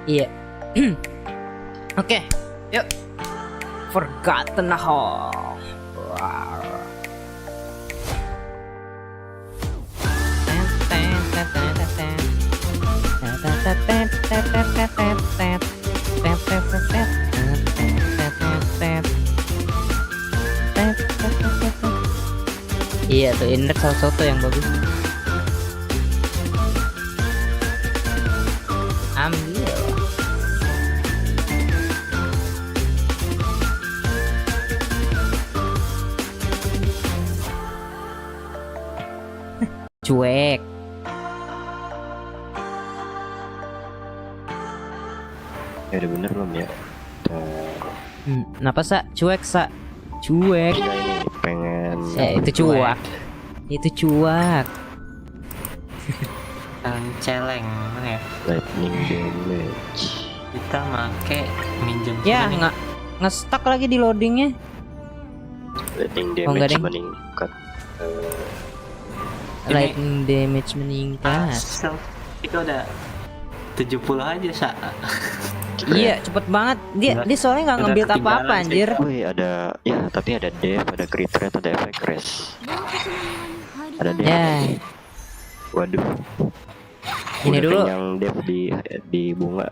Iya. Oke, yuk. Forgotten Hall. Wow. Iya tuh, Indra salah satu yang bagus. Ambil. Cuek. Ya udah bener belum ya? Kenapa sa? Cuek sa? Cuek. Nah, ini pengen. Itu cuak. Itu cuak. Celeng mana ya? Lightning damage. Kita make minjem. Ya nge-stuck lagi di loadingnya. Lightning enggak, damage deng. meningkat. Lightning damage meningkat. Itu udah 70 aja sa. Iya, cepet banget. Dia soalnya nggak ngambil apa-apa anjir. Wih, ada ya, tapi ada def, ada crit rate, ada effect race. Ada def. Ya. Waduh. Ini Udah dulu. Yang def di bunga.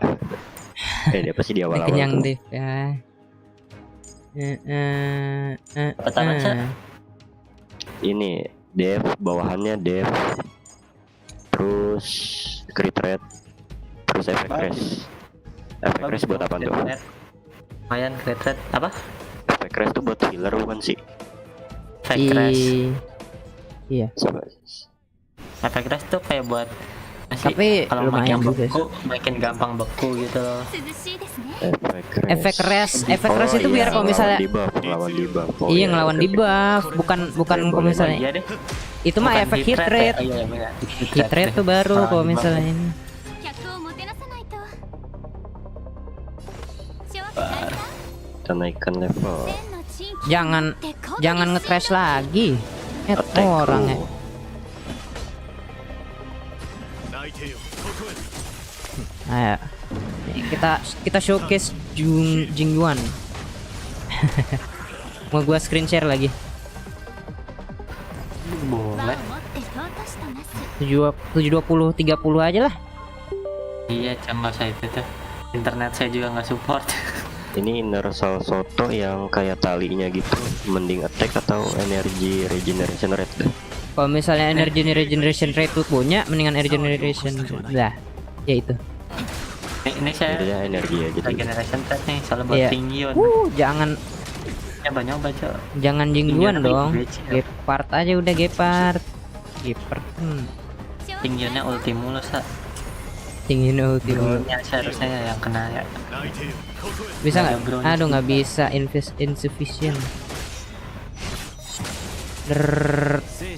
Dia pasti di awal-awal. Kenyang tuh. deh ya. Pertama Sa. Ini def, bawahannya def. Terus crit rate. Terus effect race. Effect race buat apa tuh? Lumayan crit rate apa? Effect race tuh buat healer bukan sih? Effect race. Iya. Coba. Effect race tuh kayak buat Tapi kalau lumayan makin juga beku, makin gampang beku gitu loh. Efek res itu biar kalau misalnya ngelawan debuff. Oh, iya ngelawan debuff, bukan kalau misalnya Iya deh. itu mah Bukan efek hit rate. ya? Oh, iya, benar. Hit rate tuh baru kalau Debuff. misalnya ini. Kita naikkan level. Jangan nge-trash lagi. Attack Orangnya. roll. Ayo. Nih, kita showcase Jing Yuan. Mau gua screen share lagi. Boleh. 720 30 aja lah. Iya, cuma saya itu tuh. Internet saya juga nggak support. Ini inner soul soto yang kayak talinya gitu. Mending attack atau energy regeneration rate deh. Kalau misalnya energy regeneration rate tuh punya, mendingan energy regeneration. Dah, ya itu. Ini saya Jadi energi aja. regeneration rate nih, soalnya buat Iya. tinggi. Jangan Banyak baca. jangan Jing Yuan Tingginya dong. tapi Gepard aja udah Gepard. Gepard. Tingginya ulti mulu sa. Tinggiin ulti dulu. Drone-nya seharusnya yang kena ya. Bisa Ada nggak? drone-nya Aduh nggak juga. bisa, insufficient.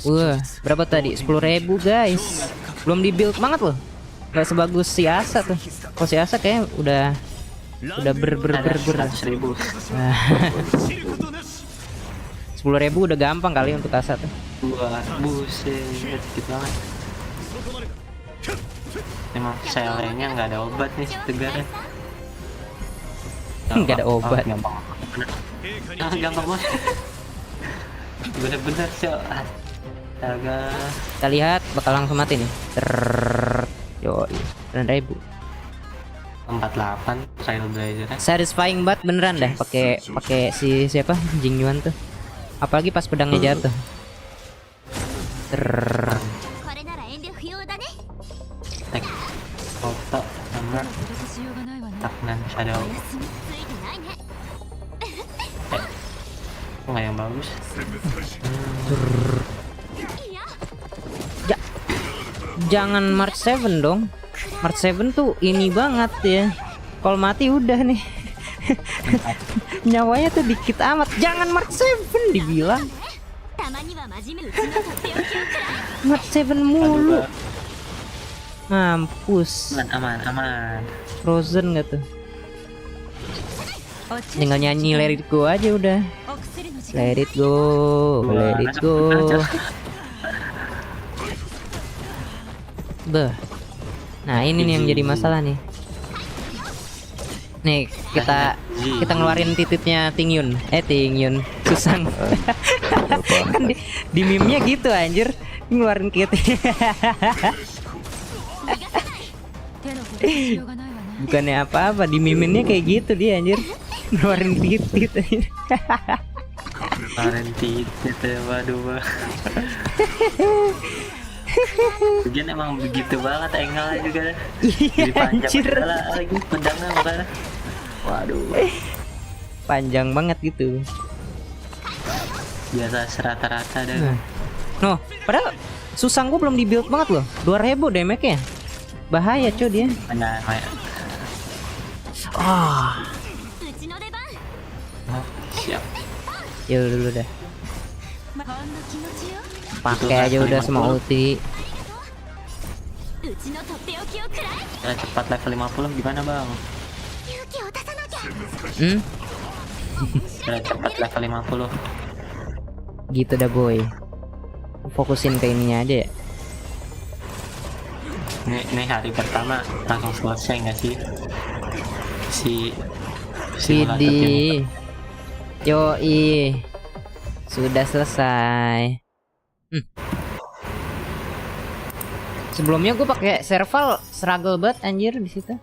Wah, berapa tadi? 10.000 guys. Belum di build banget loh. Gak sebagus si Asa tuh. Kalau si Asa kayak udah ber. 100.000. 10.000 udah gampang kali untuk Asa tuh. Wah, buset, gitu banget. Emang selenya nggak ada obat nih segarnya. Nggak ada obat. Gampang. Gampang banget. Bener-bener sih. Astaga. Kita lihat bakal langsung mati nih. Yo, 9.000. 48 trailblazer. Satisfying banget beneran dah pakai si siapa? Jing Yuan tuh. Apalagi pas pedangnya jatuh. Tek foto sama taknan shadow. Nggak yang bagus. Jangan Mark 7 dong. Mark 7 tuh ini banget ya. Kalau mati udah nih. Nyawanya tuh dikit amat. Jangan Mark 7 dibilang. Mark 7 mulu. Mampus. Aman. Frozen gak tuh? Tinggal nyanyi Let It Go aja udah. Let it go, let it go. Beh. Nah ini nih yang jadi masalah nih. Nih kita ngeluarin titiknya Tingyun. Tingyun Susang. Kan di meme-nya gitu anjir. Ngeluarin titik. Bukannya apa-apa, di meme-nya kayak gitu dia anjir. Ngeluarin titik anjir. Ngeluarin titik ya, waduh. Bagian emang begitu banget angle juga. Jadi panjang lagi pedangnya makanya. Waduh. Panjang banget gitu. Biasa serata-rata dah. No, padahal Susang gua belum di build banget loh. 2000 damage-nya. Bahaya cuy dia. Mana siap. Ya dulu dah. Pakai aja udah semua ulti. Ya, cepat level 50 gimana bang? Ya, cepat level 50. Gitu dah boy. Fokusin ke ininya aja ya. Ini hari pertama langsung selesai nggak sih? Sidi. Yoi. Sudah selesai. Sebelumnya gue pakai serval struggle banget anjir di situ.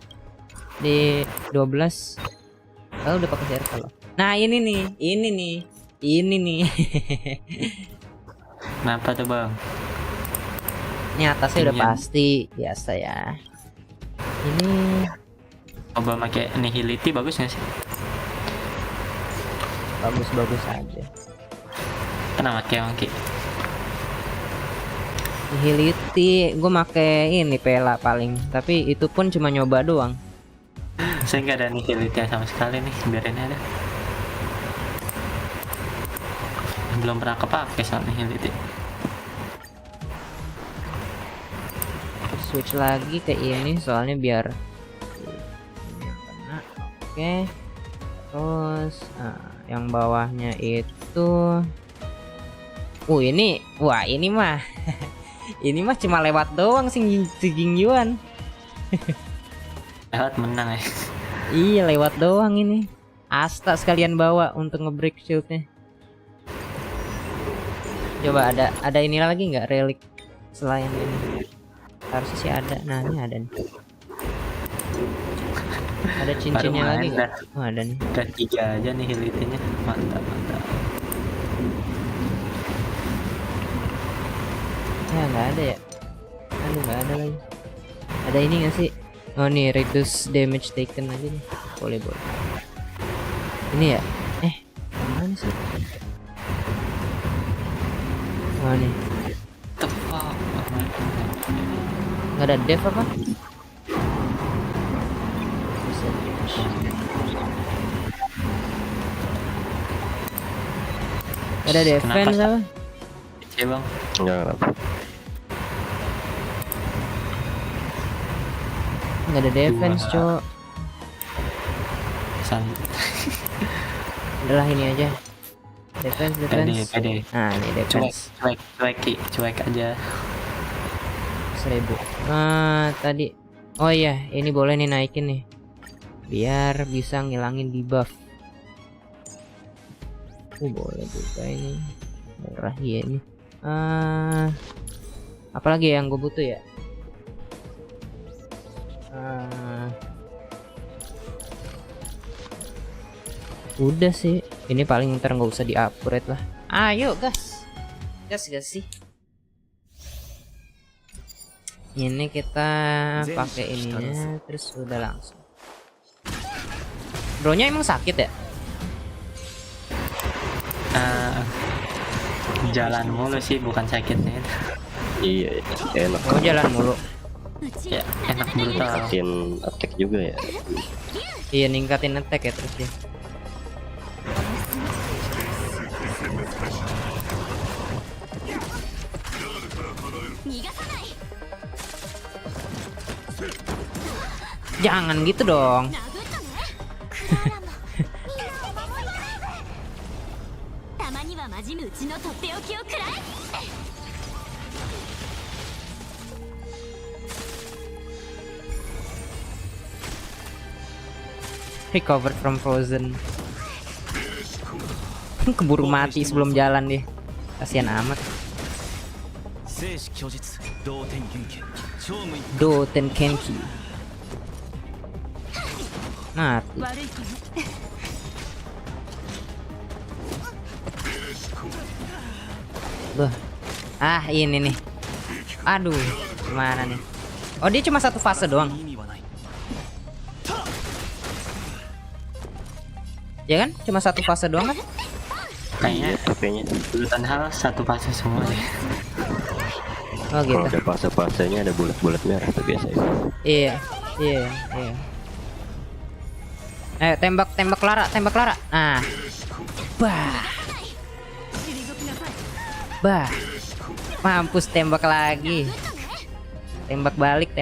Di 12. Kalau udah pakai serval. Nah, ini nih. Kenapa tuh bang? Ini atasnya udah pasti biasa ya. Ini coba pakai nihility bagus nggak sih? Bagus aja. Kenapa kayak Nihility gue make ini pela paling, tapi itu pun cuma nyoba doang. Saya nggak ada nihility sama sekali nih, biarin aja. Belum pernah kepake soal nihility. Switch lagi ke ini soalnya biar kena. Oke. Terus yang bawahnya itu ini mah ini mah cuma lewat doang sih Jing Yuan. Lewat menang ya. Iya lewat doang ini. Asta sekalian bawa untuk nge-break shieldnya. Coba ada ini lagi nggak relik selain ini? Harusnya sih ada. Nah ini ada nih. Ada cincinnya lagi nggak? Oh ada nih. Udah 3 aja nih hilitinya. Mantap. Ya nggak ada ya. Aduh nggak ada lagi. Ada ini nggak sih? Oh nih reduce damage taken aja nih. Boleh. Ini ya? Mana sih? Oh nih. Nggak ada dev apa? Ada defense apa? Iya bang. Enggak. Nggak ada defense cok. Udahlah ini aja. Defense. Pede. Nah ini defense. Cuek aja. 1000. Tadi. Oh iya, ini boleh nih naikin nih. Biar bisa ngilangin debuff. Boleh juga ini. Murah ya ini. Apalagi yang gue butuh ya? Udah sih. Ini paling ntar nggak usah di-upgrade lah. Ayo gas sih. Ini kita pakai ininya terus udah langsung. Bro-nya emang sakit ya? Jalan mulu sih bukan sakitnya. Iya, enak. Oh jalan mulu. Ya enak brutal. Ningkatin attack juga ya. Iya ningkatin attack ya terus dia. Jangan gitu dong. Recovered from frozen. Keburu mati sebelum jalan deh. Kasihan amat. Doten Kenki. Mati. Bah. Ah, ini nih. Aduh, gimana nih? Oh, dia cuma satu fase doang. Ya kan? Cuma satu fase doang kan? Kayaknya bulutan hal satu fase semua ya. Oh gitu. Kalau ada fase-fasenya ada bulat-bulat merah tuh biasanya. Iya. Tembak Lara. Nah. Bah. Mampus tembak lagi. Tembak balik.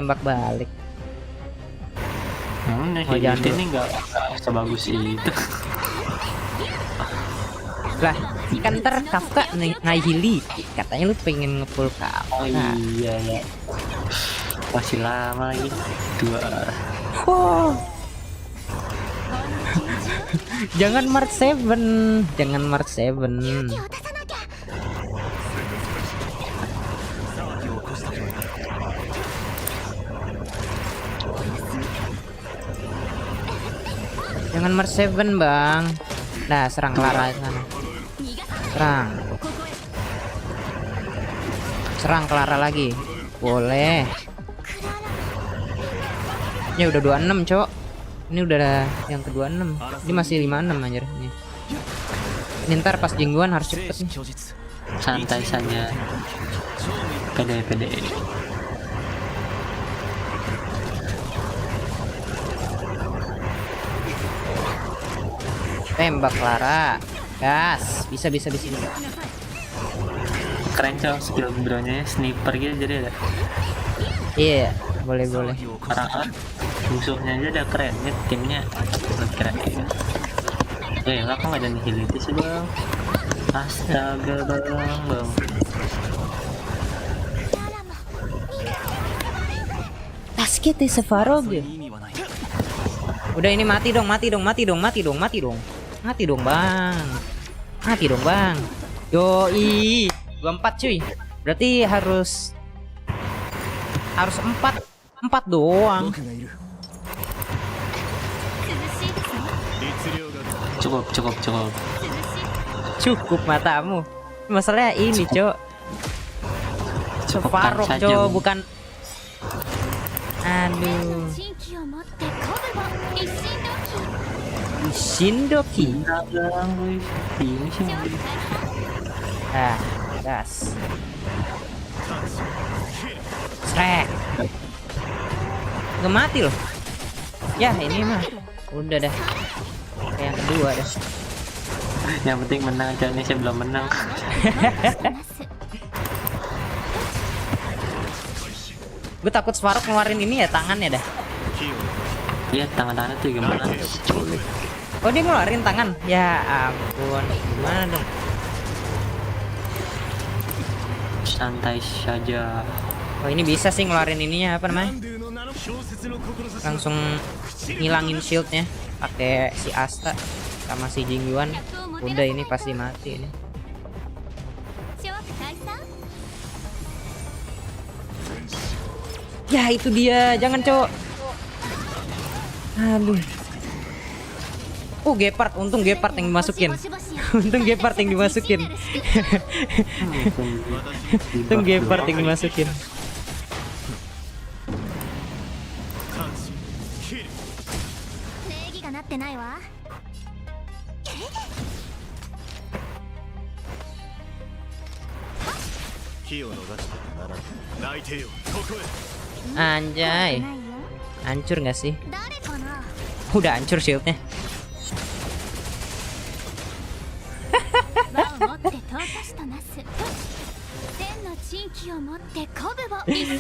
Oh, jangan ini nggak sebagus itu. Lah, kan ntar Kafka ngahili. Katanya lu pengen ngepull Kafka. Oh iya ya. Masih lama lagi. 2 arah. Oh. Jangan Mark 7. Jangan Mark 7, Bang. Nah, serang Clara sana. Serang Clara lagi. Boleh. Ya udah 26, Cok. Ini udah yang ke-26. Ini masih 56 anjir nih. Ini ntar pas jingguan harus cepet nih. Santai saja. Pede. Tembak Clara. Gas. Bisa. Keren cok skill bronya sniper gitu jadi ada. Iya, boleh. Orang musuhnya aja udah keren nih, timnya keren ya. Lah kok nggak ada nihility sih bang? Astaga bang. Tasket Sevarog. Udah ini mati dong, bang. Yoi, 24 cuy. Berarti harus 4 doang. Cukup matamu. Masalahnya ini, Cok. Sevarog, Cok, bukan. Aduh. Shindoki. Ah, gas. Srek. Nggak mati loh. Ya ini mah udah dah. Yang kedua dah. Yang penting menang, caranya saya belum menang. Gue takut Svarok ngeluarin ini ya tangannya dah. Iya tangan-tangannya tuh gimana? Oh dia ngeluarin tangan. Ya ampun, gimana dong? Santai saja. Oh ini bisa sih ngeluarin ininya apa namanya? Langsung ngilangin shieldnya pakai si Asta sama si Jingyuan. Udah ini pasti mati ini. Ya itu dia, jangan cowok. Aduh. Oh Gepard, untung Gepard yang dimasukin. Untung Gepard yang dimasukin. Untung Gepard yang dimasukin. Anjay. Hancur nggak sih? Udah hancur shieldnya.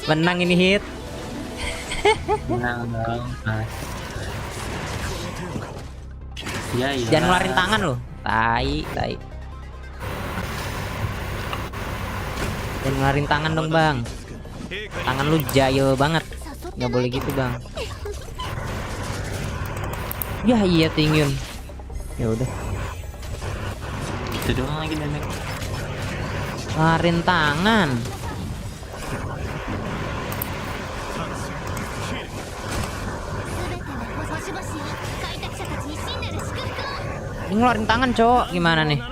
Menang ini hit. Menang dong. Ya, iya. Jangan ngeluarin tangan loh. Tai. Jangan ngeluarin tangan dong bang. Tangan lu jahil banget. Nggak boleh gitu bang. Ya iya Tingyun. Ya udah. Itu doang lagi damage. Larin tangan. Ini ngeluarin tangan, cowok. Gimana nih?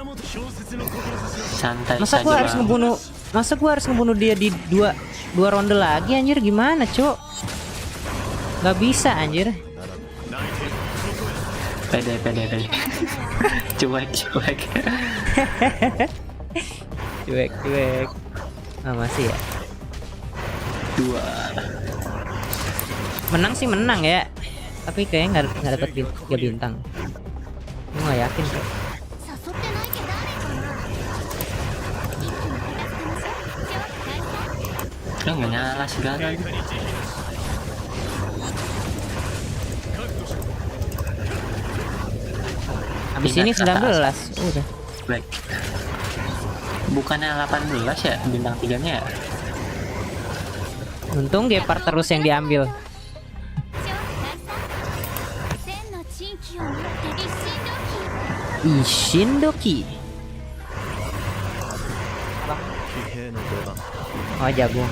Santai Masa saja, gua harus Bang. ngebunuh dia di dua ronde lagi anjir, gimana, cowok? Gak bisa anjir. Pede. Cuek. Cuek. Ah, masih ya. 2. Menang sih menang ya. Tapi kayaknya nggak dapat 3 bintang. Gue nggak yakin sih. Nggak nyala segala. Habis Ingat ini kata 19. Udah. Black. Bukannya 18 ya bintang 3-nya ya? Untung Gepard terus yang diambil. Ishindoki. Oh, jagung.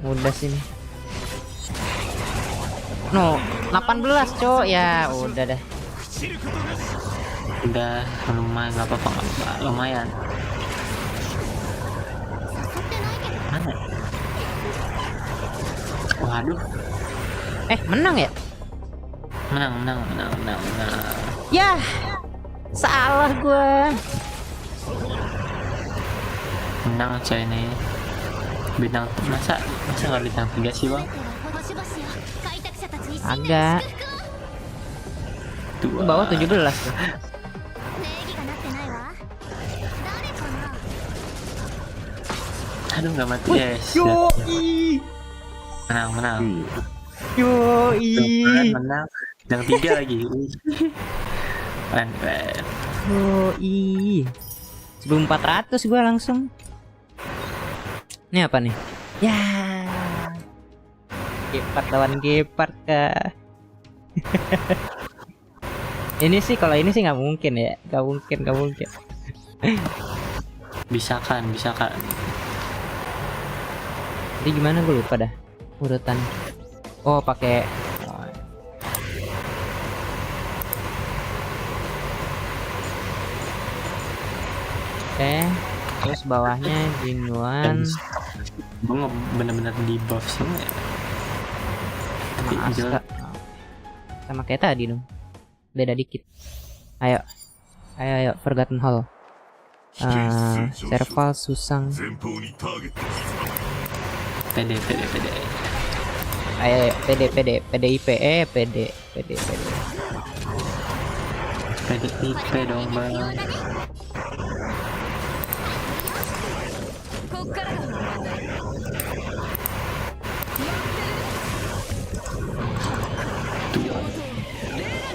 Udah sini. No, 18, cowok. Ya, udah dah. Udah lumayan, nggak apa-apa, lumayan. Mana? Waduh, Menang ya? menang. Yah. Salah gua. Menang coy ini. Bintang masa nggak bintang 3 sih, Bang? Agak. Bawah 17 tuh. Aduh, nggak mati. Yes. Yoi. Menang. Yoi. Menang. Yang 3 lagi. Keren. Yoi. 1400 gua langsung. Ini apa nih? Ya. Gepard lawan Gepard kah? Ini sih kalau ini sih nggak mungkin ya. Nggak mungkin. Bisa kan. Jadi gimana gue lupa dah urutan. Oh, pakai terus bawahnya Jinuan. Gue bener-bener di buff semua ya. Tapi Sama kayak tadi dong. Beda dikit. Ayo, Forgotten Hall. Serval Susang. pede. Ayo, PDIP, PDIP dong, Bang.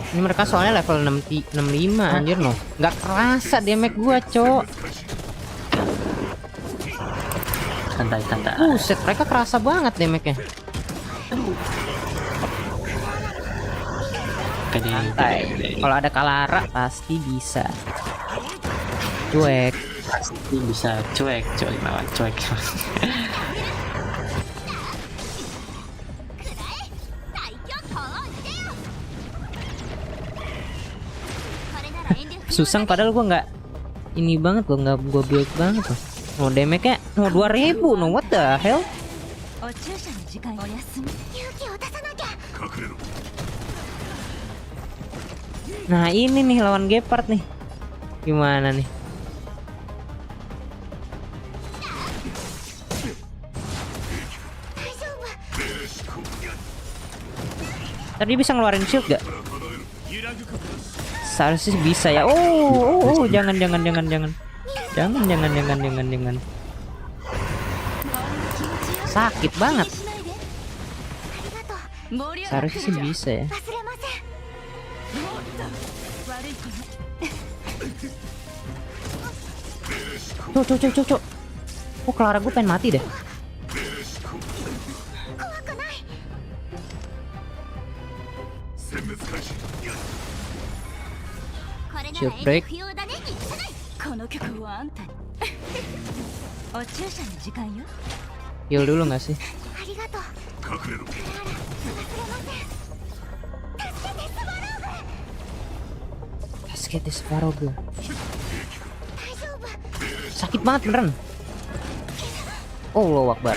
Ini mereka soalnya level 65 anjir no. Nggak kerasa damage gua, cok. Santai. Buset, mereka kerasa banget damage-nya. Pede. Kalau ada Kalara pasti bisa. Cuek. Pasti bisa cuek. Susang padahal gua nggak ini banget, gua build banget loh. Oh, damage-nya 2000. No, what the hell? Nah, ini nih lawan Gepard nih. Gimana nih? Tadi bisa ngeluarin shield gak? Seharusnya sih bisa ya. Oh, jangan. Sakit banget. Seharusnya sih bisa ya. Cok. Oh, Clara gue pengen mati deh. Shield break. Heal dulu nggak sih? Kasih separuh gue. Sakit banget beneran. Oh, Allah Akbar.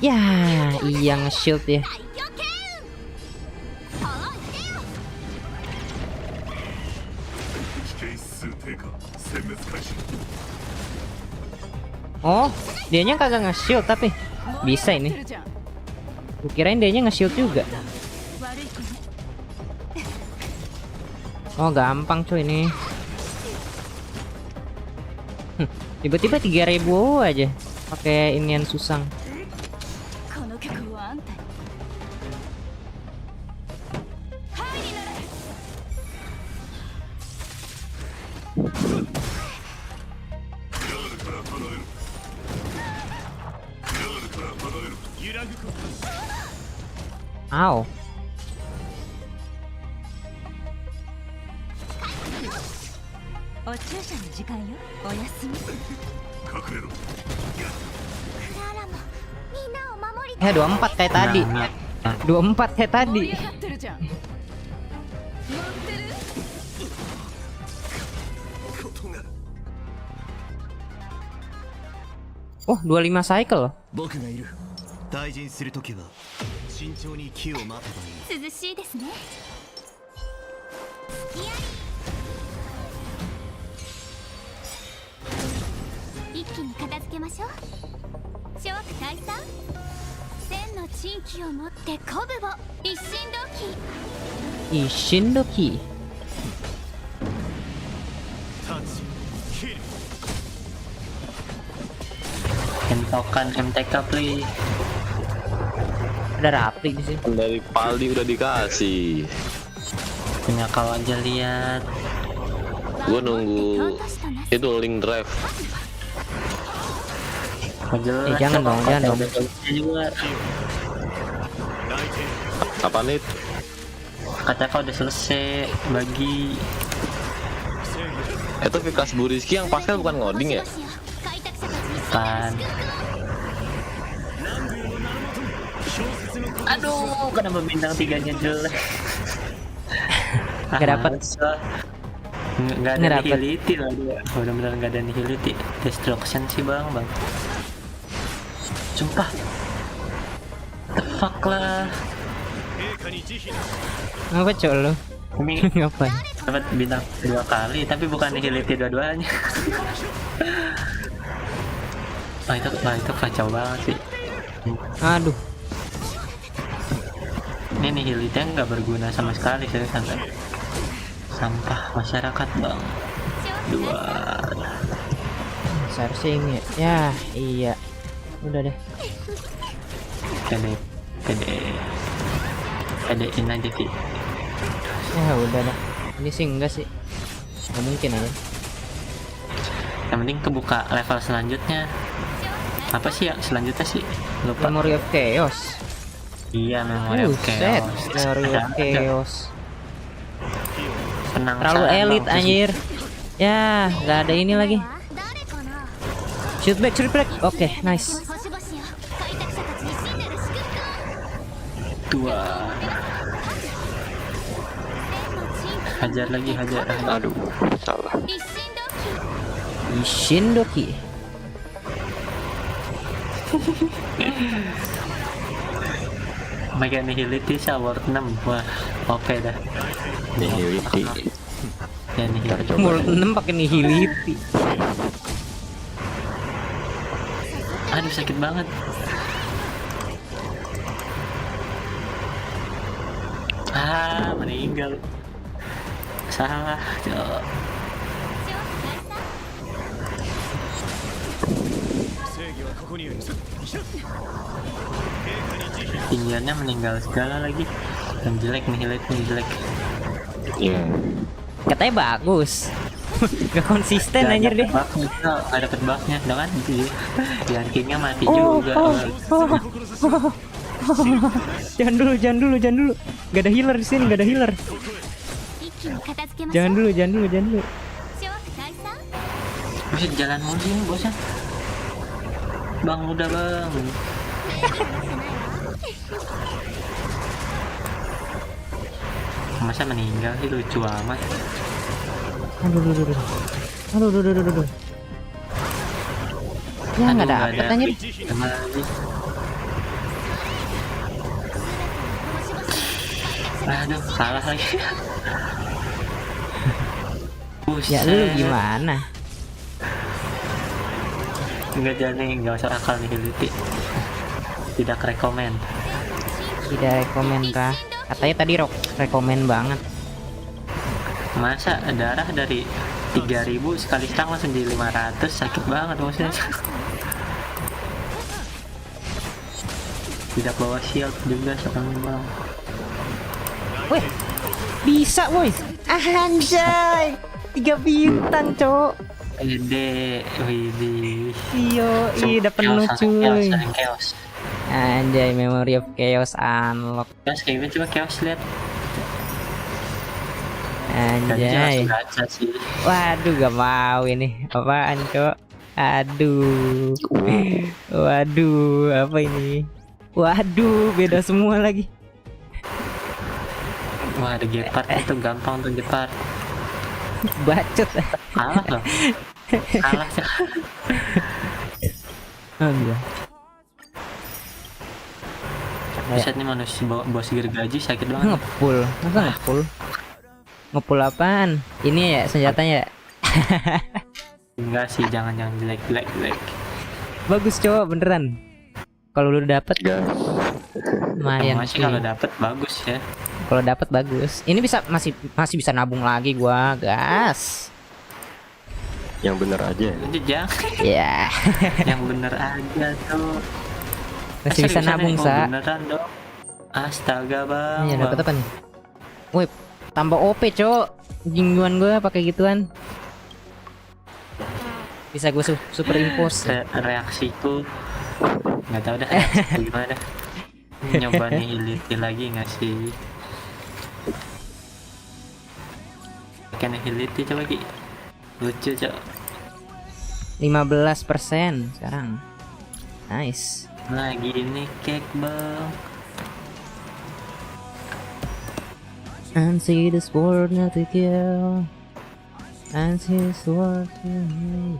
Ya, iya nge-shield ya. Oh, dianya kagak nge-shield tapi bisa ini. Kukirain dianya nge-shield juga. Oh, gampang cuy ini. Tiba-tiba 3000 aja pakai inian susang. Ow. Eh, 24 kayak tadi. 24 kayak tadi. Oh, 25 cycle loh. 退陣するときは慎重に木を待てばいい。涼しいですね。一気に片付けましょう。諸悪退散。千の珍奇を持って鼓舞を一心同期。一心同期。Kentokan MTK please. Ada rapi di sini. Dari Paldi udah dikasih. Punya kau aja lihat. Gue nunggu itu link drive. Jangan dong. Juga. Apa nih? Kata udah selesai bagi. Itu Vikas Buriski yang pascal bukan ngoding ya? Kan. Aduh, kenapa bintang 3-nya jelek? Gak dapet. Nggak ada nihility lah dia. Benar-benar nggak ada nihility. Destruction sih bang. Sumpah. The fuck lah. Ngapa cok lu? Ini Ngapain? dapat bintang 2 kali, tapi bukan nihility dua-duanya. Itu kacau banget sih. Aduh. Ini nihility nggak berguna sama sekali sih sampai. Sampah masyarakat bang. 2. Seharusnya ini ya. Ya, iya. Udah deh. Pedein aja sih. Ya udah dah. Ini sih enggak sih. Nggak mungkin aja. Yang penting kebuka level selanjutnya. Apa sih yang selanjutnya sih? Lupa. Memory of Chaos. Iya, Memory of Set. Chaos. Memory of Chaos. Penang Terlalu elit anjir. Ya, nggak ada ini lagi. Shoot back. Oke, nice. 2. Hajar lagi. Aduh, salah. Ishin Doki. Mega Nihility Shower 6. Wah, oke dah. Nihility. Ya Nihility. Mulut 6 pakai nihility. Aduh sakit banget. Meninggal. Salah, Cok. Tinggiannya meninggal segala lagi. Yang jelek nih, jelek. Iya. Katanya bagus. Gak konsisten anjir deh. Gak dapet buffnya, udah kan gitu. Yang kingnya mati Oh, juga. Jangan dulu. Gak ada healer di sini, gak ada healer. 一気に片付けましょ Jangan う dulu. 諸悪退散 Bisa jalan mulu ini bosnya. Bang, udah bang. Masa meninggal sih, lucu amat. Aduh. Ya nggak Aduh, dapet anjir. Sama lagi. Aduh, salah lagi. Ya lu gimana? Enggak jadi, enggak usah akal nih Hiliti. Tidak rekomen. Tidak rekomen kah? Katanya tadi rekomen banget. Masa darah dari 3000 sekali stang langsung jadi 500, sakit banget maksudnya. Tidak bawa shield juga seorang bang. Weh, bisa boy. Anjay, 3 bintang cok. Ede, widih. Iyo, udah penuh cuy. Chaos. Anjay, memory of chaos unlock. Chaos kayak gitu, coba chaos lihat. Anjay. Gacha sih. Waduh, gak mau ini. Apaan cok? Aduh. Waduh, apa ini? Waduh, beda semua lagi. Wah, ada gepard itu gampang tuh gepard. Bacot. Kalah loh. Kalah sih. Alhamdulillah. Bisa nih manusia bos gergaji sakit banget. Ngepul, masa ngepul? Ngepul apaan? Ini ya senjatanya ya? Enggak sih, jangan jelek. Bagus cowok beneran. Kalau lu dapet lumayan Masih sih. kalau dapet bagus ya. Kalau dapet bagus. Ini bisa masih bisa nabung lagi gua, gas. Yang bener aja. Itu jangan. Ya. Yang bener aja tuh. Masih bisa nabung sa. Beneran dong. Astaga bang. Iya dapat apa nih? Wih, tambah OP cowok. Jingguan gua pakai gituan. Bisa gua super impose. Reaksiku nggak tahu dah reaksiku gimana dah. Nyoba nihiliti lagi nggak sih? Kan nihiliti coba Ki. Lucu cok. 15% sekarang. Nice. Lagi ini cake bang. And see this world not to kill. And see this world to make.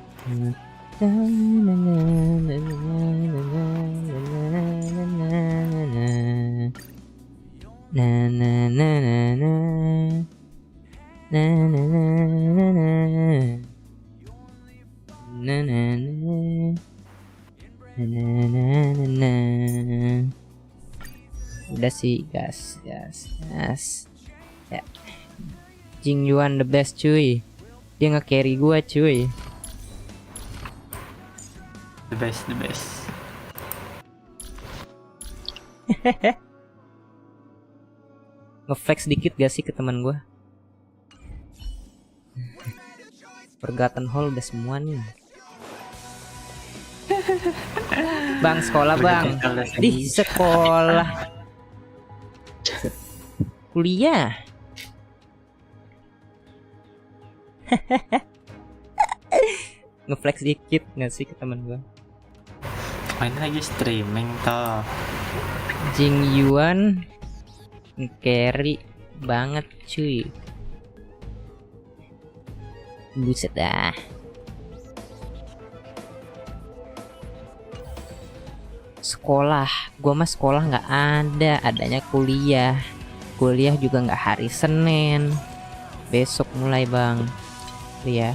Udah sih gas. Ya. Jing Yuan the best cuy. Dia nge-carry gua cuy. The best. Nge-flex dikit gak sih ke teman gua? Forgotten Hall udah semua nih. Bang sekolah bang. Di sekolah. Kuliah. Ngeflex dikit gak sih ke teman gua? Main lagi streaming toh. Jing Yuan carry banget cuy. Buset dah. Sekolah, gua mah sekolah nggak ada, adanya kuliah. Kuliah juga nggak hari Senin. Besok mulai bang. Kuliah.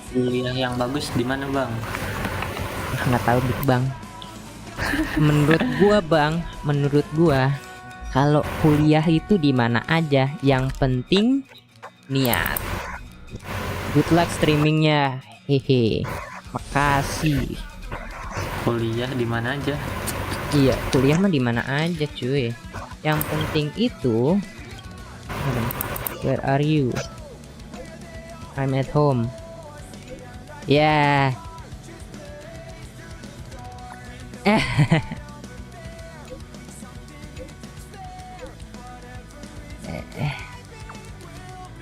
Kuliah yang bagus di mana bang? Nggak tahu Big Bang. Menurut gua bang, menurut gua kalau kuliah itu di mana aja, yang penting niat. Good luck streamingnya, hehe. Makasih. Kuliah di mana aja. Iya, kuliah mah di mana aja cuy. Yang penting itu, where are you? I'm at home. Ya.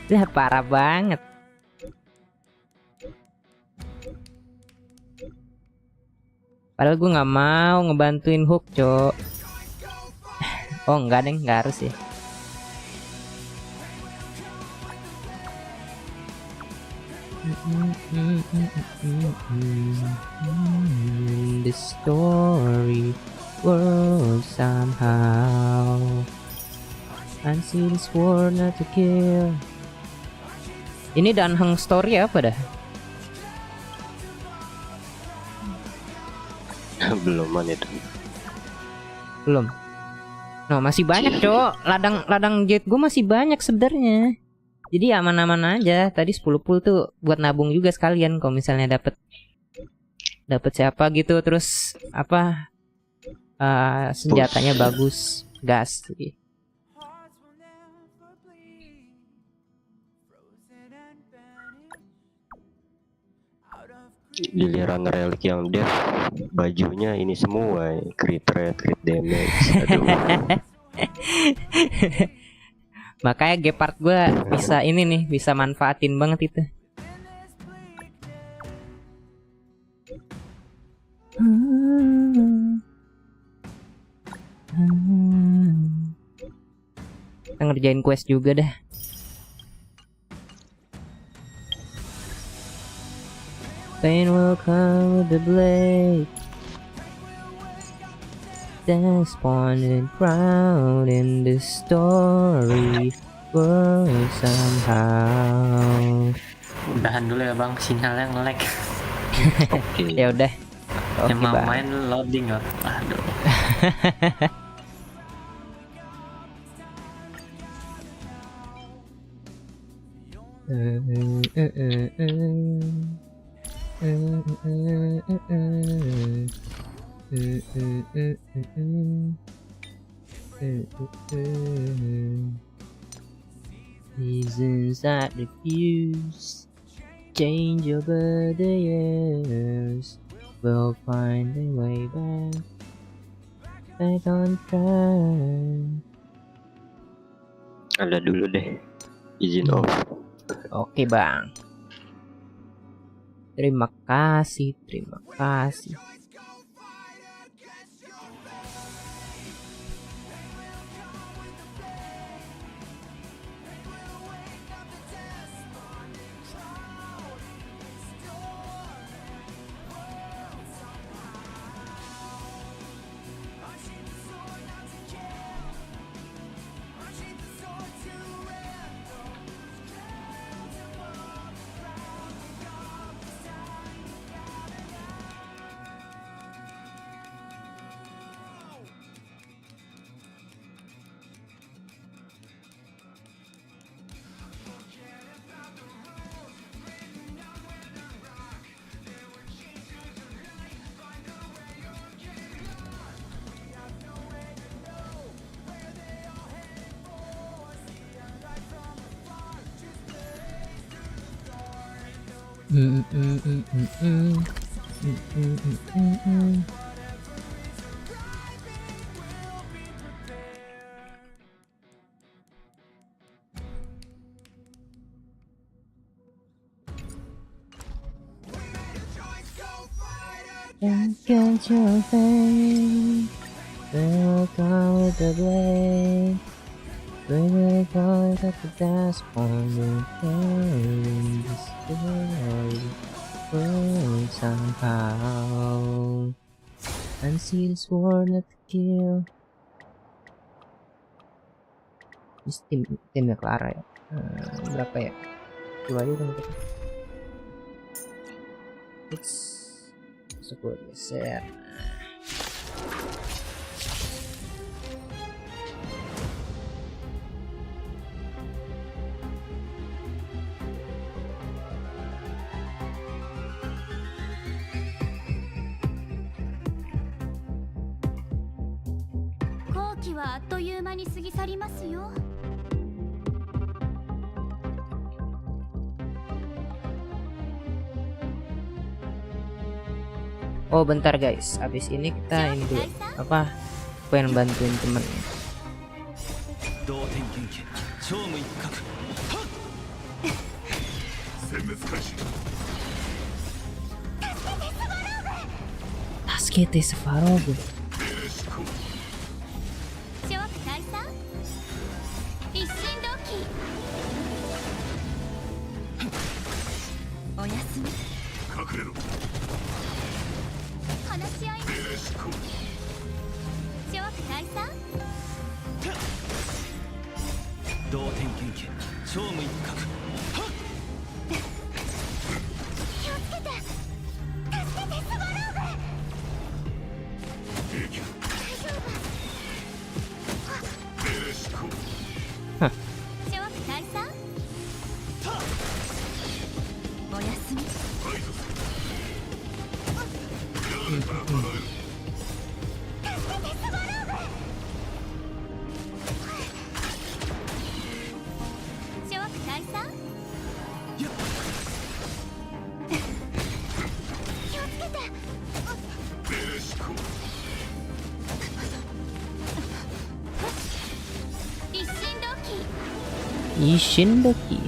Lah parah banget. Padahal gue nggak mau ngebantuin hook, cok. Oh enggak deh, nggak harus ya. The story world somehow I see this world not to kill. Ini dan Heng story apa dah? Beluman itu. Belum. No, masih banyak, cok. Ladang jet gue masih banyak sebenarnya. Jadi aman-aman aja. Tadi 10 pool tuh buat nabung juga sekalian kalau misalnya dapet siapa gitu, terus apa senjatanya bagus, gas. Giliran relik yang dev, bajunya ini semua crit rate, crit damage. Aduh. Makanya Gepard gue bisa ini nih, bisa manfaatin banget itu. Kita ngerjain quest juga dah. Pain will come with the blade. Despondent proud in the story world somehow. Udahan dulu ya bang, sinyalnya nge-lag. Oke. Ya udah. Oke, Yang mau Bang. main loading ya. Aduh. Reasons that refuse change over the years will find a way back on track. Ada dulu deh. Izin off. Oke bang. Terima kasih, terima kasih. Can't get your face. We'll call it the blade. We'll call it the dust on the in the story. World somehow. And see the sword not to kill. Ini timnya Clara ya. Berapa ya? 2 aja dong. It's 10 geser. 期はあっという間に過ぎ去りますよ。 Oh bentar guys, abis ini kita ini dulu apa? Pengen bantuin temen. 同点元気超無一角殲滅開始 Tasukete Sefarogu. 諸悪退散一心同期おやすみ隠れろ話し合い諸悪退散同点元気超無一角気をつけて助けてスワローグ大丈夫諸悪退散おやすみ諸悪退散気をつけて一心同期 Ishindoki.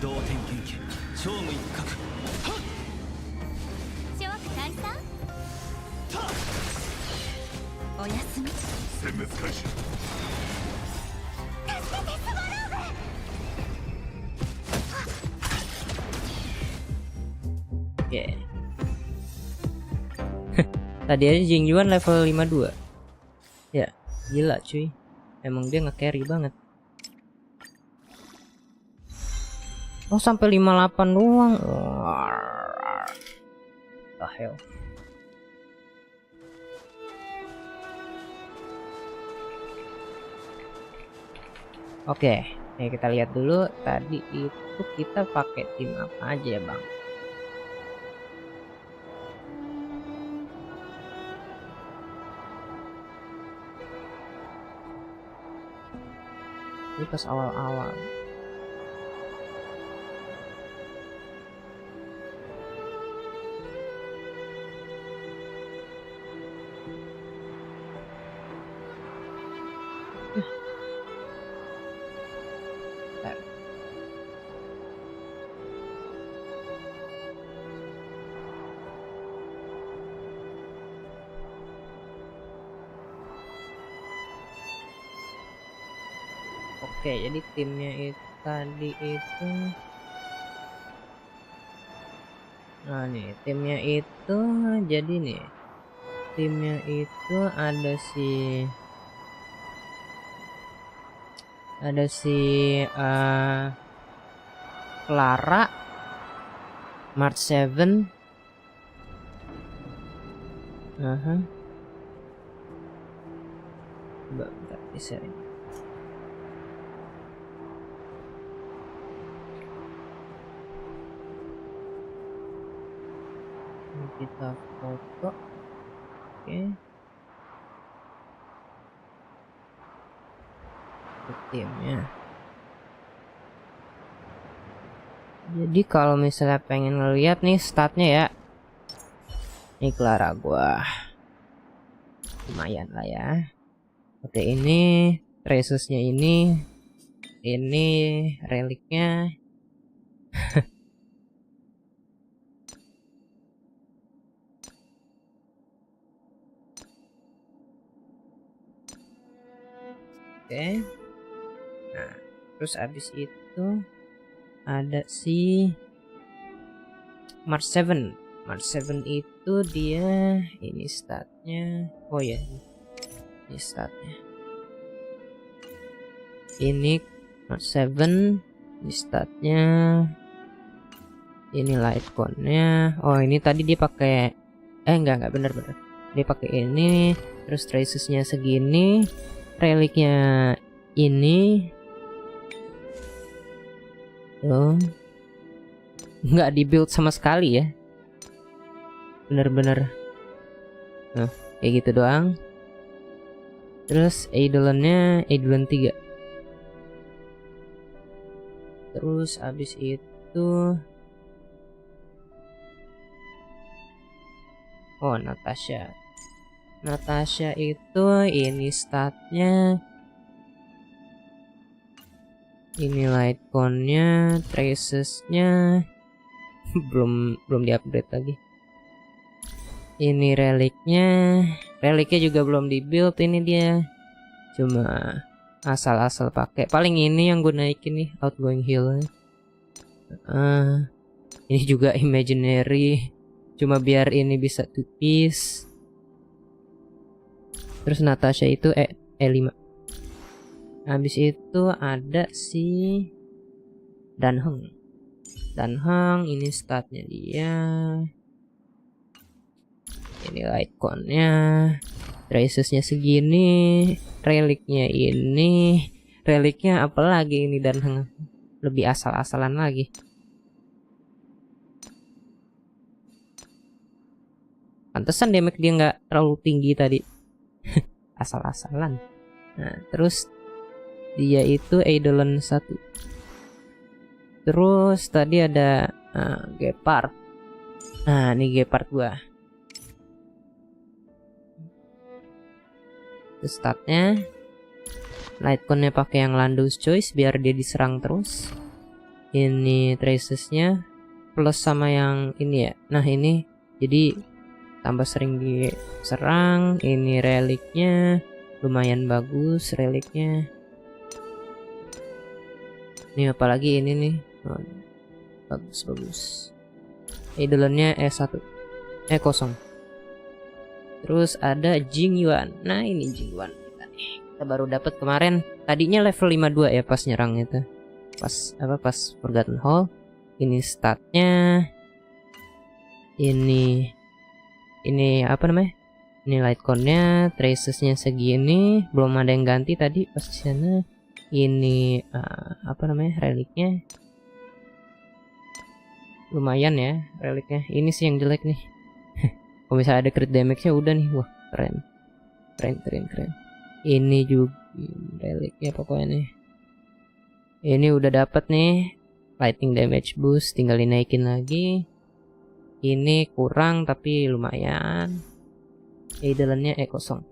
同点元気超無一角諸悪退散おやすみ殲滅開始助けてスワローグ Oke. Tadi aja Jingjuan level 52. Ya, gila cuy. Emang dia nge-carry banget. Oh, sampai 58 doang. The hell. Oke, nih kita lihat dulu tadi itu kita pakai tim apa aja ya, Bang? Ini pas awal-awal. Bentar. Oke, jadi timnya itu tadi itu, nah nih timnya itu, jadi nih timnya itu ada si Clara, March 7, coba bentar bisa ini. Kita foto, oke. Timnya. Jadi kalau misalnya pengen ngeliat nih statnya ya, ini Clara gua lumayan lah ya. Oke, ini resource-nya ini reliknya. Oke. Nah, terus abis itu ada si March 7. March 7 itu dia ini statnya. Oh ya, ini statnya. Ini March 7, ini statnya. Ini lightcone-nya. Oh, ini tadi dia pakai enggak bener. Dia pakai ini, terus traces-nya segini. Reliknya ini nggak dibuild sama sekali ya, bener-bener kayak gitu doang. Terus Eidolonnya Eidolon 3. Terus abis itu Natasha. Natasha itu ini statnya, ini light cone-nya, tracesnya belum diupgrade lagi. Ini reliknya juga belum dibuild, ini dia cuma asal-asal pakai. Paling ini yang gue naikin nih, outgoing heal. Ini juga imaginary, cuma biar ini bisa two piece. Terus Natasha itu E5. Habis itu ada si Danheng. Ini statnya dia. Ini light cone-nya, tracesnya segini, reliknya ini, reliknya apalagi ini Danheng, lebih asal-asalan lagi. Pantesan damage dia nggak terlalu tinggi tadi. Asal-asalan. Nah, terus dia itu Eidolon 1. Terus tadi ada Gepard. Nah, ini Gepard gua. Statnya light cone-nya pakai yang Lando's Choice biar dia diserang terus. Ini tracesnya plus sama yang ini ya. Nah, ini jadi tambah sering diserang. Ini reliknya lumayan bagus, reliknya. Ini apalagi ini nih, bagus. Eidolonnya E1, E0. Terus ada Jingyuan. Nah, ini Jingyuan kita baru dapat kemarin. Tadinya level 52 ya pas nyerang itu. Pas Forgotten Hall. Ini statnya. Ini apa namanya? Ini light cone-nya, tracesnya segini, belum ada yang ganti tadi pas di sana. Ini apa namanya? Reliknya. Lumayan ya reliknya. Ini sih yang jelek nih. Kalau misalnya ada crit damage-nya udah nih, wah keren. Ini juga reliknya pokoknya nih. Ini udah dapat nih lightning damage boost, tinggal dinaikin lagi. Ini kurang tapi lumayan. Eidolonnya E0.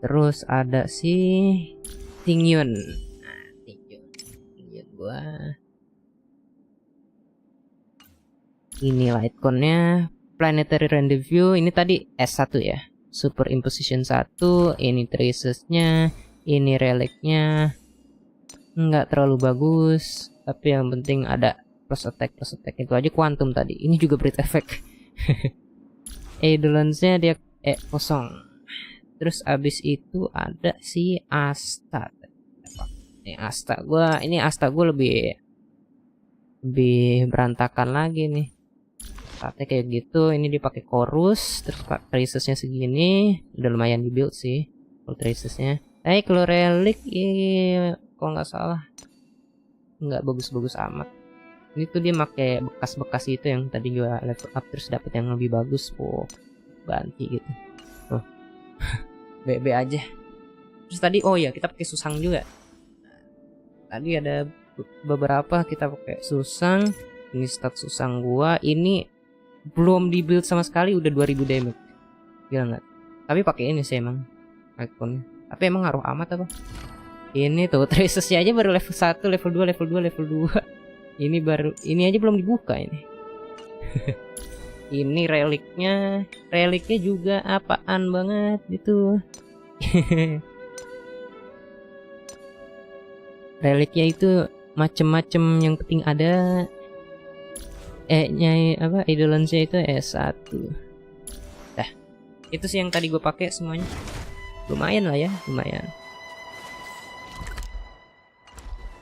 Terus ada si Tingyun. Nah, Tingyun gua. Ini light cone-nya, planetary rendezvous. Ini tadi S1 ya. Super imposition 1. Ini tracesnya, ini reliknya. Nggak terlalu bagus, tapi yang penting ada plus attack itu aja. Quantum tadi. Ini juga breed effect. Eidolonsnya dia E0. Terus abis itu ada si Asta. Ini Asta gua lebih berantakan lagi nih. Statnya kayak gitu. Ini dipakai chorus. Terus tracesnya segini, udah lumayan di build sih kalau tracesnya. Kalau relik kalau nggak salah nggak bagus-bagus amat. Ini tuh dia pakai bekas-bekas itu yang tadi gua level up terus dapet yang lebih bagus. Ganti gitu. BB aja. Terus tadi kita pakai susang juga. Tadi ada beberapa kita pakai susang. Ini stat susang gua. Ini belum di build sama sekali udah 2000 damage. Gila nggak? Tapi pakai ini sih emang icon. Tapi emang ngaruh amat apa? Ini tuh tracesnya aja baru level 1, level 2. Ini aja belum dibuka ini. Ini reliknya juga apaan banget gitu. Reliknya itu macem-macem, yang penting ada Eidolonsnya itu S1. Dah, itu sih yang tadi gue pakai semuanya. Lumayan lah ya, lumayan.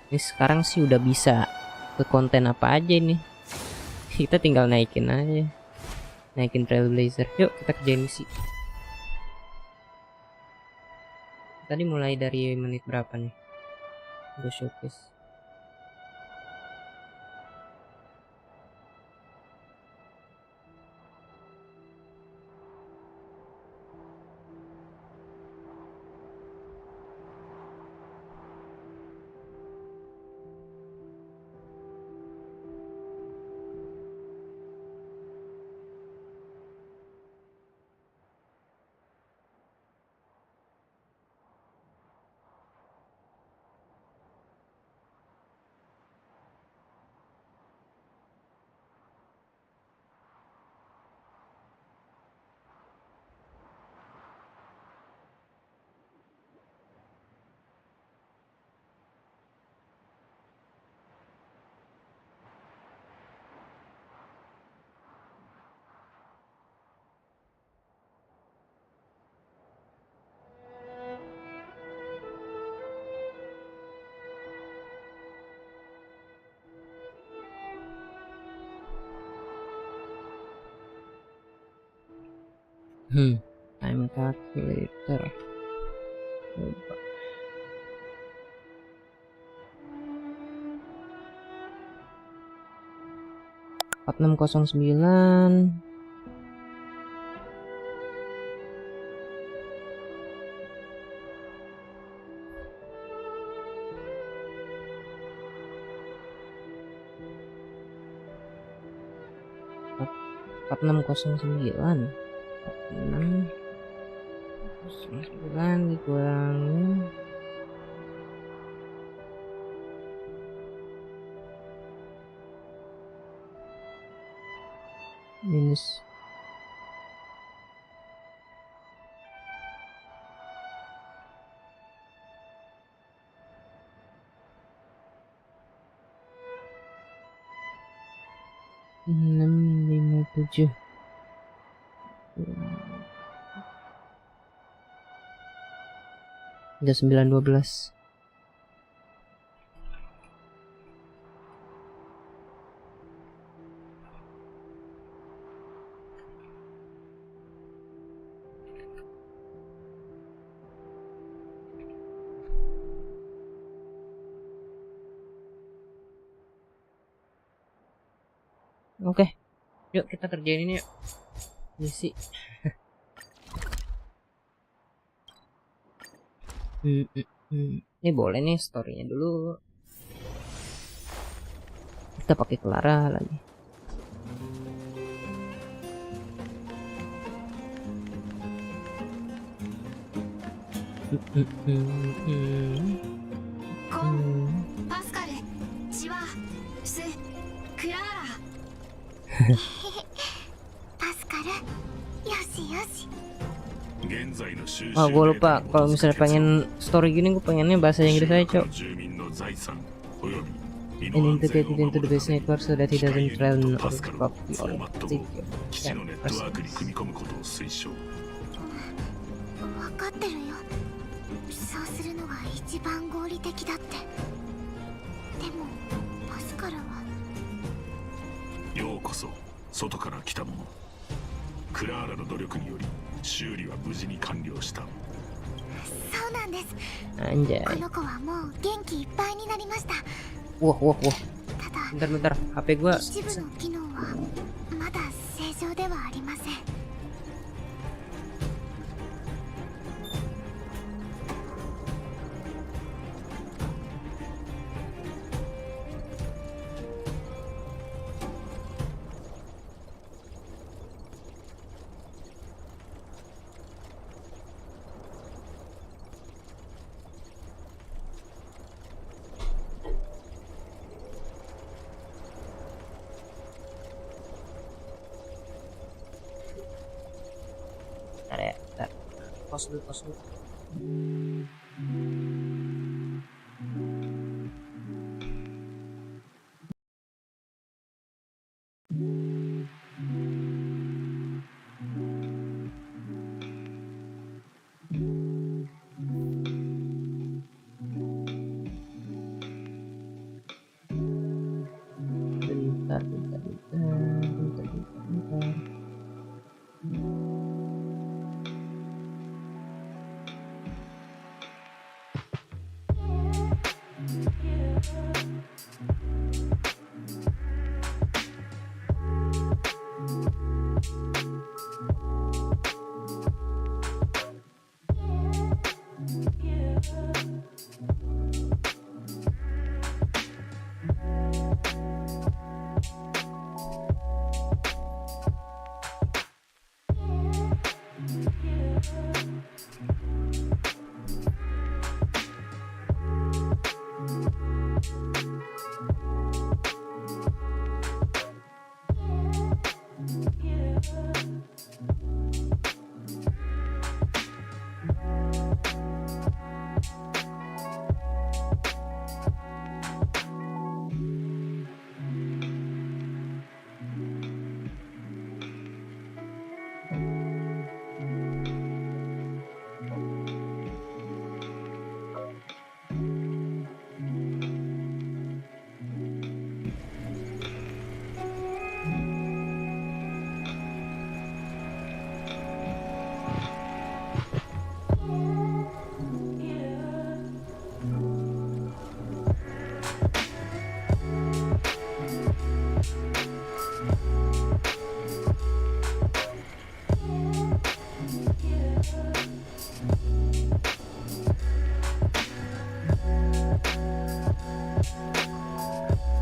Ini sekarang sih udah bisa ke konten apa aja ini. Kita tinggal naikin aja. Naikin Trailblazer. Yuk kita kerjain misi. Tadi mulai dari menit berapa nih? Gue showcase. Time calculator. Coba. Empat enam kosong sembilan. Empat enam kosong sembilan. 46 dikurangin minus enam lima tujuh. Udah 9.12. Oke, yuk kita kerjain ini yuk. Misi. Ini boleh nih storynya dulu. Kita pakai Clara lagi.パスカル、シワ、ス、クラーラ。パスカル、よしよし。 Oh, gue lupa kalau misalnya pengen story gini, gue pengennya bahasa Inggris aja, cok. And integrated into the base network so that he doesn't trail or copy or take your 分かってるよ。そうするのが一番合理的だって。でもパスカルは。ようこそ外から来た者。クラーラの努力により修理は無事に完了した。そうなんです。 Anjay. この子はもう元気いっぱいになりました。 Wah. ただ Bentar, HP gua. 一部の機能はまだ正常ではありません。 Bentar ya, bentar. Pause dulu. Bentar.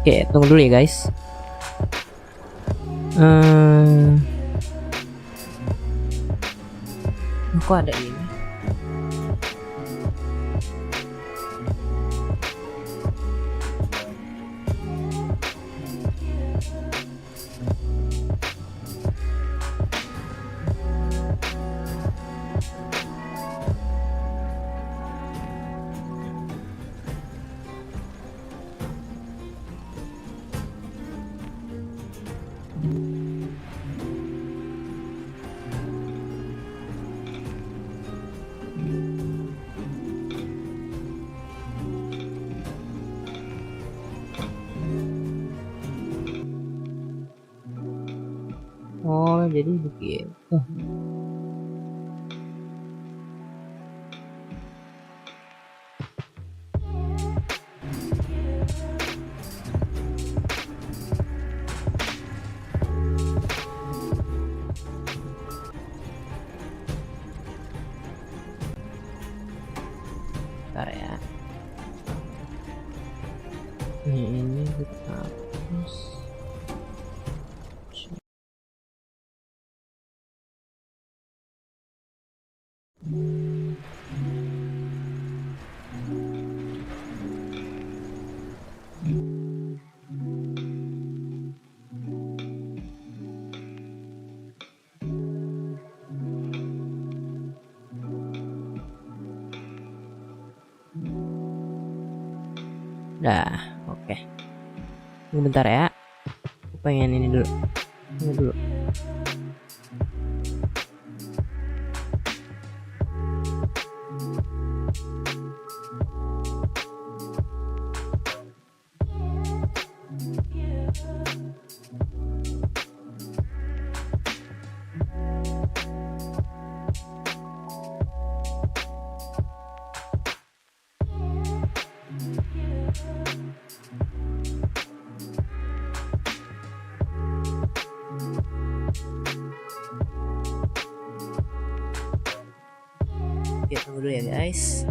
Oke, tunggu dulu ya guys. Kok ada ini? Oh, jadi begitu. Bentar ya. Ini kita hapus. Dah, oke. Tunggu bentar ya. Aku pengen ini dulu. Ini dulu. Oke, tunggu dulu ya guys.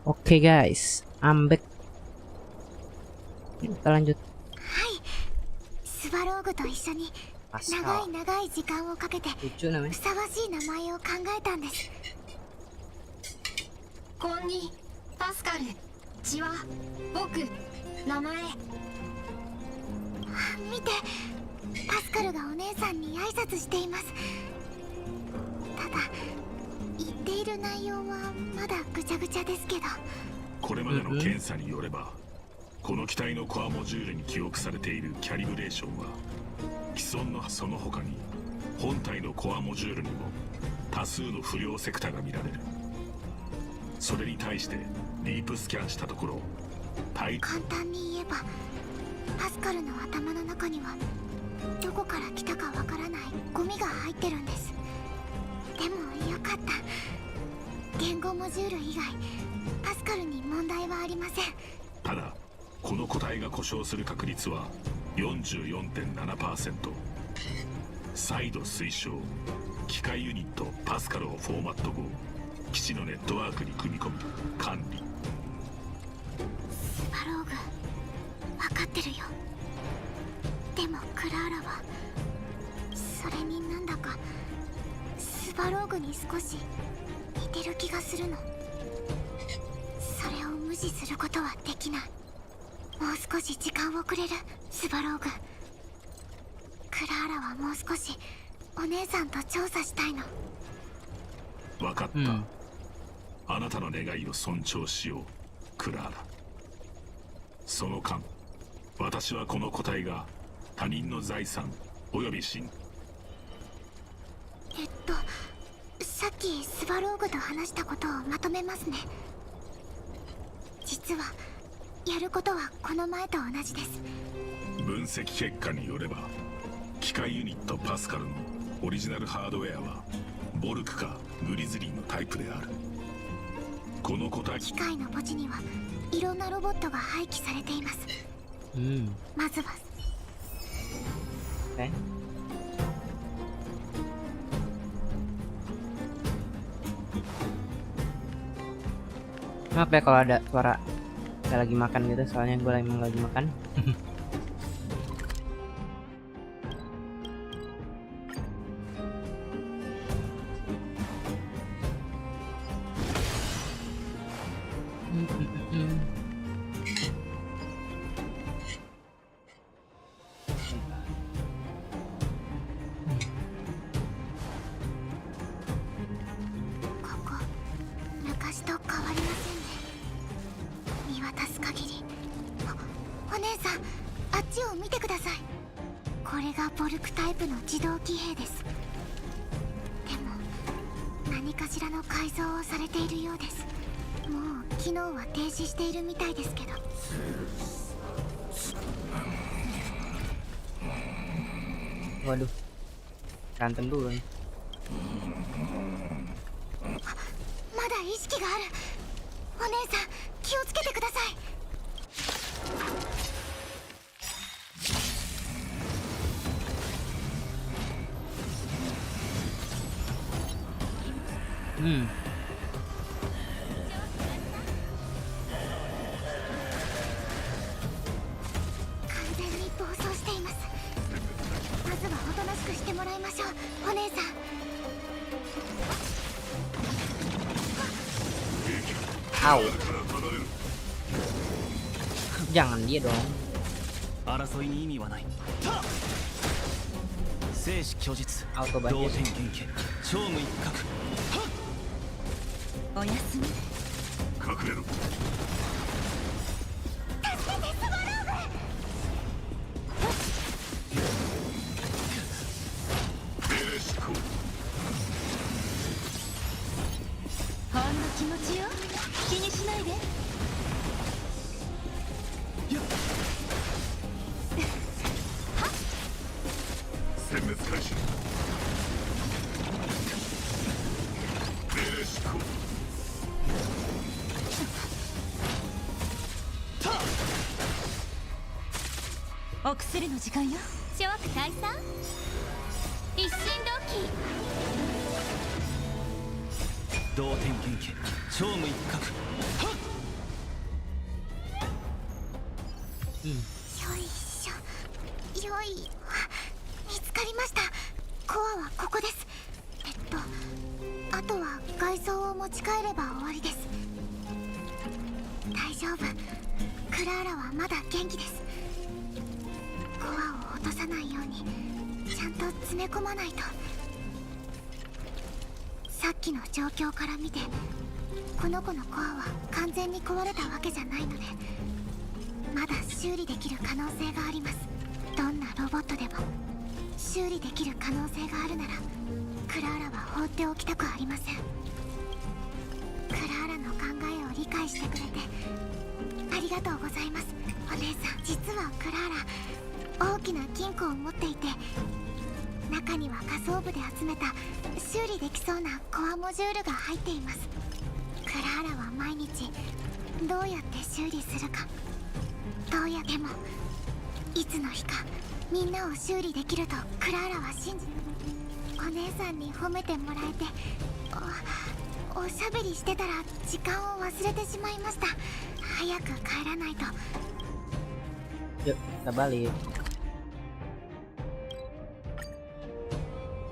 Oke guys, I'm back. Kita lanjut. スワローグと一緒に Pascal. 長い長い時間をかけて Lucu namanya. ふさわしい名前を考えたんです。コンニ、パスカル、チワ、僕、名前。見て、パスカルがお姉さんに挨拶しています。ただ言っている内容はまだぐちゃぐちゃですけど。これまでの検査によれば、この機体のコアモジュールに記憶されているキャリブレーションは既存のその他に本体のコアモジュールにも多数の不良セクタが見られる。それに対してディープスキャンしたところ、簡単に言えばパスカルの頭の中にはどこから来たかわからないゴミが入ってるんです。でもよかった、言語モジュール以外パスカルに問題はありません。ただこの個体が故障する確率は 44.7%。 再度推奨、機械ユニットパスカルをフォーマット後、基地のネットワークに組み込み管理。スパローグ、分かってるよ。でもクラーラはそれになんだかスパローグに少し似てる気がするの。それを無視することはできない。もう少し時間をくれる、スバローグ。クラーラはもう少しお姉さんと調査したいの。分かった、あなたの願いを尊重しよう、クラーラ。その間、私はこの個体が他人の財産およびさっきスバローグと話したことをまとめますね。実はやることはこの前と同じです。分析結果によれば、機械ユニットパスカルのオリジナルハードウェアはボルクかグリズリーのタイプである。この個体、機械の墓地にはいろんなロボットが廃棄されています。まずはMaaf ya kalau ada suara saya lagi makan gitu, soalnya gue emang lagi makan. Waduh, berantem dulu nih. まだ意識がある。お姉さん、気をつけてください。完全に暴走しています。まずはおとなしくしてもらいましょう、お姉さん。Au. Jangan dia dong. 争いに意味はない。生死虚実、 Auto 同 banjir. 点原型、超無一角。おやすみ。隠れろ。気持ちよ、気にしないで。殲滅開始。命令執行。お薬の時間よ。諸悪退散、一心同同点剣気超無一角。期。よいしょ、よい。見つかりました。コアはここです。あとは外装を持ち帰れば終わりです。大丈夫、クラーラはまだ元気です。コアを落とさないようにちゃんと詰め込まないと。さっきの状況から見て、この子のコアは完全に壊れたわけじゃないので、まだ修理できる可能性があります。どんなロボットでも修理できる可能性があるなら、クラーラは放っておきたくありません。クラーラの考えを理解してくれてありがとうございます。お姉さん、実はクラーラ大きな金庫を持っていて、中には仮想部で集めた修理できそうなコアモジュールが入っています。クラーラは毎日どうやって修理するか、どうやってもいつの日かみんなを修理できるとクラーラは信じ。お姉さんに褒めてもらえて、おしゃべりしてたら時間を忘れてしまいました。早く帰らないと。 Yuk, kita balik.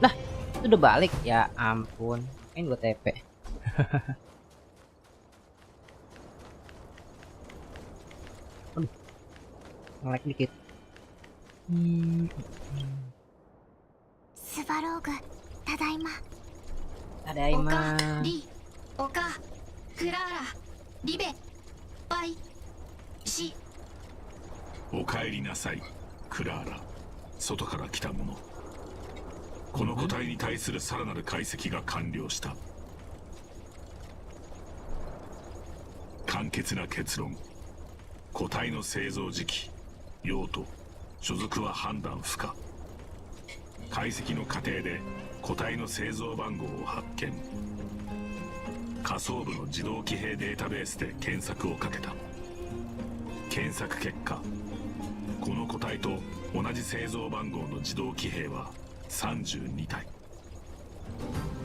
Lah, itu udah balik. Ya ampun, ini gue TP. Aduh, nge-lag dikit. スバローグ、ただいま。ただいま。リ、オカ、クラーラ、リベ、バイ、シ。お帰りなさい、クラーラ。外から来た者。この個体に対するさらなる解析が完了した。簡潔な結論。個体の製造時期、用途、所属は判断不可。解析の過程で個体の製造番号を発見。仮想部の自動騎兵データベースで検索をかけた。検索結果、この個体と同じ製造番号の自動騎兵は32体。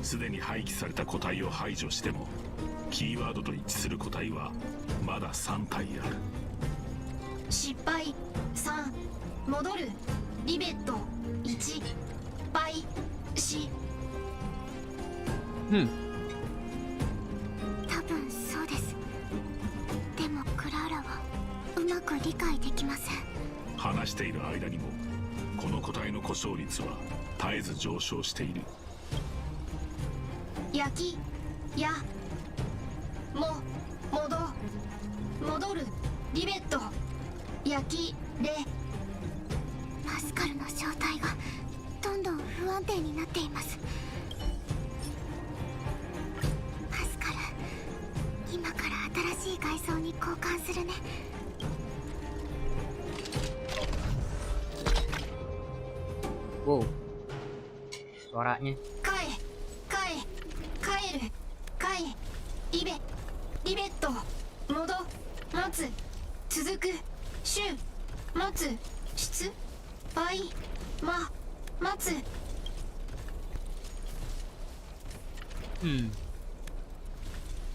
すでに廃棄された個体を排除しても、キーワードと一致する個体はまだ3体ある。失敗3、戻る、リベット1、バイ、シ。多分そうです。でもクラーラはうまく理解できません。話している間にもこの個体の故障率は絶えず上昇している。焼き、や、も、戻る、リベット、焼き、れ。パスカルの正体がどんどん不安定になっています。パスカル、今から新しい外装に交換するね。Wow, suaranya. 帰る、リベット、持つ、続く、シュ、持つ、質、倍、待つ。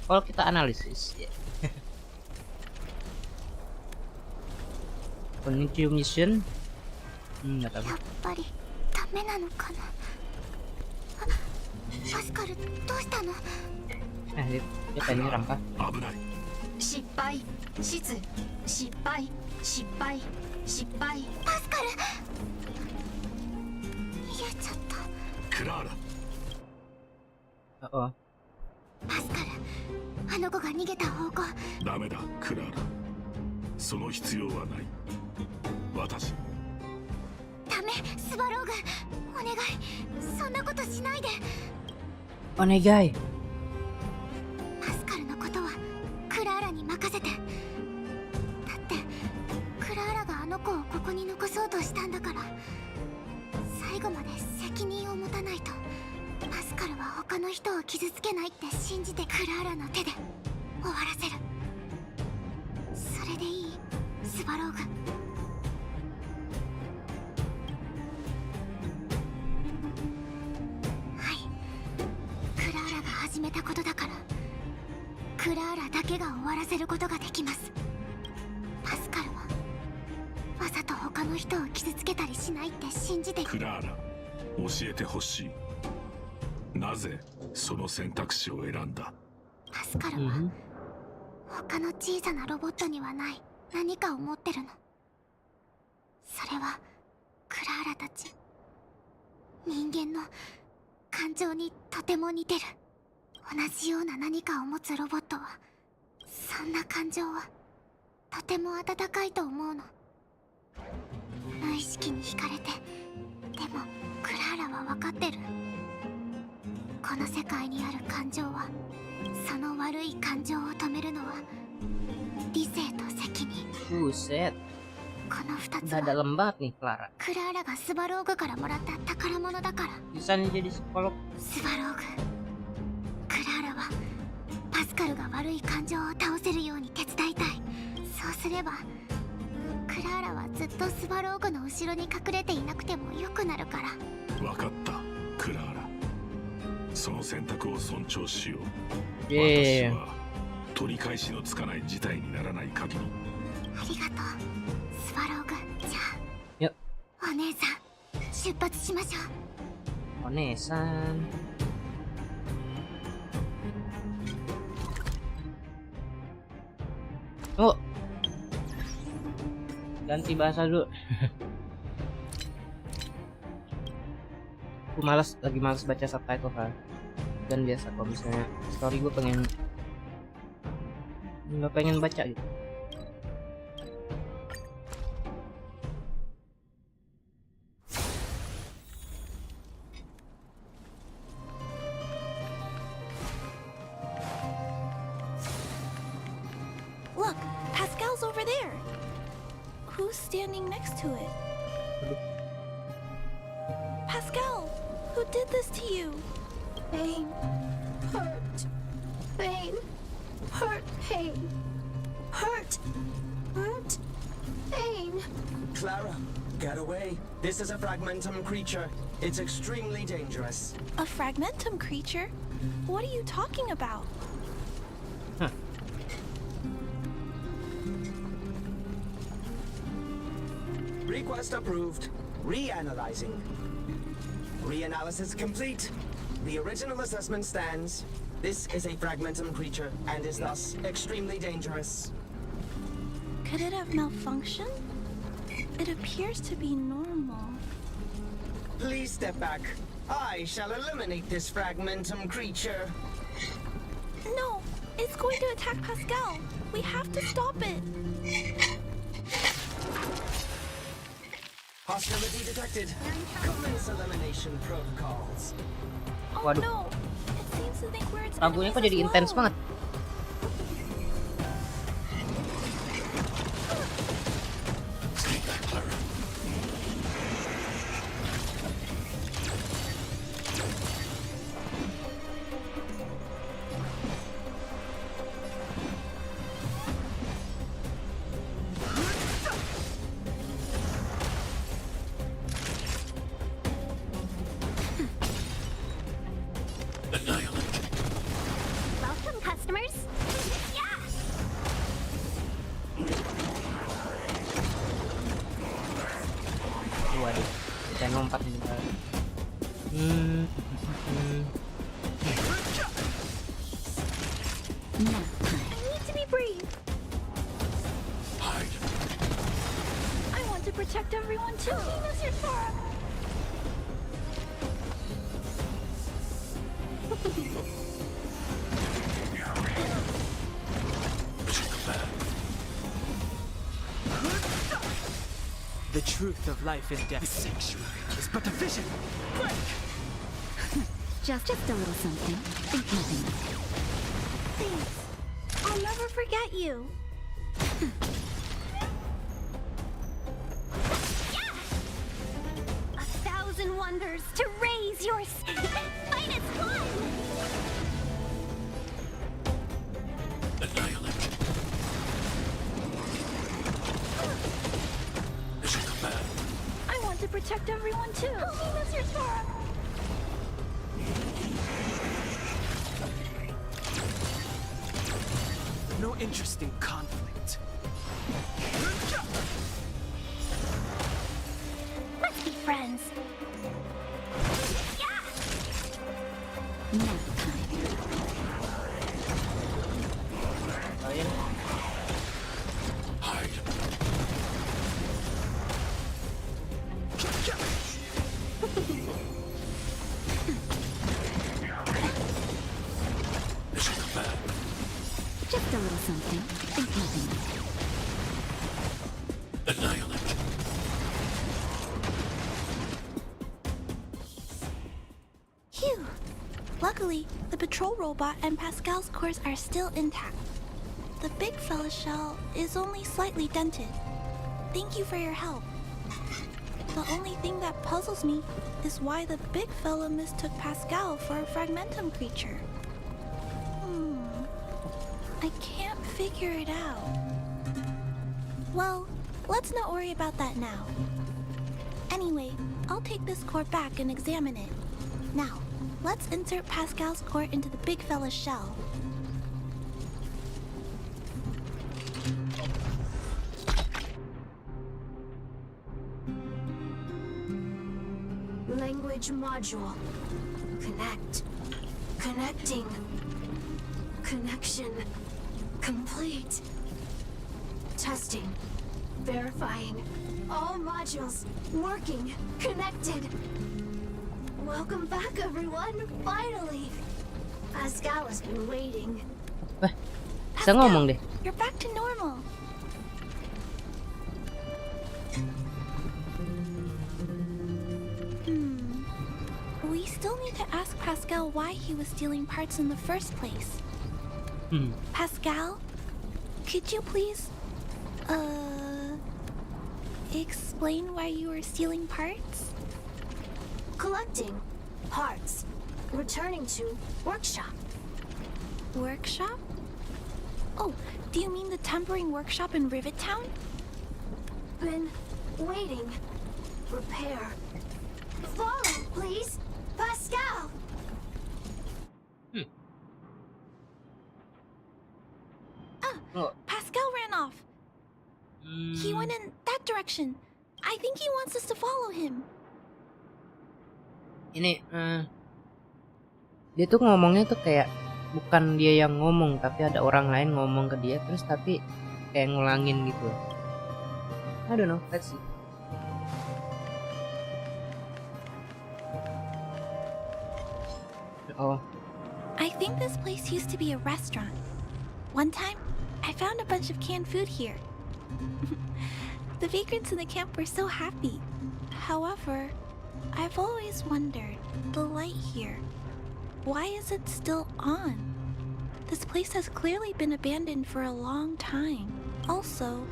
Kalau kita analisis ya. Cognitive mission. Nggak tahu. やっぱりダメなのかな。パスカル、どうしたの？ Dia pengen nyerang kah? 危ない。失敗、失敗。パスカル、逃げちゃった。クラーラ、 Oh, パスカル、あの子が逃げた方向。ダメだクラーラ。その必要はない。私。ダメ、スバローグ、お願い、そんなことしないで。onegai. パスカルの他の人を傷つけないって信じてクラーラの手で終わらせる。それでいい、スバローグ。はい、クラーラが始めたことだから、クラーラだけが終わらせることができます。パスカルはわざと他の人を傷つけたりしないって信じて。クラーラ、教えてほしい。なぜその選択肢を選んだ？パスカルは他の小さなロボットにはない何かを持ってるの。それはクラーラたち人間の感情にとても似てる。同じような何かを持つロボットは、そんな感情はとても温かいと思うの。無意識に惹かれて、でもクラーラは分かってる。この世界にある感情は、その悪い感情を止めるのは理性と責任。 Buset, この2つ udah は dalam banget nih Clara. クラーラがスバローグからもらった宝物だから。 Bisa nih jadi psikolog. スバローグ、クラーラはパスカルが悪い感情を倒せるように手伝いたい。そうすればクラーラはずっとスバローグの後ろに隠れていなくてもよくなるから。分かった、クラーラ。その選択を尊重しよう。いや私は取り返しのつかない事態にならない限り。ありがとう、スバローグ。じゃよあお姉さん、出発しましょう。 Onesan. Oh, ganti bahasa dulu. Aku lagi malas baca subtitle kan. Dan biasa kalau misalnya story gue nggak pengen baca gitu. Look, Pascal's over there. Who's standing next to it? Pascal, who did this to you? Pain, hurt, pain, hurt, pain, hurt, hurt, pain. Clara, get away. This is a fragmentum creature. It's extremely dangerous. A fragmentum creature? What are you talking about? Request approved. Reanalyzing. Reanalysis complete. The original assessment stands. This is a fragmentum creature and is thus extremely dangerous. Could it have malfunctioned? It appears to be normal. Please step back. I shall eliminate this fragmentum creature. No, it's going to attack Pascal. We have to stop it. Hostility detected. Commence elimination protocols. Oh Waduh. no, it seems to think we're its Lagunya kok enemies jadi as intens well. banget. Welcome, customers. Yeah. Waduh, kita lompat ini. I need to be brave. Hide. I want to protect everyone too. Mr. Farah. The truth of life and death. The sanctuary is but a vision. Break! Just a little something. Think nothing of it. Thanks. I'll never forget you. thousand wonders to raise your finest one. Annihilate. Mission command. I want to protect everyone too. Help me, Mr. Sora. No interest in conflict. Let's be friends. Yeah. Hide. Mission command. Just a little something. Think nothing. Annihilate. Phew. Luckily, the patrol robot and Pascal's cores are still intact. The big fella shell is only slightly dented. Thank you for your help. The only thing that puzzles me is why the big fella mistook Pascal for a fragmentum creature. I can't figure it out. Well, let's not worry about that now. Anyway, I'll take this core back and examine it. Now, let's insert Pascal's core into the big fella's shell. Language module. Connect. Connecting. Connection. Complete. Testing. Verifying. All modules working. Connected. Welcome back, everyone. Finally. Pascal has been waiting. Bisa ngomong deh. You're back to normal. We still need to ask Pascal why he was stealing parts in the first place. Pascal, could you please, explain why you were stealing parts? Collecting. Parts. Returning to workshop. Workshop? Oh, do you mean the tempering workshop in Rivet Town? Been waiting. Repair. Follow, please. Pascal! Oh. Pascal ran off. He went in that direction. I think he wants us to follow him. Ini dia tuh ngomongnya tuh kayak bukan dia yang ngomong, tapi ada orang lain ngomong ke dia terus tapi kayak ngulangin gitu. I don't know, let's see. Oh, I think this place used to be a restaurant. One time, I found a bunch of canned food here. The vagrants in the camp were so happy. However, I've always wondered, the light here, why is it still on? This place has clearly been abandoned for a long time. Also,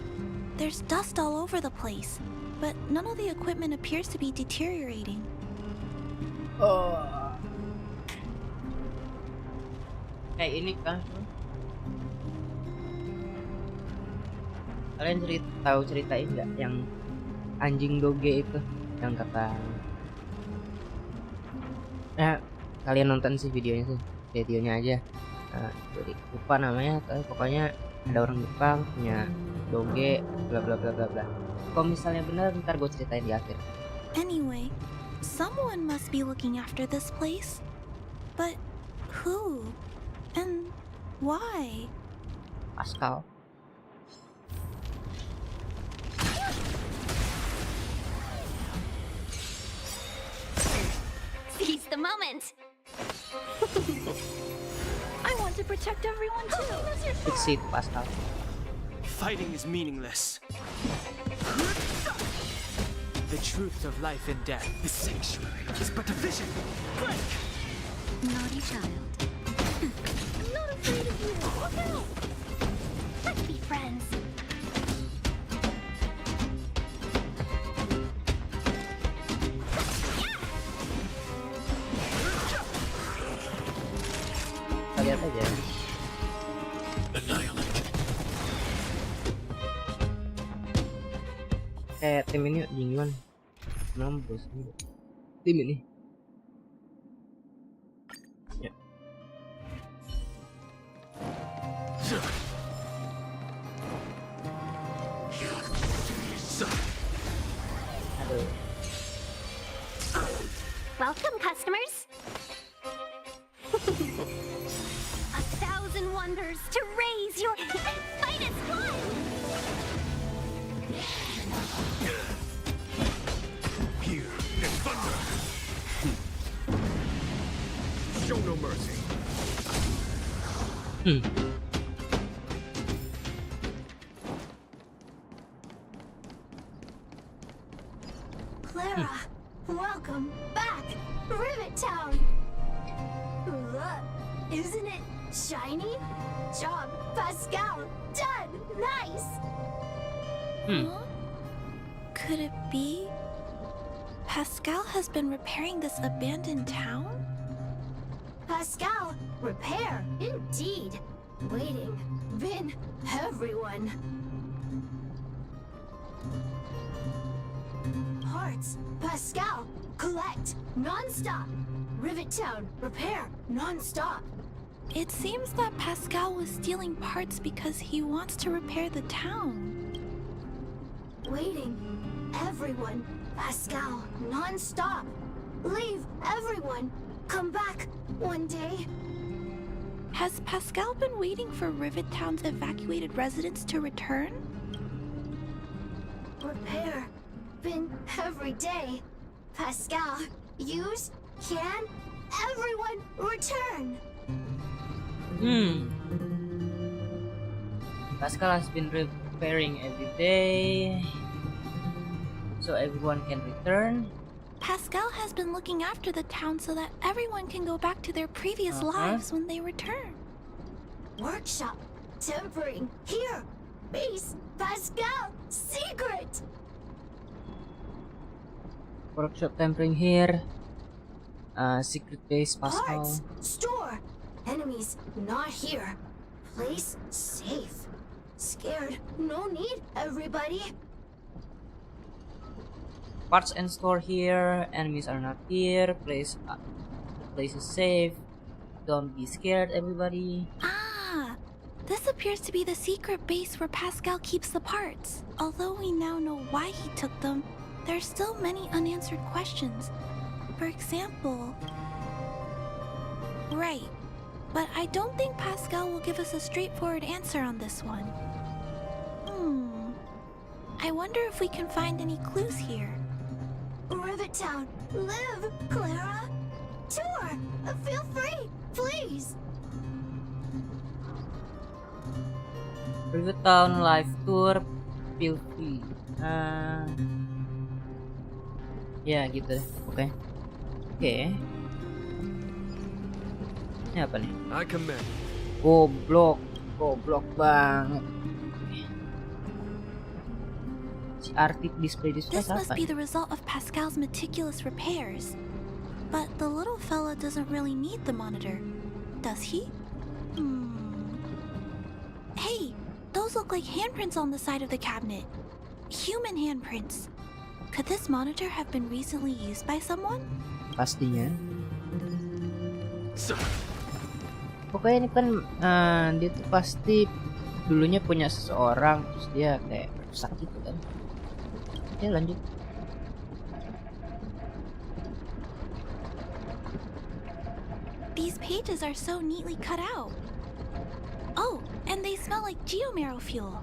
there's dust all over the place, but none of the equipment appears to be deteriorating. kayak ini kan. Kalian tahu ceritain nggak yang anjing doge itu yang kata kalian nonton sih videonya aja. Jadi lupa namanya, pokoknya ada orang Jepang punya doge bla bla bla bla bla. Kalau misalnya benar ntar gue ceritain di akhir. Anyway, someone must be looking after this place. But who? And why? Pascal. Seize the moment. I want to protect everyone too. Fix it, Pascal. Fighting is meaningless. The truth of life and death, the sanctuary, is but a vision. Break! Naughty child. I'm not afraid of you. Look out. Let's be friends. lihat aja. Tim ini dingin. Bos ini. Tim ini. Ya. Aduh. Welcome, customers. A thousand wonders to raise your finest one. Here is thunder. Show no mercy. Clara, welcome back, Rivet Town. Look, isn't it shiny? Job, Pascal, done, nice. Huh? Could it be Pascal has been repairing this abandoned town? Pascal, repair, indeed. Waiting, been everyone. Parts, Pascal, collect, non-stop. Rivet Town, repair, non-stop. It seems that Pascal was stealing parts because he wants to repair the town. Waiting, everyone, Pascal, non-stop. Leave, everyone, come back one day. Has Pascal been waiting for Rivet Town's evacuated residents to return? Repair, been every day. Pascal, use, can, everyone return. Pascal has been repairing every day, so everyone can return. Pascal has been looking after the town so that everyone can go back to their previous lives when they return. Workshop, tempering, here. Base, Pascal, secret. Workshop tempering here. Secret base Pascal. Parts, store. Enemies, not here. Place, safe. Scared, no need, everybody. Parts and store here. Enemies are not here. Place is safe. Don't be scared, everybody. Ah, this appears to be the secret base where Pascal keeps the parts. Although we now know why he took them, there's still many unanswered questions. For example... Right, but I don't think Pascal will give us a straightforward answer on this one. I wonder if we can find any clues here. Rivet Town, live, Clara. Tour, feel free, please. Rivet Town live tour, feel free. Ya gitu deh. Oke. Ini apa nih? I commend. Goblok banget. Si artef display This apa? must be the result of Pascal's meticulous repairs. But the little fella doesn't really need the monitor, does he? Hey, those look like handprints on the side of the cabinet. Human handprints. Could this monitor have been recently used by someone? Pastinya. Pokoknya ini kan dia tuh pasti dulunya punya seseorang, terus dia kayak rusak gitu kan. Ya lanjut. These pages are so neatly cut out. Oh, and they smell like geomarrow fuel.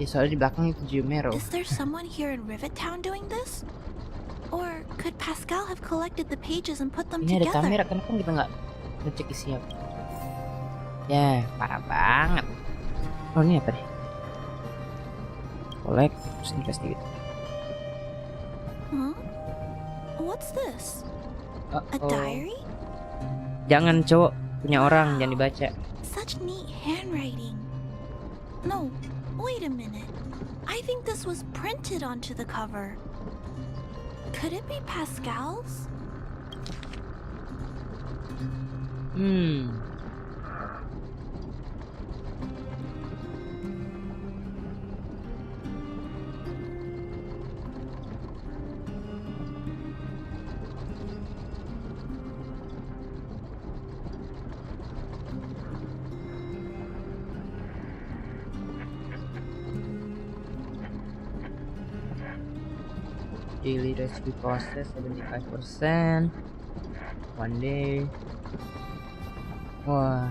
Ya soalnya di belakang itu geomarrow. Is there someone here in Rivet Town doing this? Or could Pascal have collected the pages and put them Ini ada together? kamera, kenapa kita nggak ngecek isinya? Ya, parah banget. Oh ini apa nih? Collect, terus dikasih gitu. Huh? What's this? A diary? Jangan cowok, punya orang, jangan dibaca. Such neat handwriting. No, wait a minute. I think this was printed onto the cover. Could it be Pascal's? Daily rescue process 75%. One day. Wah.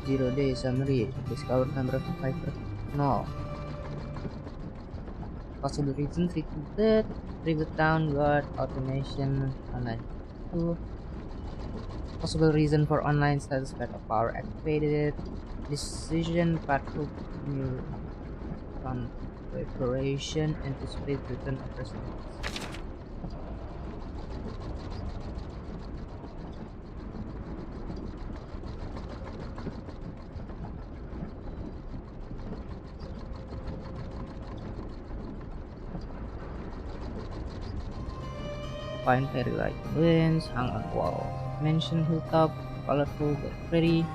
Zero day summary. Discover number of survivors. No. Possible reasons recruited. Reboot town guard automation online. 2. Possible reason for online status backup power activated. Decision patrol new on preparation anticipate return of residents. Find fairy light winds hung on wall. Mention hilltop, colorful but pretty.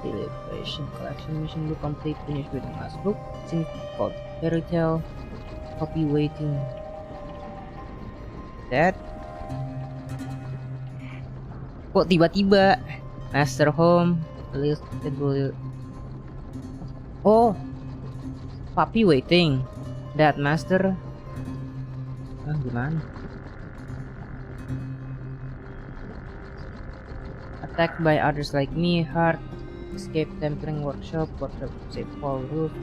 Daily operation collection mission book complete. Finish with last book. Sini called fairy tale. Copy waiting. That. Kok tiba-tiba Master Home list. Oh, puppy waiting. That Master. Gimana? Attacked by others like me, hard escape tempering workshop safe fall roof,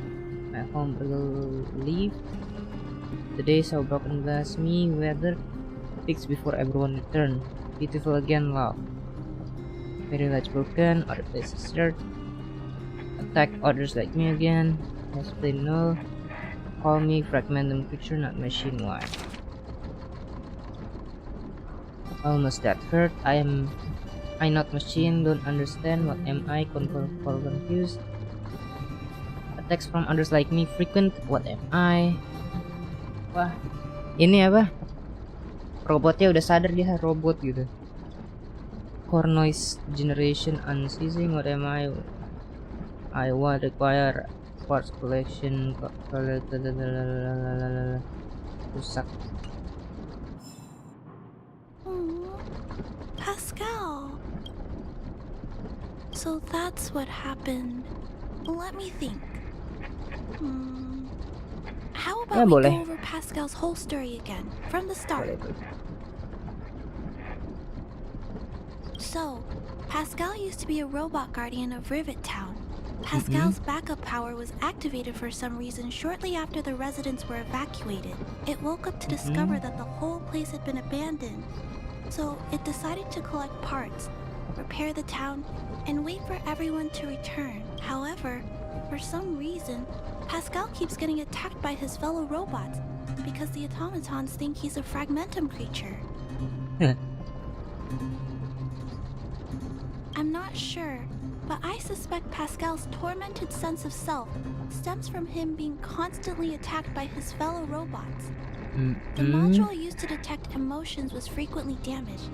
my home relief. The days of broken glass, me weather fixed before everyone returned. Beautiful again, love. Very large broken, other places dirt. Attacked others like me again. Has been no. Call me fragmentum creature, not machine one. Almost that hurt. I not machine, don't understand, what am I, confused. Attacks from others like me frequent, what am I. Wah, ini apa? Robotnya udah sadar dia robot gitu. Core noise generation unceasing, what am I want require parts collection, rusak. Pascal. So that's what happened. Let me think. How about we go over Pascal's whole story again, from the start? So, Pascal used to be a robot guardian of Rivet Town. Pascal's backup power was activated for some reason shortly after the residents were evacuated. It woke up to discover that the whole place had been abandoned. So, it decided to collect parts, repair the town, and wait for everyone to return. However, for some reason, Pascal keeps getting attacked by his fellow robots because the automatons think he's a fragmentum creature. I'm not sure, but I suspect Pascal's tormented sense of self stems from him being constantly attacked by his fellow robots. The module used to detect emotions was frequently damaged,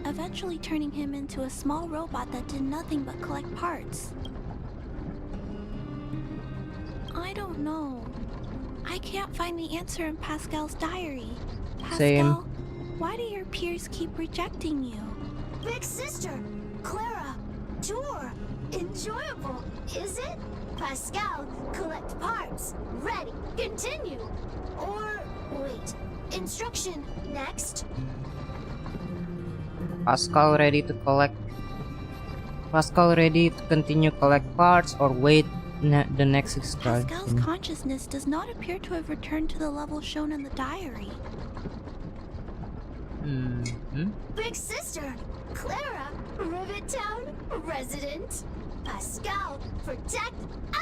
eventually turning him into a small robot that did nothing but collect parts. I don't know. I can't find the answer in Pascal's diary. Pascal, why do your peers keep rejecting you? Big sister, Clara, tour, enjoyable, is it? Pascal, collect parts, ready, continue. Or, wait, instruction, next. Pascal ready to continue collect parts or wait the next instruction. Pascal's consciousness does not appear to have returned to the level shown in the diary. Big sister, Clara, Rivet Town, resident. Pascal, protect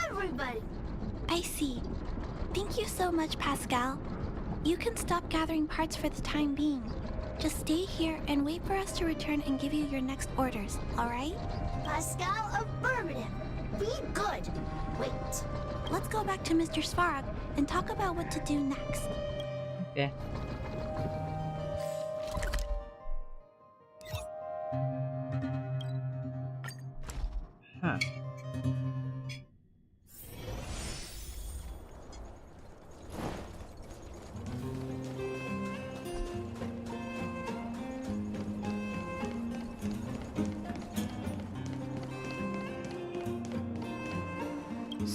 everybody. I see. Thank you so much, Pascal. You can stop gathering parts for the time being. Just stay here and wait for us to return and give you your next orders, alright? Pascal, affirmative. Be good. Wait. Let's go back to Mr. Svarog and talk about what to do next. Okay.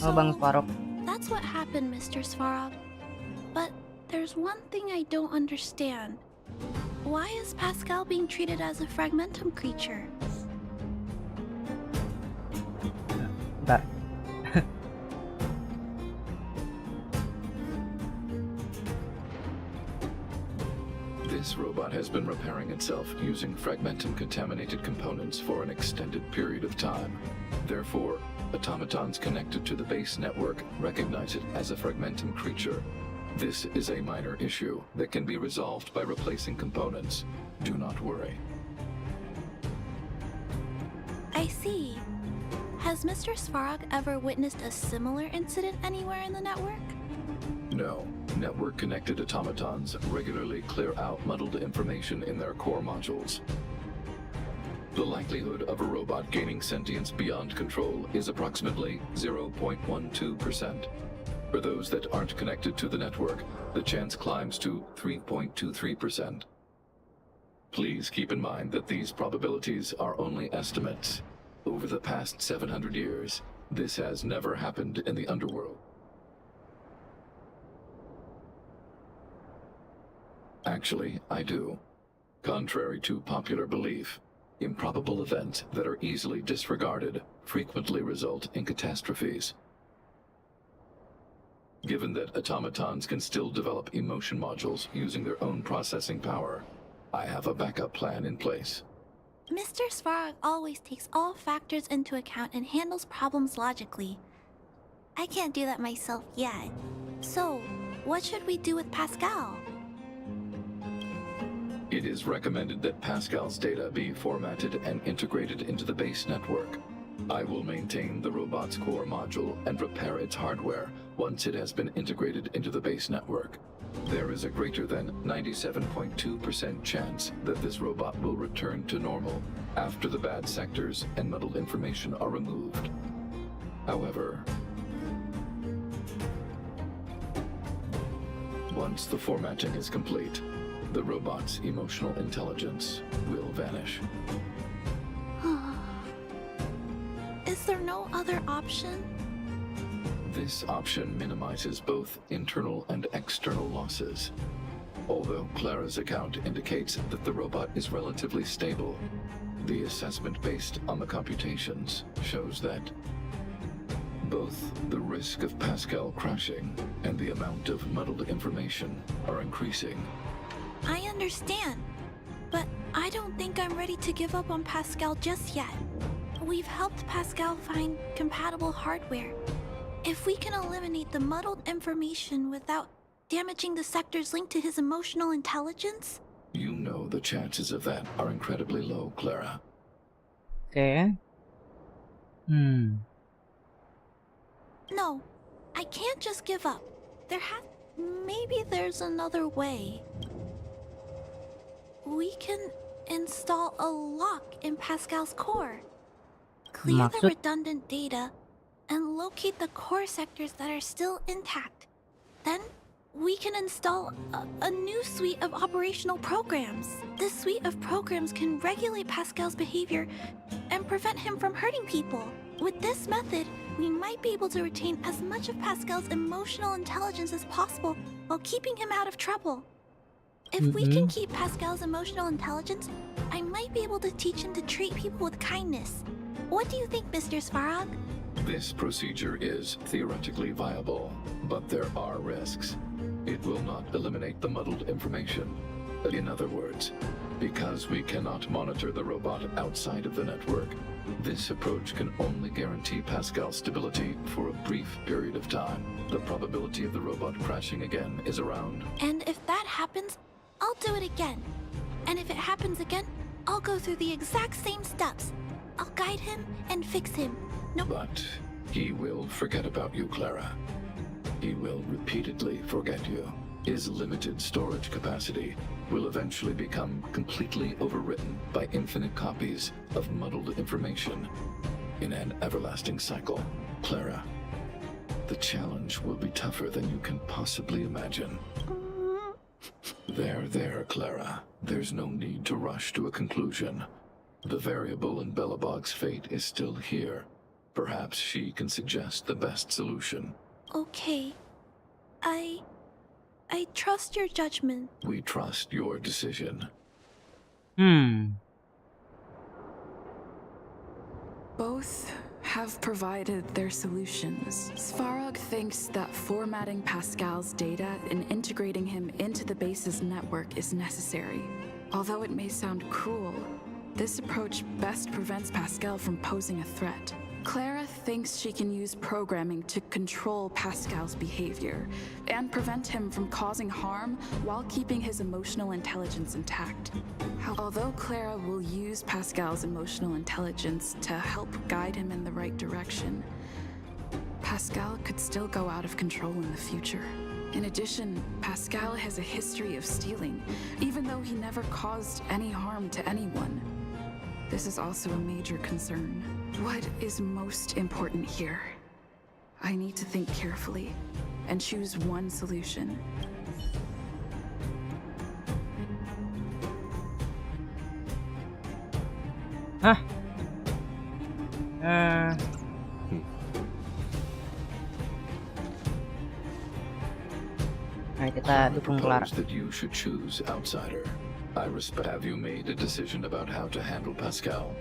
Oh, Bang Sparok. That's what happened, Mr. Svarog. But there's one thing I don't understand. Why is Pascal being treated as a fragmentum creature? Bentar. This robot has been repairing itself using fragmentum-contaminated components for an extended period of time. Therefore, automatons connected to the base network recognize it as a fragmentum creature. This is a minor issue that can be resolved by replacing components. Do not worry. I see. Has Mr. Svarog ever witnessed a similar incident anywhere in the network? No. Network-connected automatons regularly clear out muddled information in their core modules. The likelihood of a robot gaining sentience beyond control is approximately 0.12%. For those that aren't connected to the network, the chance climbs to 3.23%. Please keep in mind that these probabilities are only estimates. Over the past 700 years, this has never happened in the underworld. Actually, I do. Contrary to popular belief, improbable events that are easily disregarded frequently result in catastrophes. Given that automatons can still develop emotion modules using their own processing power, I have a backup plan in place. Mr. Svarog always takes all factors into account and handles problems logically. I can't do that myself yet. So, what should we do with Pascal? It is recommended that Pascal's data be formatted and integrated into the base network. I will maintain the robot's core module and repair its hardware once it has been integrated into the base network. There is a greater than 97.2% chance that this robot will return to normal after the bad sectors and muddled information are removed. However, once the formatting is complete, the robot's emotional intelligence will vanish. Is there no other option? This option minimizes both internal and external losses. Although Clara's account indicates that the robot is relatively stable, the assessment based on the computations shows that both the risk of Pascal crashing and the amount of muddled information are increasing. I understand, but I don't think I'm ready to give up on Pascal just yet. We've helped Pascal find compatible hardware. If we can eliminate the muddled information without damaging the sectors linked to his emotional intelligence? You know the chances of that are incredibly low, Clara. Okay. No, I can't just give up. Maybe there's another way. We can install a lock in Pascal's core. Clear the Maksud? redundant data and locate the core sectors that are still intact. Then we can install a new suite of operational programs. This suite of programs can regulate Pascal's behavior and prevent him from hurting people. With this method, we might be able to retain as much of Pascal's emotional intelligence as possible while keeping him out of trouble. If we can keep Pascal's emotional intelligence, I might be able to teach him to treat people with kindness. What do you think, Mr. Svarog? This procedure is theoretically viable, but there are risks. It will not eliminate the muddled information. In other words, because we cannot monitor the robot outside of the network, this approach can only guarantee Pascal's stability for a brief period of time. The probability of the robot crashing again is around. And if that happens, I'll do it again. And if it happens again, I'll go through the exact same steps. I'll guide him and fix him. No. But he will forget about you, Clara. He will repeatedly forget you. His limited storage capacity will eventually become completely overwritten by infinite copies of muddled information in an everlasting cycle. Clara, the challenge will be tougher than you can possibly imagine. There, Clara. There's no need to rush to a conclusion. The variable in Belobog's fate is still here. Perhaps she can suggest the best solution. Okay. I trust your judgment. We trust your decision. Both have provided their solutions. Svarog thinks that formatting Pascal's data and integrating him into the base's network is necessary. Although it may sound cruel, this approach best prevents Pascal from posing a threat. Clara thinks she can use programming to control Pascal's behavior and prevent him from causing harm while keeping his emotional intelligence intact. Although Clara will use Pascal's emotional intelligence to help guide him in the right direction, Pascal could still go out of control in the future. In addition, Pascal has a history of stealing, even though he never caused any harm to anyone. This is also a major concern. What is most important here? I need to think carefully and choose one solution. Hah? Mari kita dukung Clara. Propose that you should choose outsider. I respect. Have you made a decision about how to handle Pascal?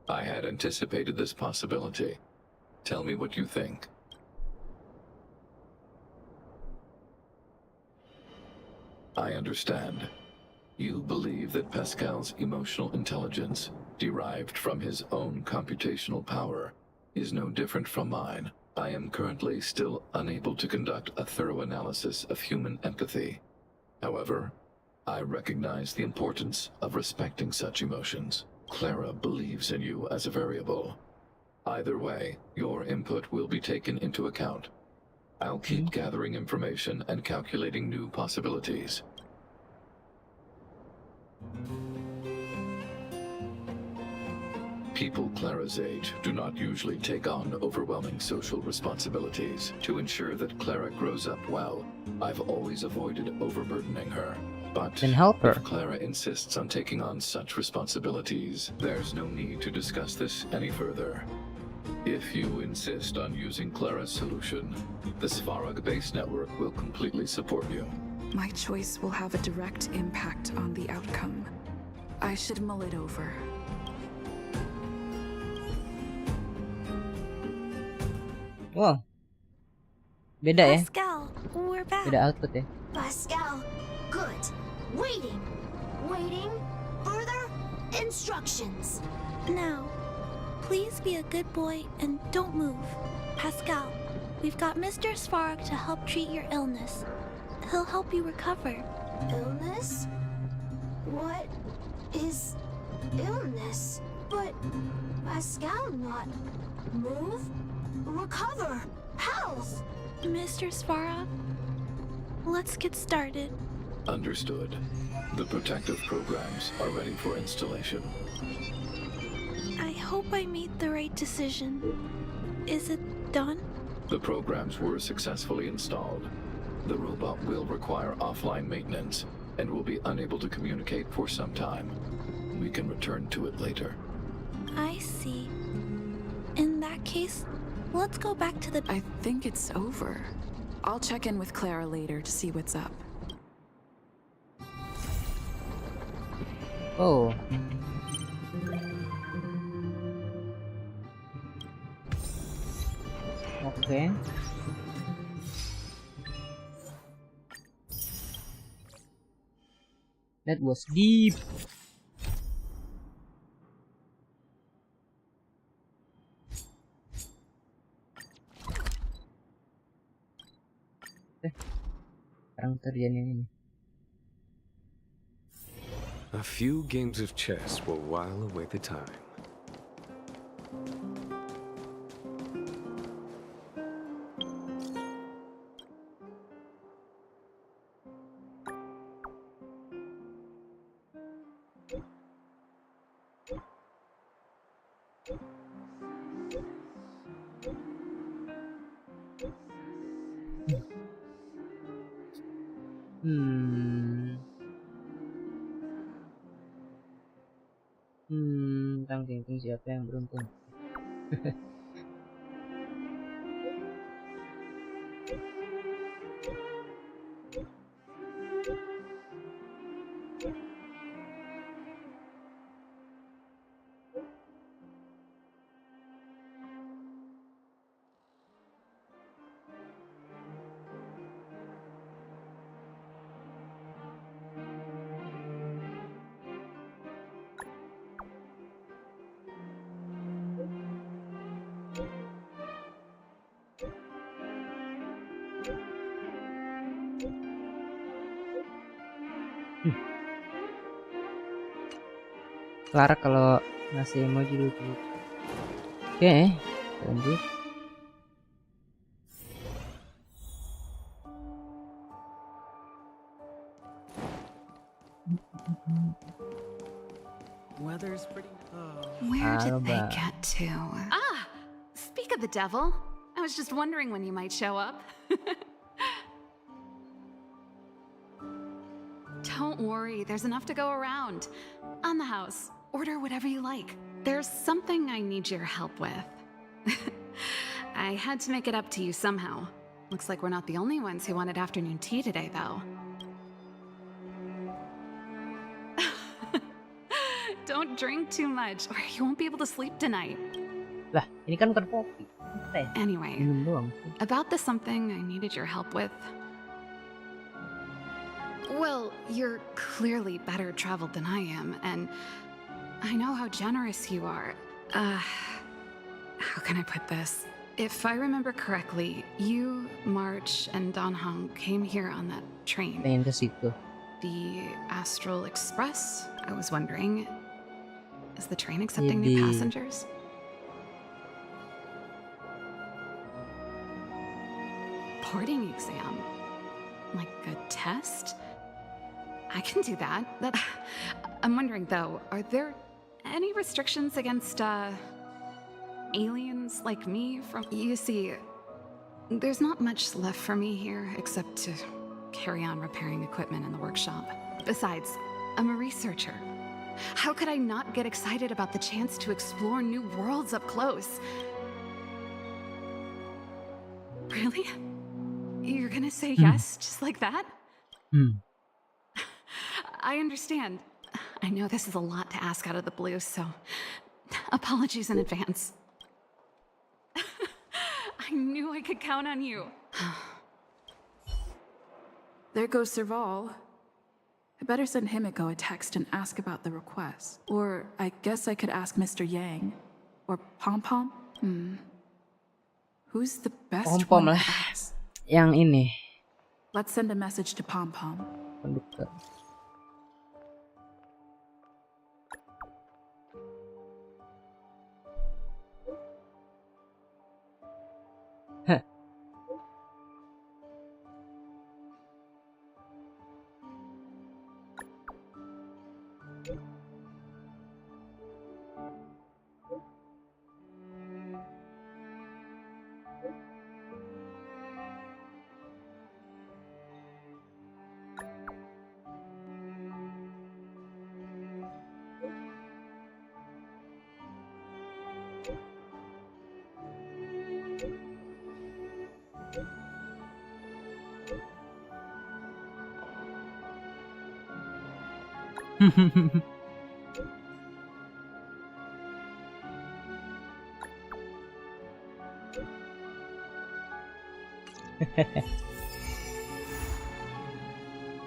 I had anticipated this possibility. Tell me what you think. I understand. You believe that Pascal's emotional intelligence, derived from his own computational power, is no different from mine. I am currently still unable to conduct a thorough analysis of human empathy. However, I recognize the importance of respecting such emotions. Clara believes in you as a variable. Either way, your input will be taken into account. I'll keep gathering information and calculating new possibilities. People Clara's age do not usually take on overwhelming social responsibilities. To ensure that Clara grows up well, I've always avoided overburdening her. But then help her. If Clara insists on taking on such responsibilities, there's no need to discuss this any further. If you insist on using Clara's solution, the Svarog base network will completely support you. My choice will have a direct impact on the outcome. I should mull it over. Wow. Beda ya. Pascal, we're back. Beda output ya. Pascal, good. Waiting. Waiting. Further instructions. Now, please be a good boy and don't move. Pascal, we've got Mr. Svarog to help treat your illness. He'll help you recover. Illness? What is illness? But Pascal not move? Recover! How? Mr. Svarog, let's get started. Understood. The protective programs are ready for installation. I hope I made the right decision. Is it done? The programs were successfully installed. The robot will require offline maintenance and will be unable to communicate for some time. We can return to it later. I see. In that case, let's go back to the... I think it's over. I'll check in with Clara later to see what's up. Oh. Okay. That was deep. Sekarang terjadi ini. A few games of chess will while away the time. Sekarang ting siapa yang beruntung? Clara kalau ngasih emoji lucu. Oke, lanjut. Weather's pretty. Where did they Alba. get to? Ah! Speak of the devil. I was just wondering when you might show up. Don't worry, there's enough to go around. On the house, order whatever you like. There's something I need your help with. I had to make it up to you somehow. Looks like we're not the only ones who wanted afternoon tea today, though. Don't drink too much, or you won't be able to sleep tonight. Lah, ini kan bukan kopi. Teh. Anyway, Minum doang. about the something I needed your help with. Well, you're clearly better traveled than I am, and I know how generous you are. How can I put this? If I remember correctly, you, March, and Donghong came here on that train. Pengen ke situ. The Astral Express? I was wondering, is the train accepting new Jadi- passengers? Boarding exam? Like a test? I can do that. I'm wondering though, are there any restrictions against aliens like me from... You see, there's not much left for me here except to carry on repairing equipment in the workshop. Besides, I'm a researcher. How could I not get excited about the chance to explore new worlds up close? Really? You're gonna say yes, just like that? I understand. I know this is a lot to ask out of the blue, so apologies in advance. I knew I could count on you. There goes Serval. I better send Himiko a text and ask about the request. Or I guess I could ask Mr. Yang. Or Pom Pom? Who's the best Pom-pom one lah. to ask? Yang ini. Let's send a message to Pom Pom. Konduktor. Heh.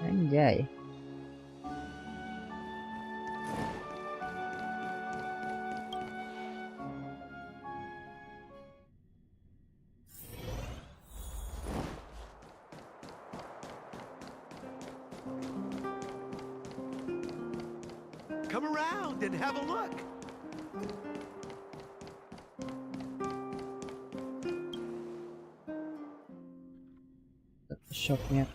Anjay. Come around and have a look. Shopnya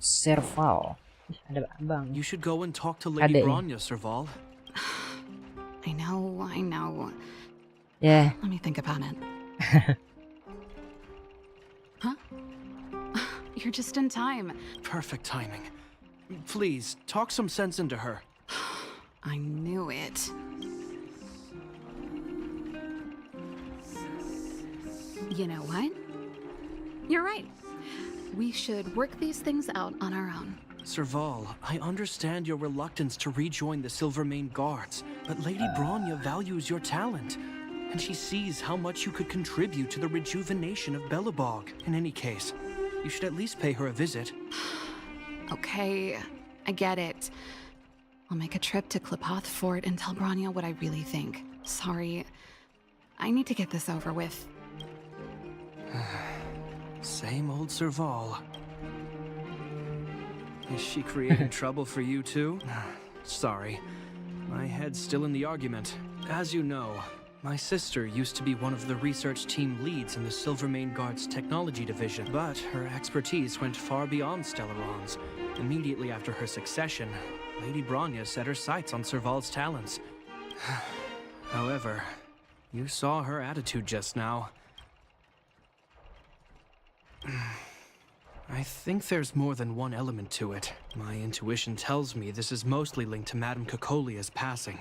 Serval. Ih, ada abang. You should go and talk to Lady Adek. Bronya, Serval. I know. Yeah. Let me think about it. Huh? You're just in time. Perfect timing. Please, talk some sense into her. I knew it. You know what? You're right. We should work these things out on our own. Serval, I understand your reluctance to rejoin the Silvermane Guards, but Lady Bronya values your talent, and she sees how much you could contribute to the rejuvenation of Belobog. In any case, you should at least pay her a visit. Okay, I get it. I'll make a trip to Klipoth Fort and tell Bronya what I really think. Sorry, I need to get this over with. Same old Serval. Is she creating trouble for you too? Sorry, my head's still in the argument. As you know, my sister used to be one of the research team leads in the Silvermane Guard's technology division, but her expertise went far beyond Stellarons. Immediately after her succession, Lady Bronya set her sights on Serval's talents. However, you saw her attitude just now. I think there's more than one element to it. My intuition tells me this is mostly linked to Madame Cocolia's passing.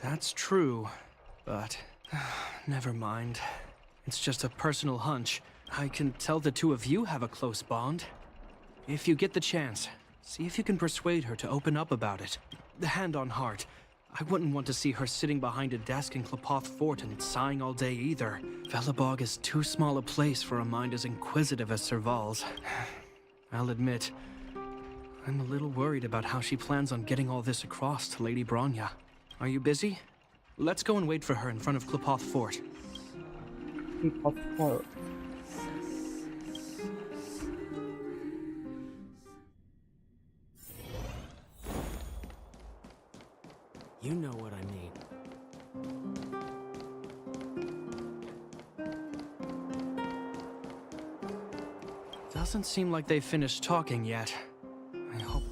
That's true, but never mind. It's just a personal hunch. I can tell the two of you have a close bond. If you get the chance, see if you can persuade her to open up about it. Hand on heart, I wouldn't want to see her sitting behind a desk in Klipoth Fort and sighing all day either. Velobog is too small a place for a mind as inquisitive as Serval's. I'll admit, I'm a little worried about how she plans on getting all this across to Lady Bronya. Are you busy? Let's go and wait for her in front of Klipoth Fort. Klipoth Fort. You know what I mean. Doesn't seem like they've finished talking yet. I hope.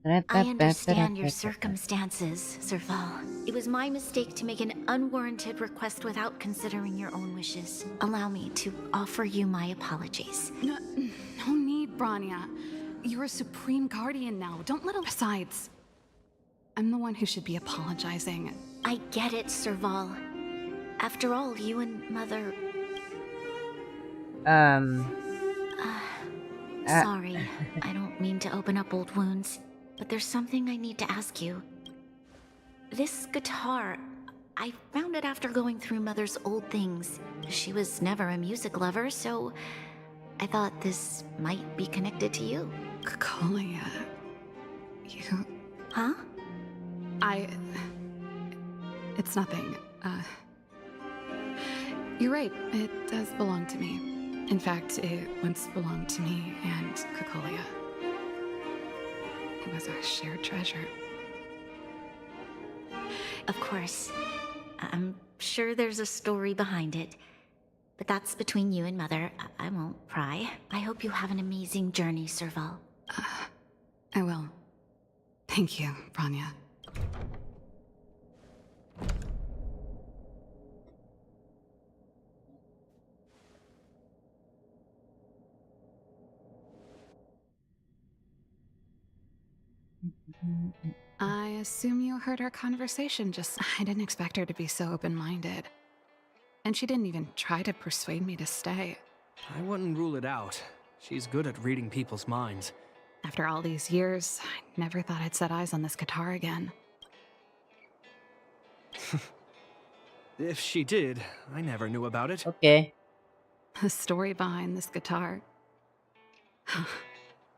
I understand your circumstances, Serval. It was my mistake to make an unwarranted request without considering your own wishes. Allow me to offer you my apologies. No need, Bronya. You're a supreme guardian now. Don't let him. Besides, I'm the one who should be apologizing. I get it, Serval. After all, you and Mother... Sorry, I don't mean to open up old wounds, but there's something I need to ask you. This guitar, I found it after going through Mother's old things. She was never a music lover, so I thought this might be connected to you. Cocolia, you... Huh? It's nothing. You're right, it does belong to me. In fact, it once belonged to me and Cocolia. It was a shared treasure. Of course. I'm sure there's a story behind it. But that's between you and Mother. I won't pry. I hope you have an amazing journey, Serval. I will. Thank you, Bronya. I assume you heard our conversation I didn't expect her to be so open-minded. And she didn't even try to persuade me to stay. I wouldn't rule it out. She's good at reading people's minds. After all these years, I never thought I'd set eyes on this guitar again. If she did, I never knew about it. Okay. The story behind this guitar.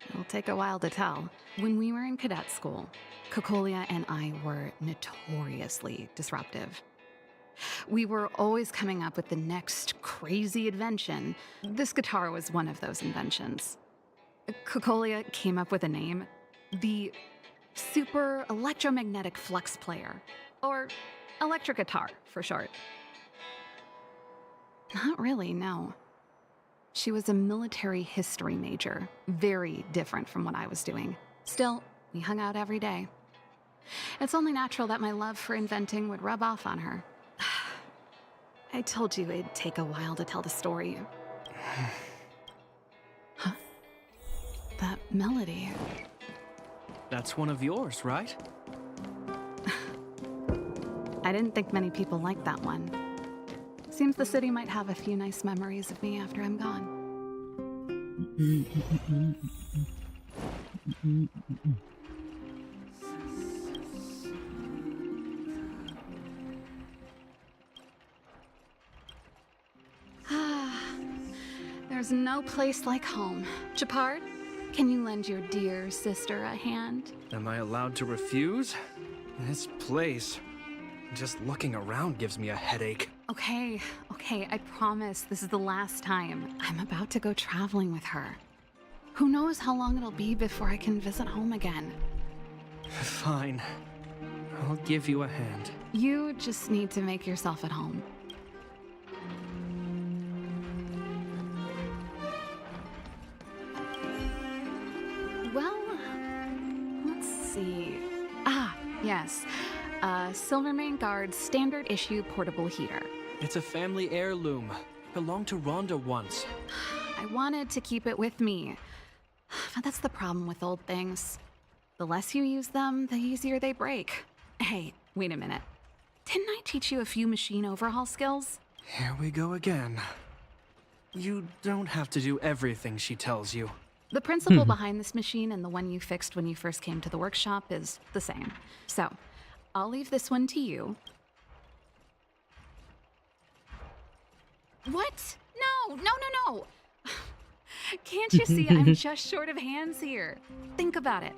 It'll take a while to tell. When we were in cadet school, Cocolia and I were notoriously disruptive. We were always coming up with the next crazy invention. This guitar was one of those inventions. Cocolia came up with a name, the Super Electromagnetic Flux Player, or electric guitar for short. Not really, no. She was a military history major, very different from what I was doing. Still, we hung out every day. It's only natural that my love for inventing would rub off on her. I told you it'd take a while to tell the story. Huh? That melody. That's one of yours, right? I didn't think many people liked that one. Seems the city might have a few nice memories of me after I'm gone. There's no place like home. Chapard, can you lend your dear sister a hand? Am I allowed to refuse? This place, just looking around gives me a headache. Okay, I promise this is the last time. I'm about to go traveling with her. Who knows how long it'll be before I can visit home again. Fine. I'll give you a hand. You just need to make yourself at home. Well, let's see. Yes. Silvermane Guard's standard issue portable heater. It's a family heirloom. Belonged to Rhonda once. I wanted to keep it with me. But that's the problem with old things. The less you use them, the easier they break. Hey, wait a minute. Didn't I teach you a few machine overhaul skills? Here we go again. You don't have to do everything she tells you. The principle behind this machine and the one you fixed when you first came to the workshop is the same. So, I'll leave this one to you. What? No! Can't you see I'm just short of hands here? Think about it.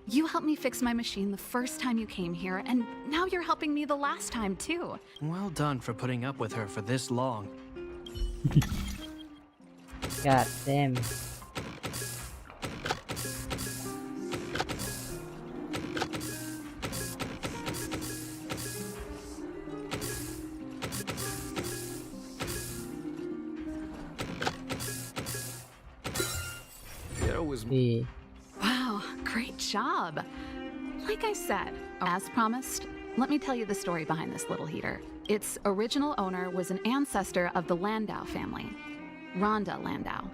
You helped me fix my machine the first time you came here, and now you're helping me the last time, too. Well done for putting up with her for this long. God damn. Wow, great job. Like I said, as promised, let me tell you the story behind this little heater. Its original owner was an ancestor of the Landau family, Rhonda Landau.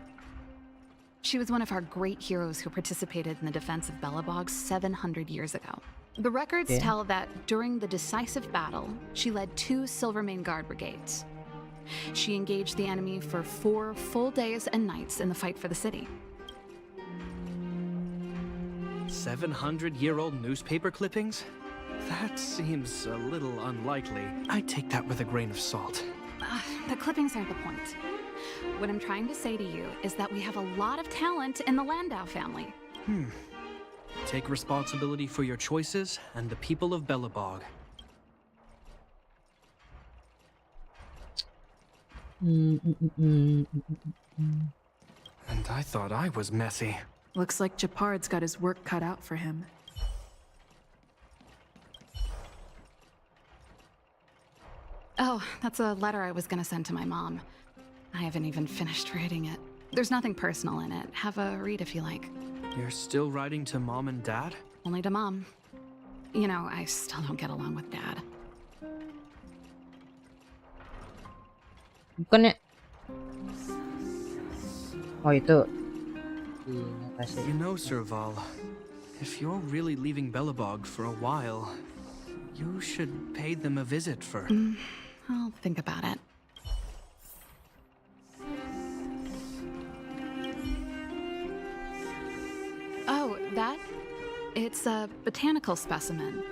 She was one of our great heroes who participated in the defense of Belobog 700 years ago. The records tell that during the decisive battle, she led 2 Silvermane Guard brigades. She engaged the enemy for 4 full days and nights in the fight for the city. 700-year-old newspaper clippings? That seems a little unlikely. I take that with a grain of salt. The clippings aren't the point. What I'm trying to say to you is that we have a lot of talent in the Landau family. Take responsibility for your choices and the people of Belobog. And I thought I was messy. Looks like Japard's got his work cut out for him. Oh, that's a letter I was gonna send to my mom. I haven't even finished writing it. There's nothing personal in it. Have a read if you like. You're still writing to Mom and Dad? Only to Mom. You know, I still don't get along with Dad. Bukannya. Oh, itu. You know, Serval, if you're really leaving Belobog for a while, you should pay them a visit first. I'll think about it. Oh, that? It's a botanical specimen.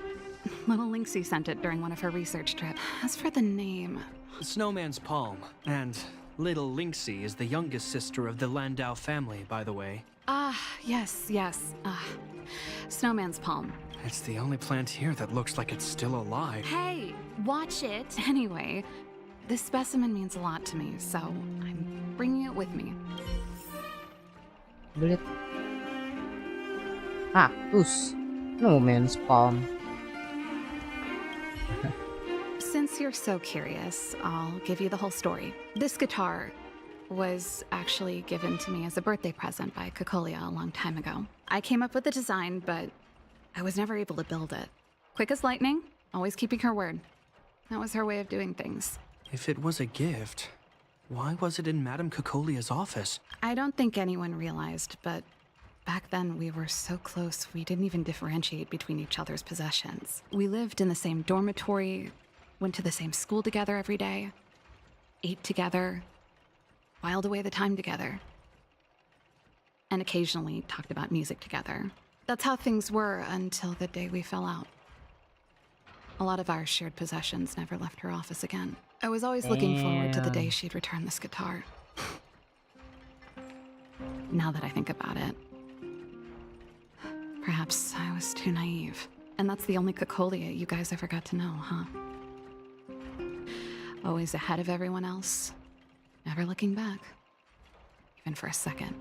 Little Lynxie sent it during one of her research trips. As for the name... Snowman's Palm, and Little Lynxie is the youngest sister of the Landau family, by the way. Yes. Snowman's Palm. It's the only plant here that looks like it's still alive. Hey, watch it. Anyway, this specimen means a lot to me, so I'm bringing it with me. Belit. Cactus. Snowman's Palm. Since you're so curious, I'll give you the whole story. This guitar was actually given to me as a birthday present by Kokolia a long time ago. I came up with the design, but I was never able to build it. Quick as lightning, always keeping her word. That was her way of doing things. If it was a gift, why was it in Madame Kokolia's office? I don't think anyone realized, but back then we were so close we didn't even differentiate between each other's possessions. We lived in the same dormitory, went to the same school together every day, ate together, whiled away the time together, and occasionally talked about music together. That's how things were until the day we fell out. A lot of our shared possessions never left her office again. I was always looking forward to the day she'd return this guitar. Now that I think about it, perhaps I was too naive. And that's the only Cocolia you guys ever got to know, huh? Always ahead of everyone else, never looking back. Even for a second.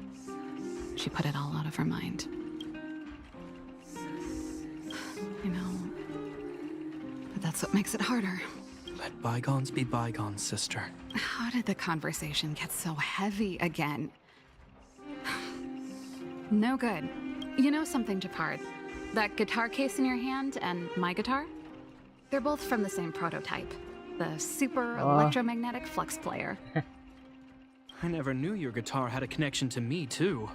She put it all out of her mind. You know, but that's what makes it harder. Let bygones be bygones, sister. How did the conversation get so heavy again? No good. You know something, Japard? That guitar case in your hand and my guitar? They're both from the same prototype. The super electromagnetic flux player. I never knew your guitar had a connection to me, too.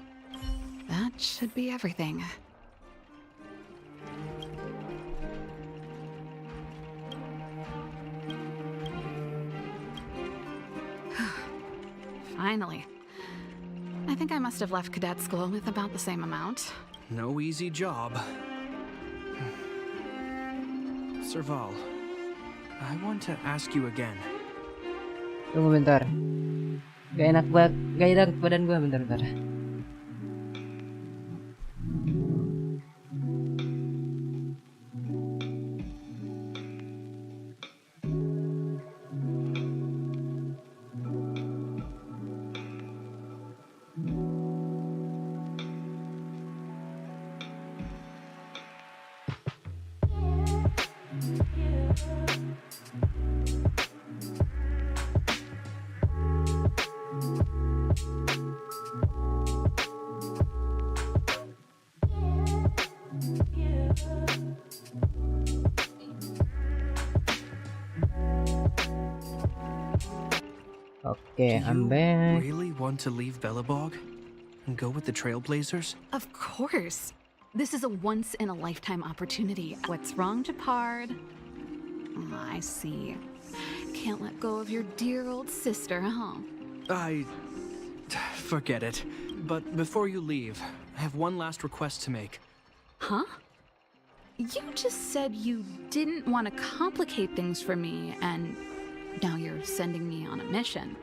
That should be everything. Finally. I think I must have left cadet school with about the same amount. No easy job. Serval, I want to ask you again. Tunggu bentar. Gak enak badan gua, bentar. Okay, I'm back. Really want to leave Belobog and go with the Trailblazers? Of course. This is a once-in-a-lifetime opportunity. What's wrong, Japard? I see. Can't let go of your dear old sister, huh? Forget it. But before you leave, I have one last request to make. Huh? You just said you didn't want to complicate things for me, and now you're sending me on a mission.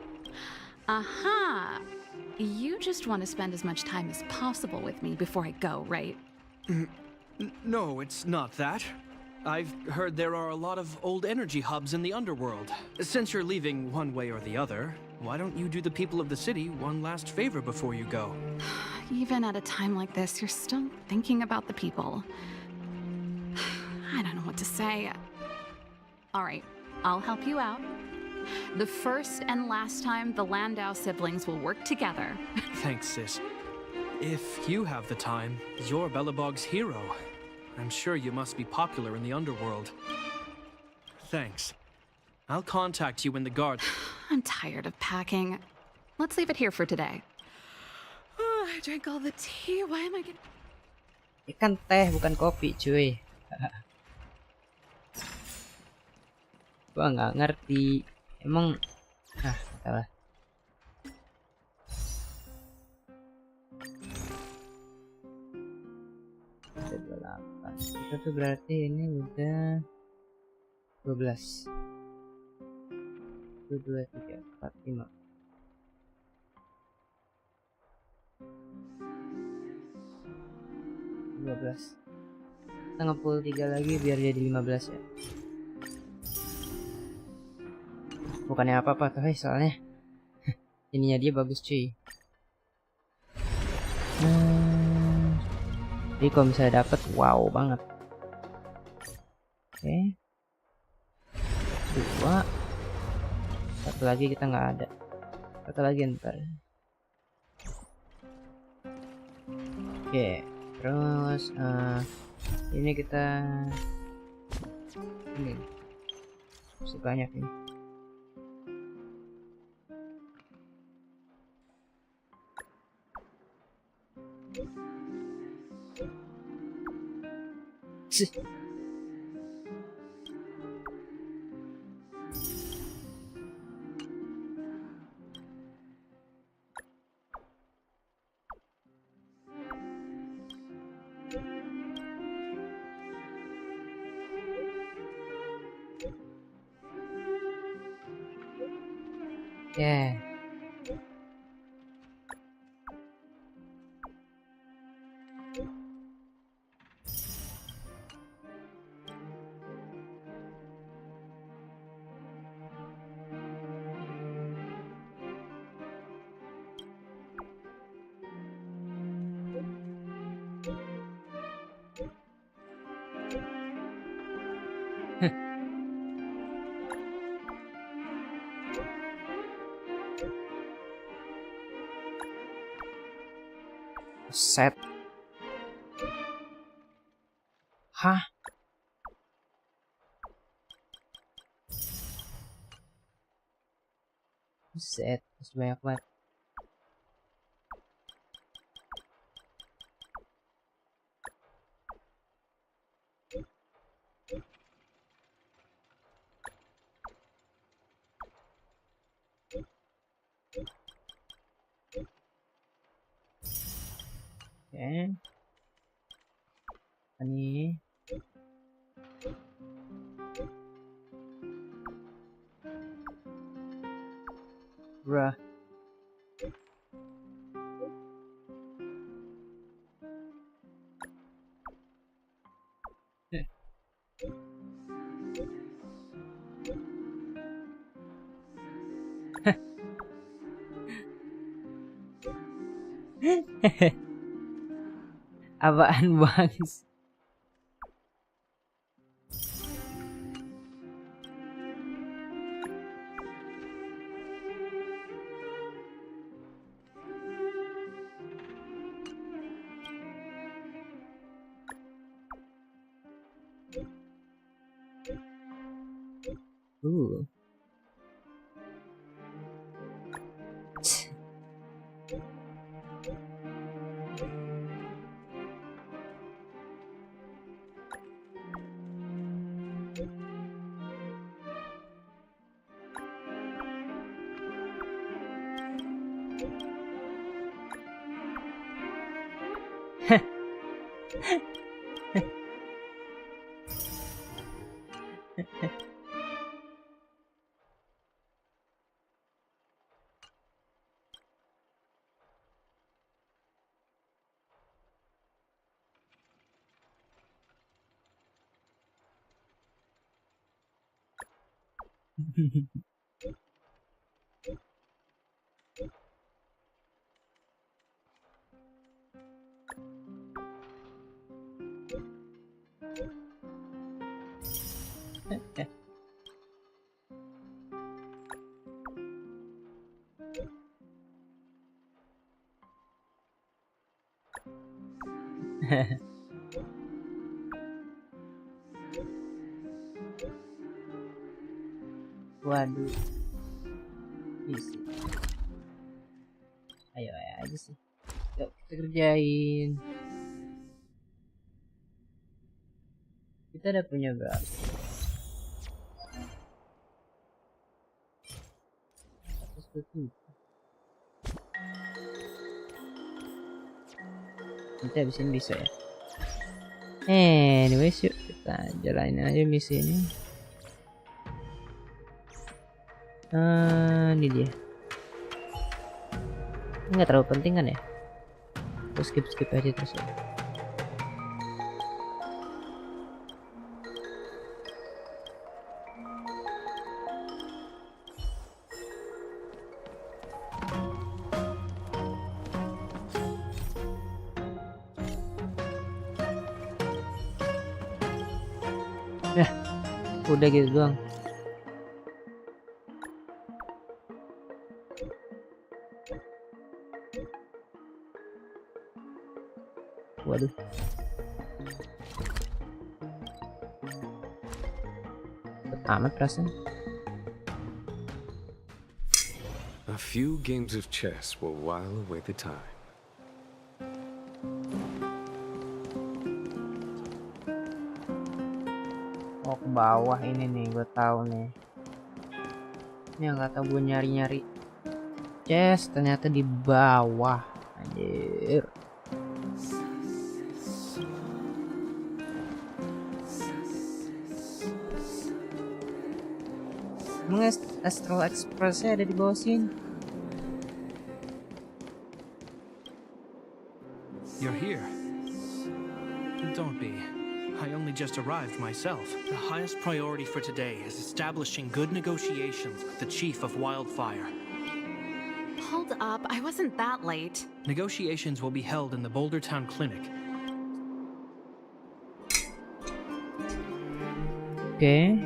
Aha! You just want to spend as much time as possible with me before I go, right? No, it's not that. I've heard there are a lot of old energy hubs in the underworld. Since you're leaving one way or the other, why don't you do the people of the city one last favor before you go? Even at a time like this, you're still thinking about the people. I don't know what to say. All right, I'll help you out. The first and last time the Landau siblings will work together. Thanks, sis. If you have the time, you're Belobog's hero. I'm sure you must be popular in the underworld. Thanks. I'll contact you when the guard... I'm tired of packing. Let's leave it here for today. Oh, I drank all the tea. Why am I getting... Ikan teh bukan kopi, cuy. Gua nggak ngerti. Emang salah. Ada 28. Kita tuh berarti ini udah 12. 1 2 3 4 5. Kita nge-pull 3 lagi biar jadi 15 ya. Bukannya apa-apa tapi soalnya ininya dia bagus cuy. Jadi kalau misalnya dapet wow banget. Oke. 2. Satu lagi kita nggak ada. Satu lagi ntar. Oke. Terus ini kita ini masih banyak ini. Yeah. Set. Hah? Set, banyak banget. Oke. Ini. Bruh. Apaan bang? Ooh. Waduh. Isi. Ayo aja sih. Yuk kita kerjain. Kita udah punya berapa? Kita habisin bisa ya. Anyways yuk kita jalanin aja misi ini. Ini dia. Nggak terlalu penting kan ya? Terus skip aja terus ya. Ya, udah gitu doang. Waduh. Amat perasaan. A few games of chess will while away the time. Oh ke bawah ini nih, gue tahu nih. Ini yang kata gue nyari chess ternyata di bawah. Anjir. Emang Astral Express-nya ada di bawah sini. You're here. Don't be. I only just arrived myself. The highest priority for today is establishing good negotiations with the chief of Wildfire. Hold up, I wasn't that late. Negotiations will be held in the Boulder Town Clinic. Okay.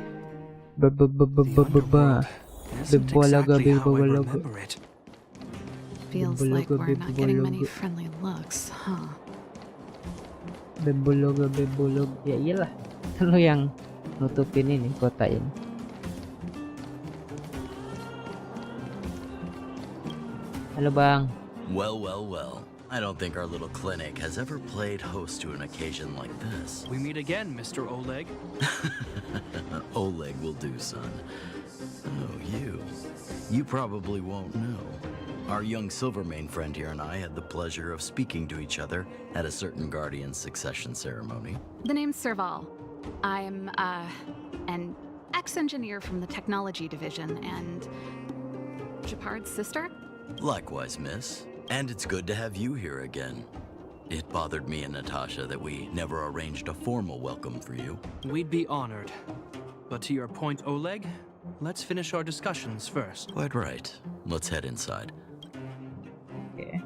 Feels like we're not getting many friendly looks, huh? Bebologa. Ya iyalah. Lu yang nutupin ini kota ini. Halo Bang. Well. I don't think our little clinic has ever played host to an occasion like this. We meet again, Mr. Oleg. Oleg will do, son. Oh, you probably won't know. Our young Silvermane friend here and I had the pleasure of speaking to each other at a certain Guardian's succession ceremony. The name's Serval. I'm, an ex-engineer from the technology division and Japard's sister? Likewise, miss. And it's good to have you here again. It bothered me and Natasha that we never arranged a formal welcome for you. We'd be honored. But to your point, Oleg, let's finish our discussions first. Quite right. Let's head inside. Okay.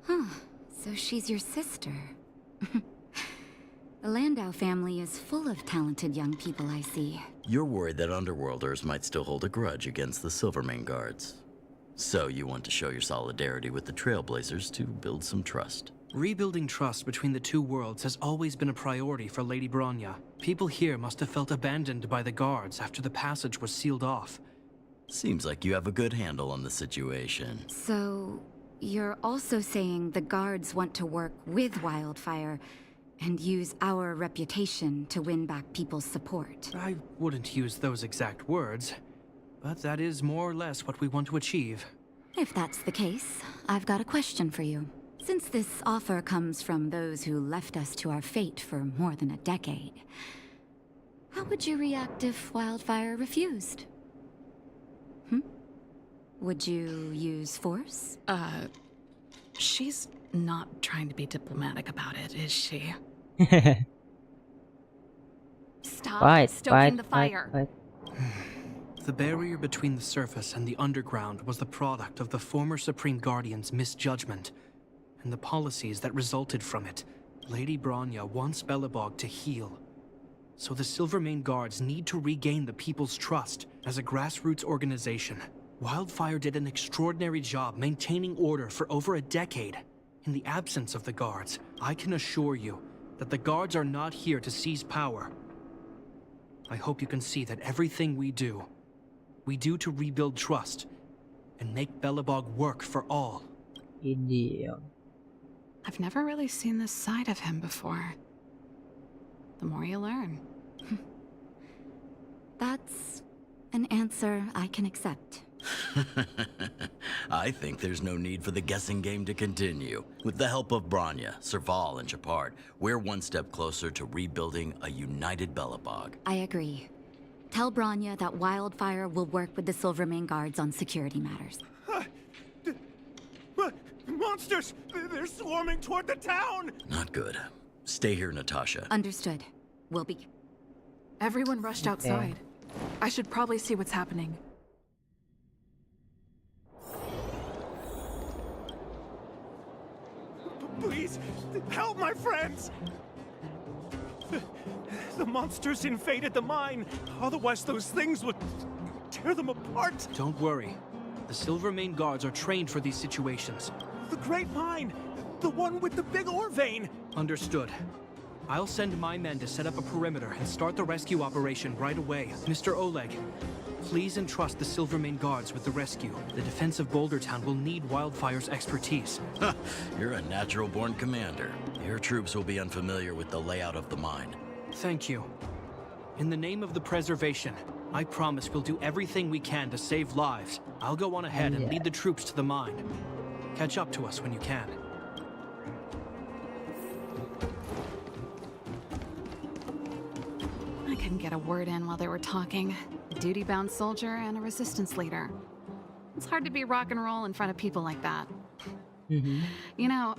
Huh. So she's your sister. The Landau family is full of talented young people, I see. You're worried that Underworlders might still hold a grudge against the Silvermane Guards. So you want to show your solidarity with the Trailblazers to build some trust. Rebuilding trust between the two worlds has always been a priority for Lady Bronya. People here must have felt abandoned by the guards after the passage was sealed off. Seems like you have a good handle on the situation. So, you're also saying the guards want to work with Wildfire and use our reputation to win back people's support. I wouldn't use those exact words, but that is more or less what we want to achieve. If that's the case, I've got a question for you. Since this offer comes from those who left us to our fate for more than a decade, how would you react if Wildfire refused? Would you use force? She's not trying to be diplomatic about it, is she? Stop stoking the fire. The barrier between the surface and the underground was the product of the former Supreme Guardian's misjudgment and the policies that resulted from it. Lady Bronya wants Belobog to heal. So the Silvermane Guards need to regain the people's trust as a grassroots organization. Wildfire did an extraordinary job maintaining order for over a decade. In the absence of the guards, I can assure you that the guards are not here to seize power. I hope you can see that everything we do to rebuild trust and make Belobog work for all. I've never really seen this side of him before. The more you learn. That's an answer I can accept. I think there's no need for the guessing game to continue. With the help of Bronya, Serval, and Japard, we're one step closer to rebuilding a united Belobog. I agree. Tell Bronya that Wildfire will work with the Silvermane Guards on security matters. Monsters! They're swarming toward the town! Not good. Stay here, Natasha. Understood. We'll be... Everyone rushed outside. I should probably see what's happening. Please, help my friends! The monsters invaded the mine. Otherwise, those things would tear them apart. Don't worry. The Silvermane Guards are trained for these situations. The Great Mine! The one with the big ore vein! Understood. I'll send my men to set up a perimeter and start the rescue operation right away. Mr. Oleg, please entrust the Silvermane Guards with the rescue. The defense of Boulder Town will need Wildfire's expertise. You're a natural-born commander. Your troops will be unfamiliar with the layout of the mine. Thank you. In the name of the preservation, I promise we'll do everything we can to save lives. I'll go on ahead and lead the troops to the mine. Catch up to us when you can. couldn't get a word in while they were talking. A duty-bound soldier and a resistance leader. It's hard to be rock and roll in front of people like that. You know,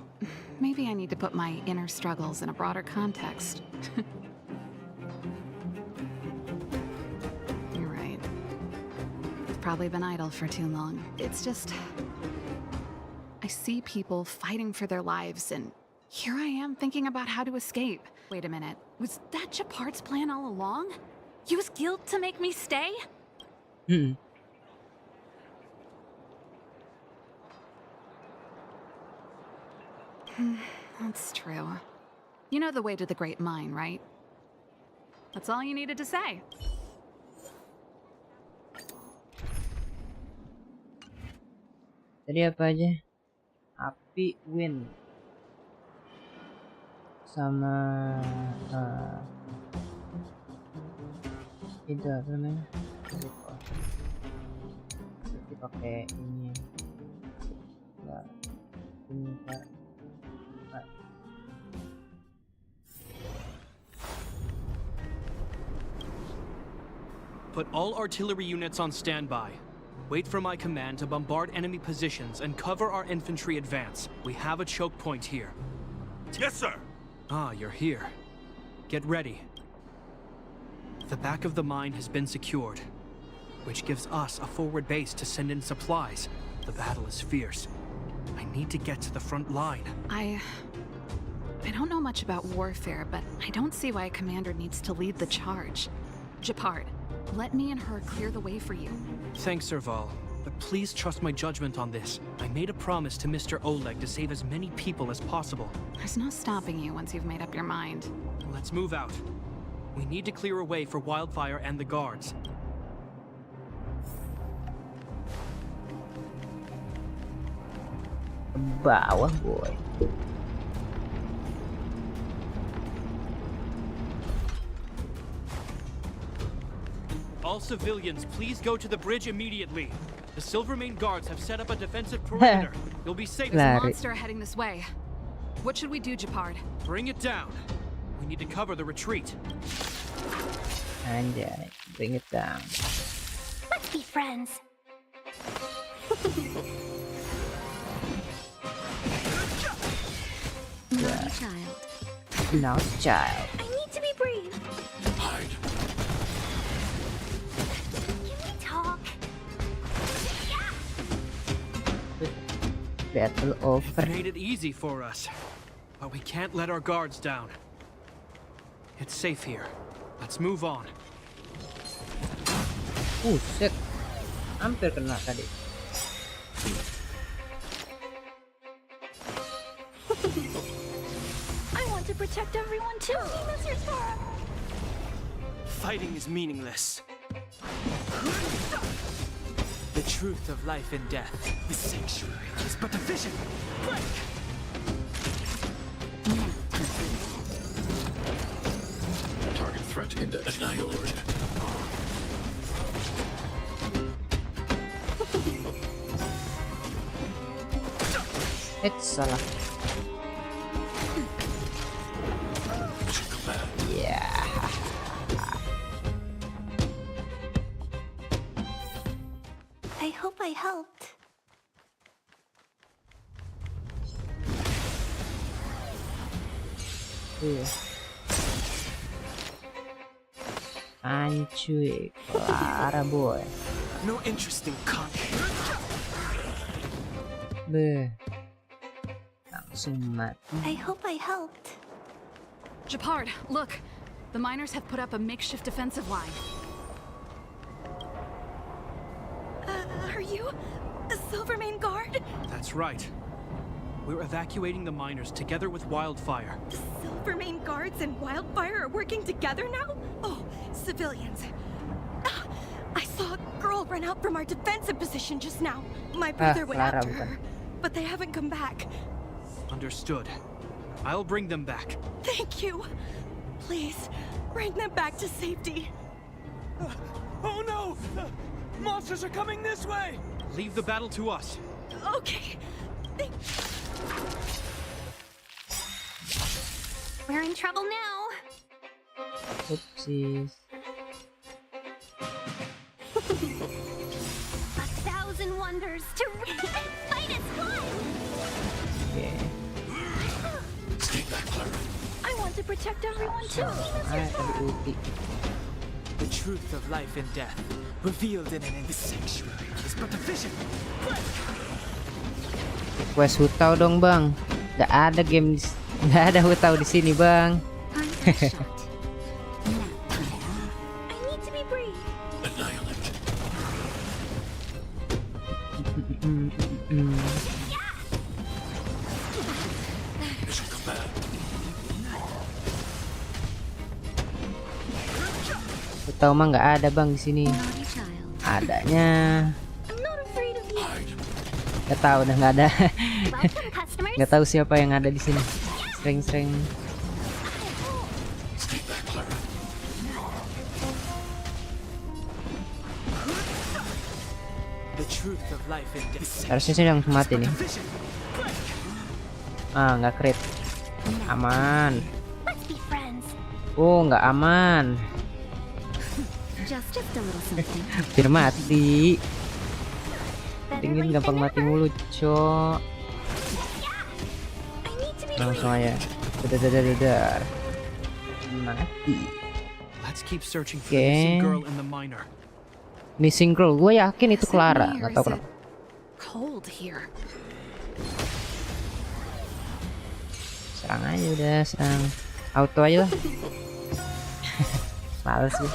maybe I need to put my inner struggles in a broader context. You're right. I've probably been idle for too long. It's just... I see people fighting for their lives, and here I am thinking about how to escape. Wait a minute. Was that Japard's plan all along? Use guilt to make me stay? That's true. You know the way to the Great Mine, right? That's all you needed to say. Tadi apa aja? Api, wind, sama itu apa namanya? Lupa. Berarti pakai ini. Enggak. Ini Pak. Put all artillery units on standby. Wait for my command to bombard enemy positions and cover our infantry advance. We have a choke point here. Yes, sir. Ah, you're here. Get ready. The back of the mine has been secured, which gives us a forward base to send in supplies. The battle is fierce. I need to get to the front line. I don't know much about warfare, but I don't see why a commander needs to lead the charge. Japard, let me and her clear the way for you. Thanks, Serval, but please trust my judgment on this. I made a promise to Mr. Oleg to save as many people as possible. There's no stopping you once you've made up your mind. Let's move out. We need to clear a way for Wildfire and the guards. Bawah, boy. All civilians, please go to the bridge immediately. The Silvermane guards have set up a defensive perimeter. You'll be safe. There's a monster heading this way. What should we do, Japard? Bring it down. We need to cover the retreat. Anjay, bring it down. Let's be friends. Yeah. Now, child. I need to be brave. Hide. Can we talk? Battle over. You've made it easy for us, but we can't let our guards down. It's safe here. Let's move on. Shit. Hampir kena tadi. I want to protect everyone too, Mr. Sparrow. Fighting is meaningless. The truth of life and death. The sanctuary is but a vision. Break! Target threat index lowered. It's salah. Yeah. I hope I helped. Ancuy, Clara boy. No interest in conquering. Beh. Langsung mati. I hope I helped. Japard, look. The miners have put up a makeshift defensive line. Are you a Silvermane guard? That's right. We're evacuating the miners together with Wildfire. The Silvermane guards and Wildfire are working together now? Oh, civilians. I saw a girl run out from our defensive position just now. My brother went after her, but they haven't come back. Understood. I'll bring them back. Thank you. Please, bring them back to safety. Oh no! Monsters are coming this way! Leave the battle to us. Okay. We're in trouble now. Oopsies. A thousand wonders to fight is fun. Oke. I want to protect everyone too. Tadi ulti. The truth of life and death, revealed in an sanctuary, is but a vision. Request hutau dong bang. Gak ada game, gak ada hutau di sini bang. I need to be brave. Hutau mah nggak ada bang di sini. Adanya nggak tahu, udah nggak ada. Nggak tahu siapa yang ada di sini. Sering-sering. The truth of life and death. Harusnya sih yang mati nih. Ah, nggak crit. Aman. Oh, nggak aman. Just a little something. Hampir mati. Dingin gampang mati mulu, cok. Langsung aja. Dadar. Mati. Let's keep searching for the missing girl and the miner. Missing girl, gue yakin itu Clara. Nggak tahu kenapa. Cold here. Serang aja udah, serang. Auto aja lah. Males sih.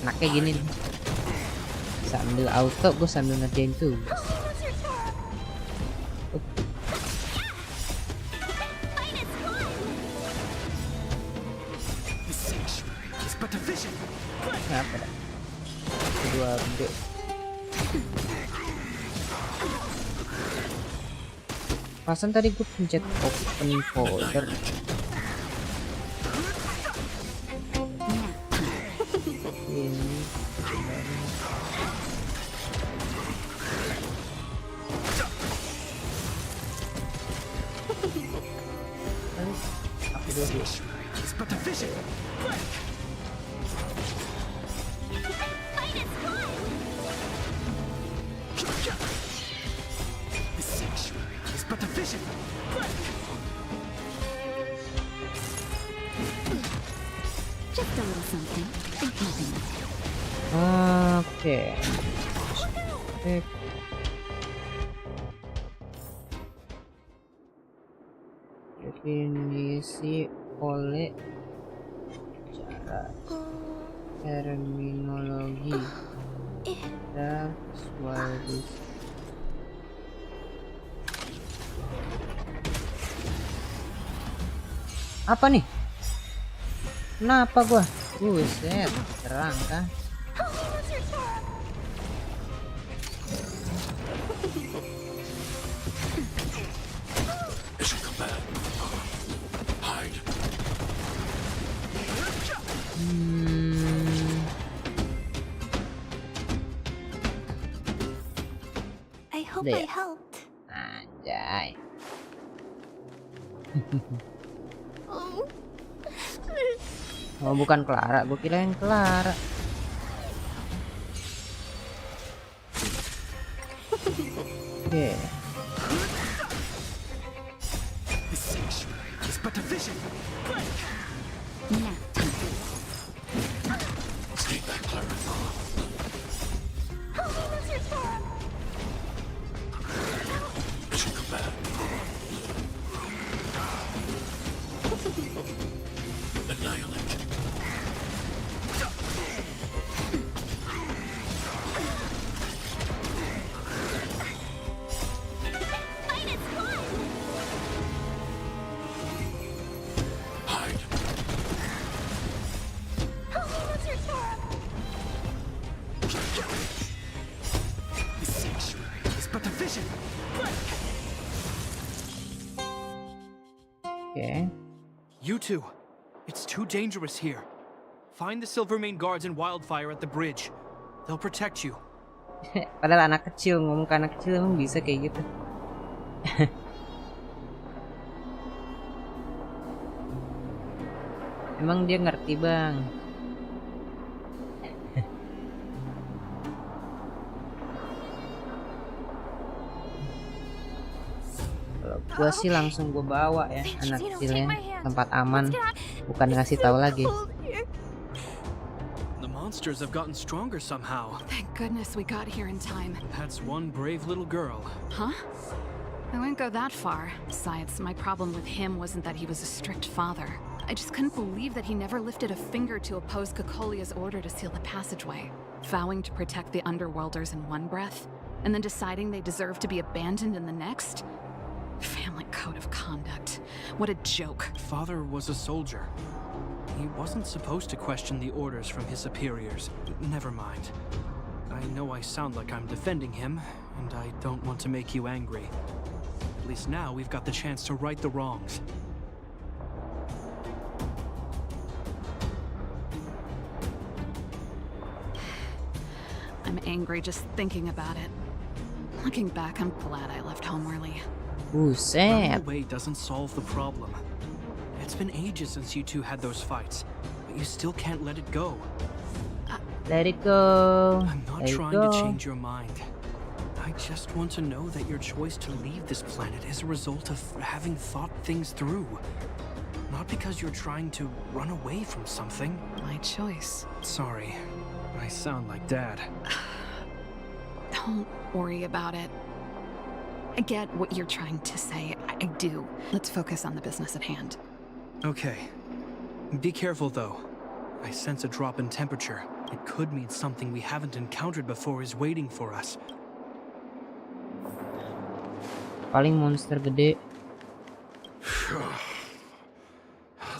Nah kayak gini nih. Sambil auto gue sambil ngerjain tugas. Apa dah? Kedua gede. Pasan tadi gue pencet open folder. Ini aku dulu. Just a little something. Think nothing of it. Oke. Definisi oleh cara terminologi dan suarus. Apa nih? Kenapa gua? Buset, serang kan? I hope I helped. Anjay. Oh bukan Clara, gue kira yang Clara. Oke. Oke. You two, it's too dangerous here. Find the Silvermane guards and Wildfire at the bridge. They'll protect you. Padahal anak kecil, ngomong ke anak kecil emang bisa kayak gitu. Emang dia ngerti, Bang. Kalau gua sih langsung gua bawa ya anak kecilnya tempat aman, bukan ngasih tahu lagi. The monsters have gotten stronger somehow. Thank goodness we got here in time. That's one brave little girl. Huh? I wouldn't go that far. Besides, my problem with him wasn't that he was a strict father. I just couldn't believe that he never lifted a finger to oppose Kokolia's order to seal the passageway. Vowing to protect the underworlders in one breath, and then deciding they deserve to be abandoned in the next? Family code of conduct. What a joke. Father was a soldier. He wasn't supposed to question the orders from his superiors. Never mind. I know I sound like I'm defending him, and I don't want to make you angry. At least now we've got the chance to right the wrongs. I'm angry just thinking about it. Looking back, I'm glad I left home early. Running away doesn't solve the problem. It's been ages since you two had those fights, but you still can't let it go. Let it go. I'm not trying to change your mind. I just want to know that your choice to leave this planet is a result of having thought things through. Not because you're trying to run away from something. My choice. Sorry, I sound like Dad. Don't worry about it. I get what you're trying to say. I do. Let's focus on the business at hand. Okay. Be careful, though. I sense a drop in temperature. It could mean something we haven't encountered before is waiting for us. Paling monster gede.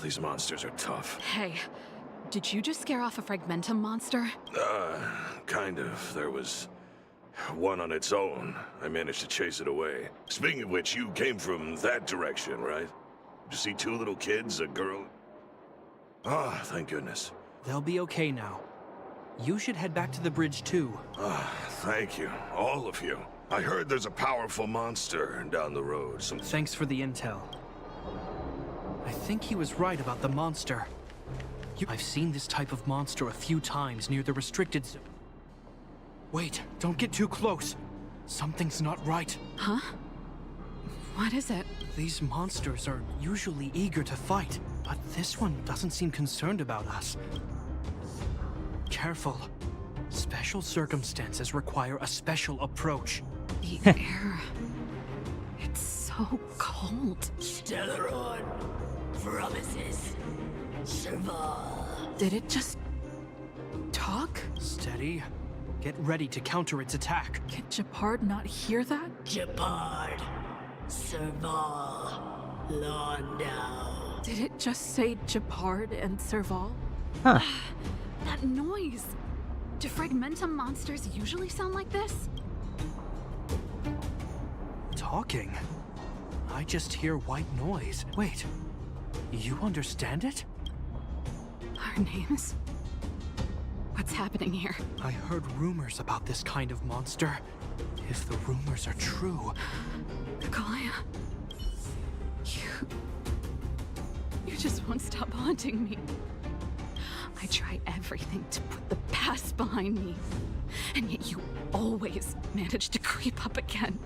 These monsters are tough. Hey, did you just scare off a Fragmentum monster? Kind of. There was one on its own. I managed to chase it away. Speaking of which, you came from that direction, right? Did you see two little kids, a girl? Ah, thank goodness. They'll be okay now. You should head back to the bridge, too. Thank you, all of you. I heard there's a powerful monster down the road. Thanks for the intel. I think he was right about the monster. I've seen this type of monster a few times near the restricted zone. Wait, don't get too close. Something's not right. Huh? What is it? These monsters are usually eager to fight, but this one doesn't seem concerned about us. Careful. Special circumstances require a special approach. The air... It's so cold. Stellaron promises survival. Did it just... talk? Steady. Get ready to counter its attack. Can Japard not hear that? Japard, Serval, Londo. Did it just say Japard and Serval? Huh. That noise! Do Fragmentum monsters usually sound like this? Talking? I just hear white noise. Wait, you understand it? Our names? What's happening here? I heard rumors about this kind of monster. If the rumors are true... Kokolia... You just won't stop haunting me. I try everything to put the past behind me, and yet you always manage to creep up again.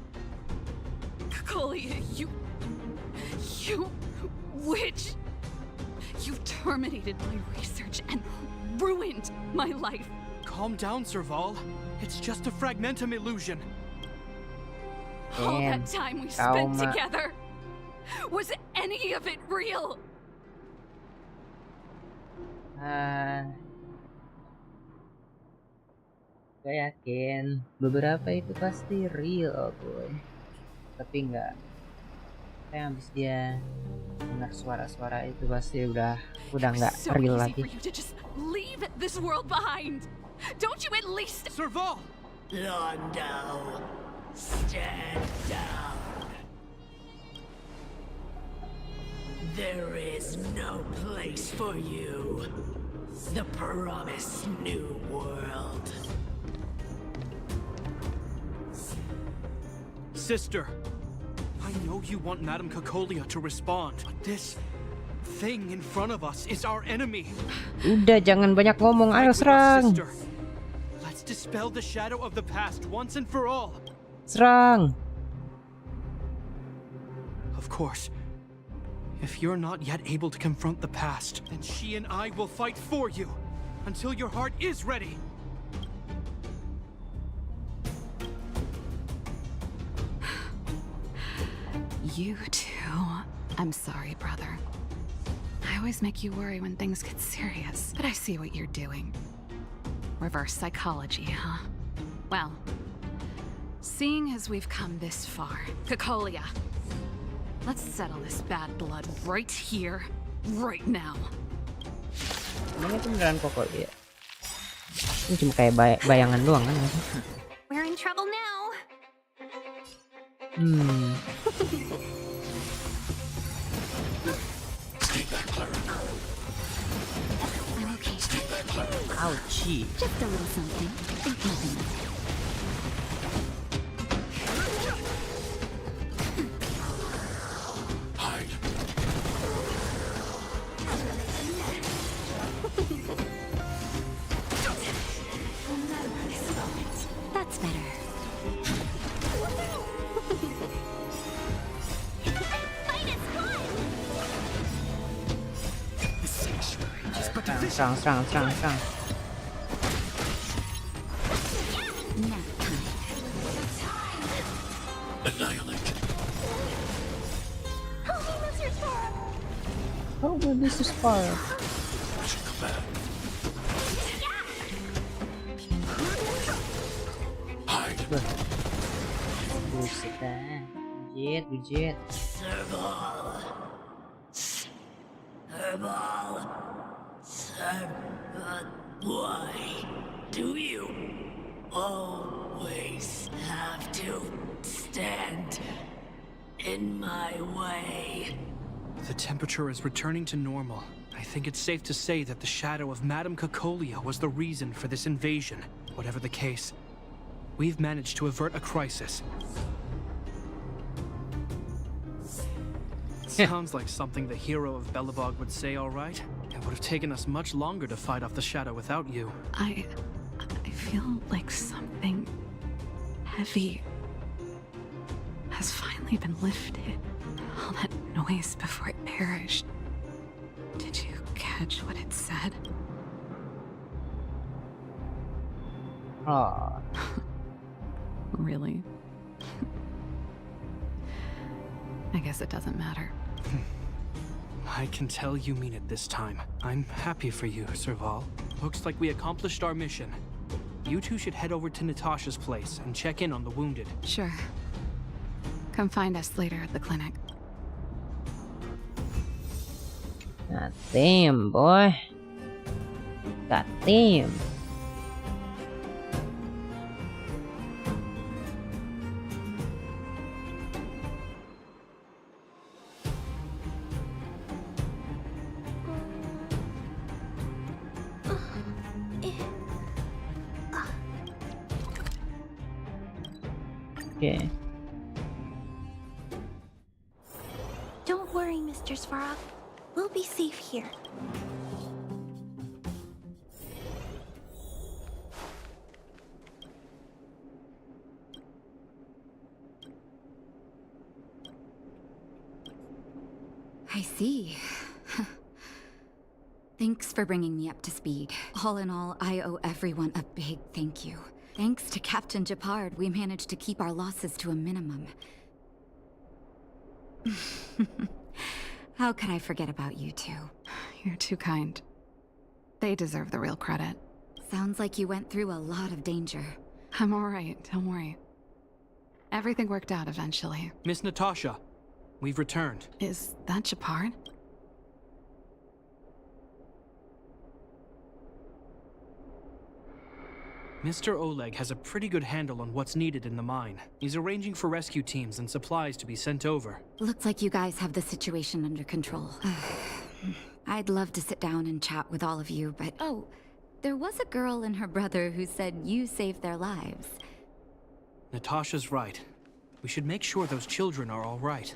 Kokolia, you witch! You terminated my research and ruined my life. Calm down, Serval. It's just a Fragmentum illusion. All that time we spent together, was any of it real? Gue yakin beberapa itu pasti real, boy. Tapi nggak. Kayak habis dia dengar suara-suara itu pasti udah nggak real lagi. Leave this world behind. Don't you at least... Serval! Londo, stand down. There is no place for you. The promised new world. Sister, I know you want Madame Cacolia to respond, but this thing in front of us is our enemy. Udah, jangan banyak ngomong, ayo serang. Sister, let's dispel the shadow of the past once and for all. Serang. Of course, if you're not yet able to confront the past, then she and I will fight for you until your heart is ready. You too. I'm sorry, brother. I always make you worry when things get serious, but I see what you're doing. Reverse psychology, huh? Well, seeing as we've come this far, Cacolia, let's settle this bad blood right here, right now. Emang itu beneran pokok dia? Ini cuma kayak bayangan doang kan? We're in trouble now. I'm okay. Ouchie. Just a little something. Think nothing of it. That's better. Serang. Annihilate. Oh, but this is far. Buset dah. Bujit. Serval. Why do you always have to stand in my way? The temperature is returning to normal. I think it's safe to say that the shadow of Madame Cacolia was the reason for this invasion. Whatever the case, we've managed to avert a crisis. Sounds like something the hero of Belobog would say, all right? It would have taken us much longer to fight off the shadow without you. I feel like something heavy has finally been lifted. All that noise before it perished. Did you catch what it said? Oh. Really? I guess it doesn't matter. I can tell you mean it this time. I'm happy for you, Serval. Looks like we accomplished our mission. You two should head over to Natasha's place and check in on the wounded. Sure. Come find us later at the clinic. God damn, boy. God damn. Okay. Don't worry, Mr. Svarog. We'll be safe here. I see. Thanks for bringing me up to speed. All in all, I owe everyone a big thank you. Thanks to Captain Japard, we managed to keep our losses to a minimum. How could I forget about you two? You're too kind. They deserve the real credit. Sounds like you went through a lot of danger. I'm all right, don't worry. Everything worked out eventually. Miss Natasha, we've returned. Is that Japard? Mr. Oleg has a pretty good handle on what's needed in the mine. He's arranging for rescue teams and supplies to be sent over. Looks like you guys have the situation under control. I'd love to sit down and chat with all of you, but there was a girl and her brother who said you saved their lives. Natasha's right. We should make sure those children are all right.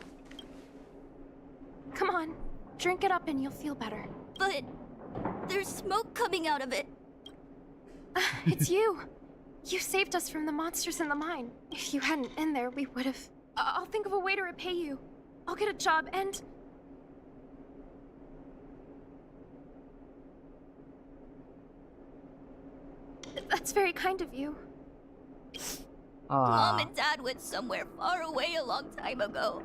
Come on, drink it up and you'll feel better. But there's smoke coming out of it. It's you. You saved us from the monsters in the mine. If you hadn't been there, we would have... I'll think of a way to repay you. I'll get a job and... That's very kind of you. Mom and Dad went somewhere far away a long time ago.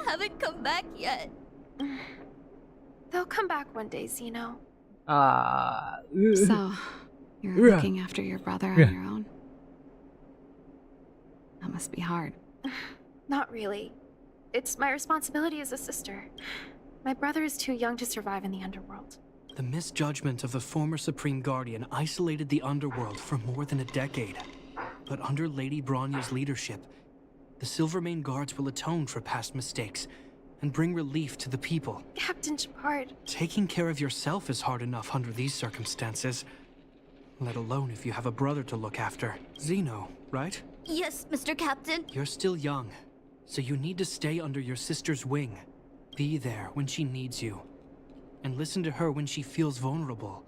Haven't come back yet. They'll come back one day, Zeno. So, you're looking after your brother on your own? That must be hard. Not really. It's my responsibility as a sister. My brother is too young to survive in the underworld. The misjudgment of the former Supreme Guardian isolated the underworld for more than a decade. But under Lady Bronya's leadership, the Silvermane Guards will atone for past mistakes and bring relief to the people. Captain Shepard. Taking care of yourself is hard enough under these circumstances, let alone if you have a brother to look after. Zeno, right? Yes, Mr. Captain. You're still young, so you need to stay under your sister's wing. Be there when she needs you, and listen to her when she feels vulnerable.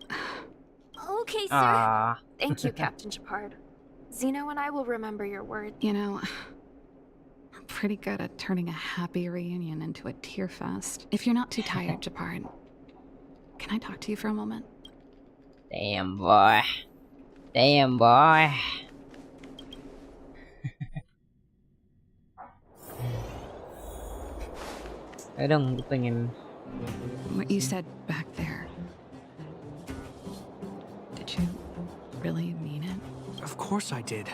Okay, sir. Thank you, Captain Shepard. Zeno and I will remember your word. You know, I'm pretty good at turning a happy reunion into a tear fest. If you're not too tired, Shepard, can I talk to you for a moment? Damn, boy. Damn, boy. Kadang pengen. What you said back there, did you really mean it? Of course I did.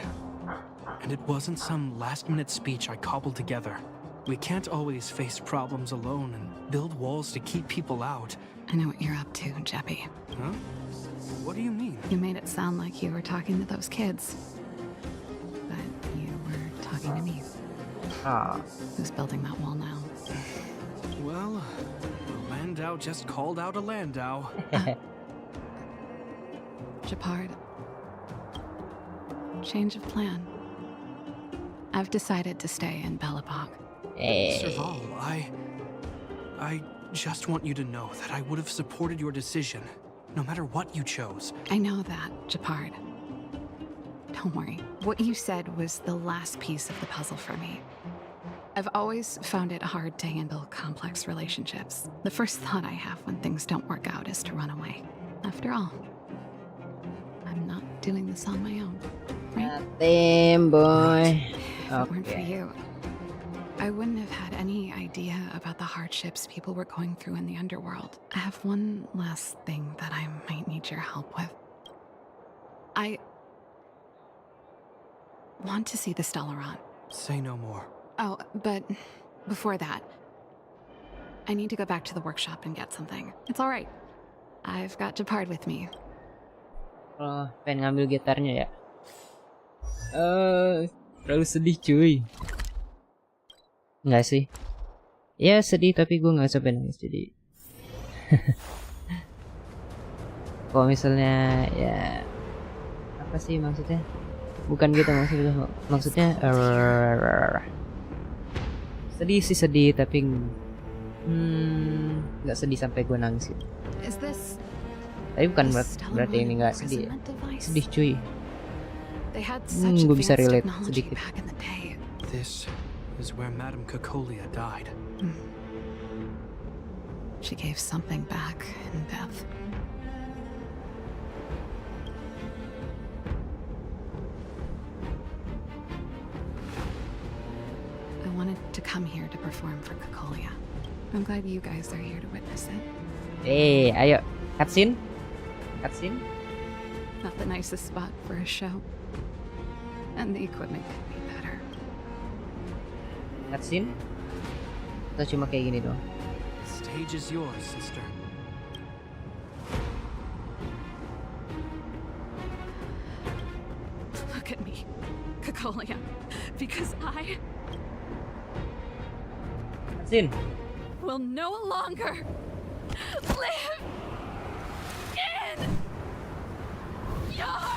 And it wasn't some last-minute speech I cobbled together. We can't always face problems alone and build walls to keep people out. I know what you're up to, Jeppy. Huh? What do you mean? You made it sound like you were talking to those kids. But you were talking to me. Who's building that wall now? Well, a Landau just called out a Landau. Shepard. Change of plan. I've decided to stay in Belobog. Serval, I just want you to know that I would have supported your decision, no matter what you chose. I know that, Shepard. Don't worry. What you said was the last piece of the puzzle for me. I've always found it hard to handle complex relationships. The first thought I have when things don't work out is to run away. After all, I'm not doing this on my own, right? Damn, boy. If it weren't for you, I wouldn't have had any idea about the hardships people were going through in the underworld. I have one last thing that I might need your help with. I want to see the Stellaron. Say no more. Oh, but before that, I need to go back to the workshop and get something. It's all right. I've got Shepard with me. Oh, pengen ngambil gitarnya ya. Terlalu sedih cuy. Enggak sih. Ya sedih tapi gue nggak sampai nangis jadi. Kalau misalnya ya apa sih maksudnya? Bukan gitu maksudnya sedih sih sedih tapi nggak sedih sampai gue nangis gitu. Tapi bukan berarti ini nggak sedih ya. Sedih cuy. Gue bisa relate sedikit. This is where Madame Cacolia died. She gave something back in death. I wanted to come here to perform for Cacolia. I'm glad you guys are here to witness it. Ayo, cutscene. Cutscene. Not the nicest spot for a show. And the equipment could be better. Cutscene? Atau cuma kayak gini doang? Stage is yours, sister. Kakolia, because I Sin. will no longer live in your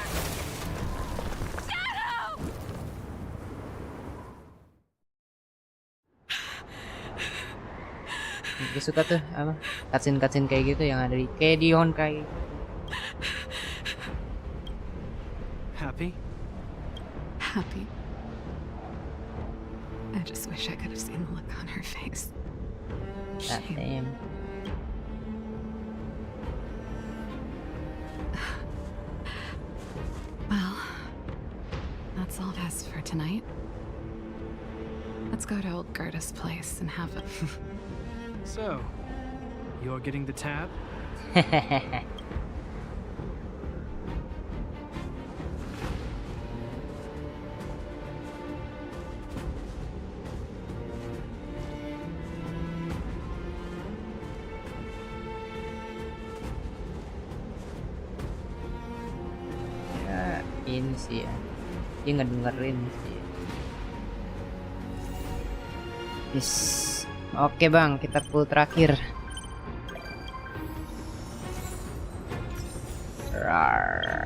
shadow! Gue suka tuh apa cutscene kayak gitu yang ada di kayak di Honkai. Happy? Happy. I just wish I could have seen the look on her face. Ah, damn. Well, that's all best for tonight. Let's go to old Gerda's place and have a... So, you're getting the tab? Ya, ini sih ya. Dia ngedengerin sih. Yes. Oke bang, kita pull terakhir.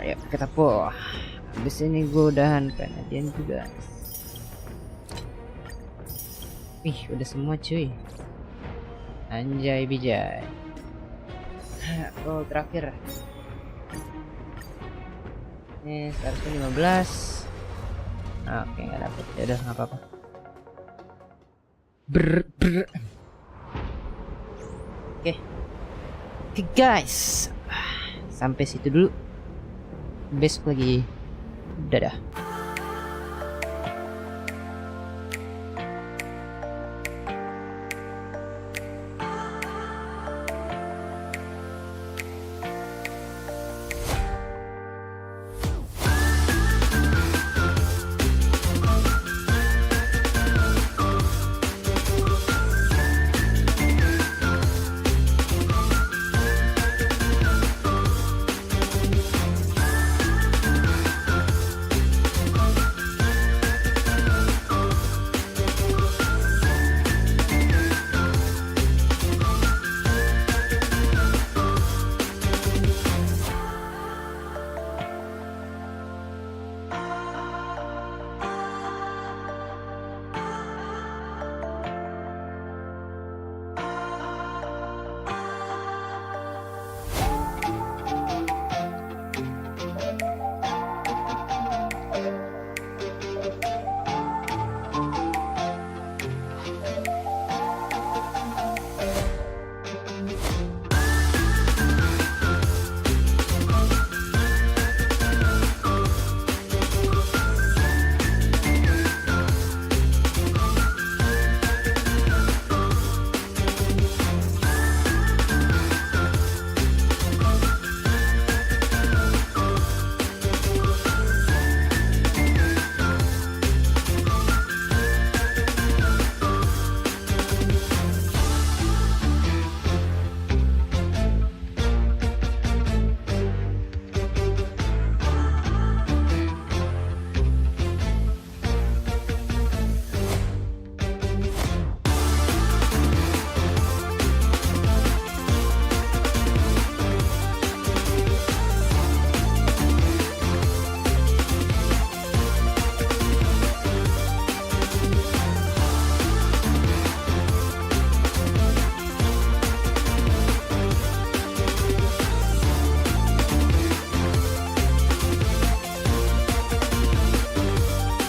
Yuk kita pull. Habis ini gue udahan penadian juga. Wih, udah semua cuy. Anjay bijay. Pull terakhir. Ini seharusnya 15. Oke, nggak dapet. Ya udah nggak apa-apa. Oke guys, sampai situ dulu. Besok lagi. Dadah.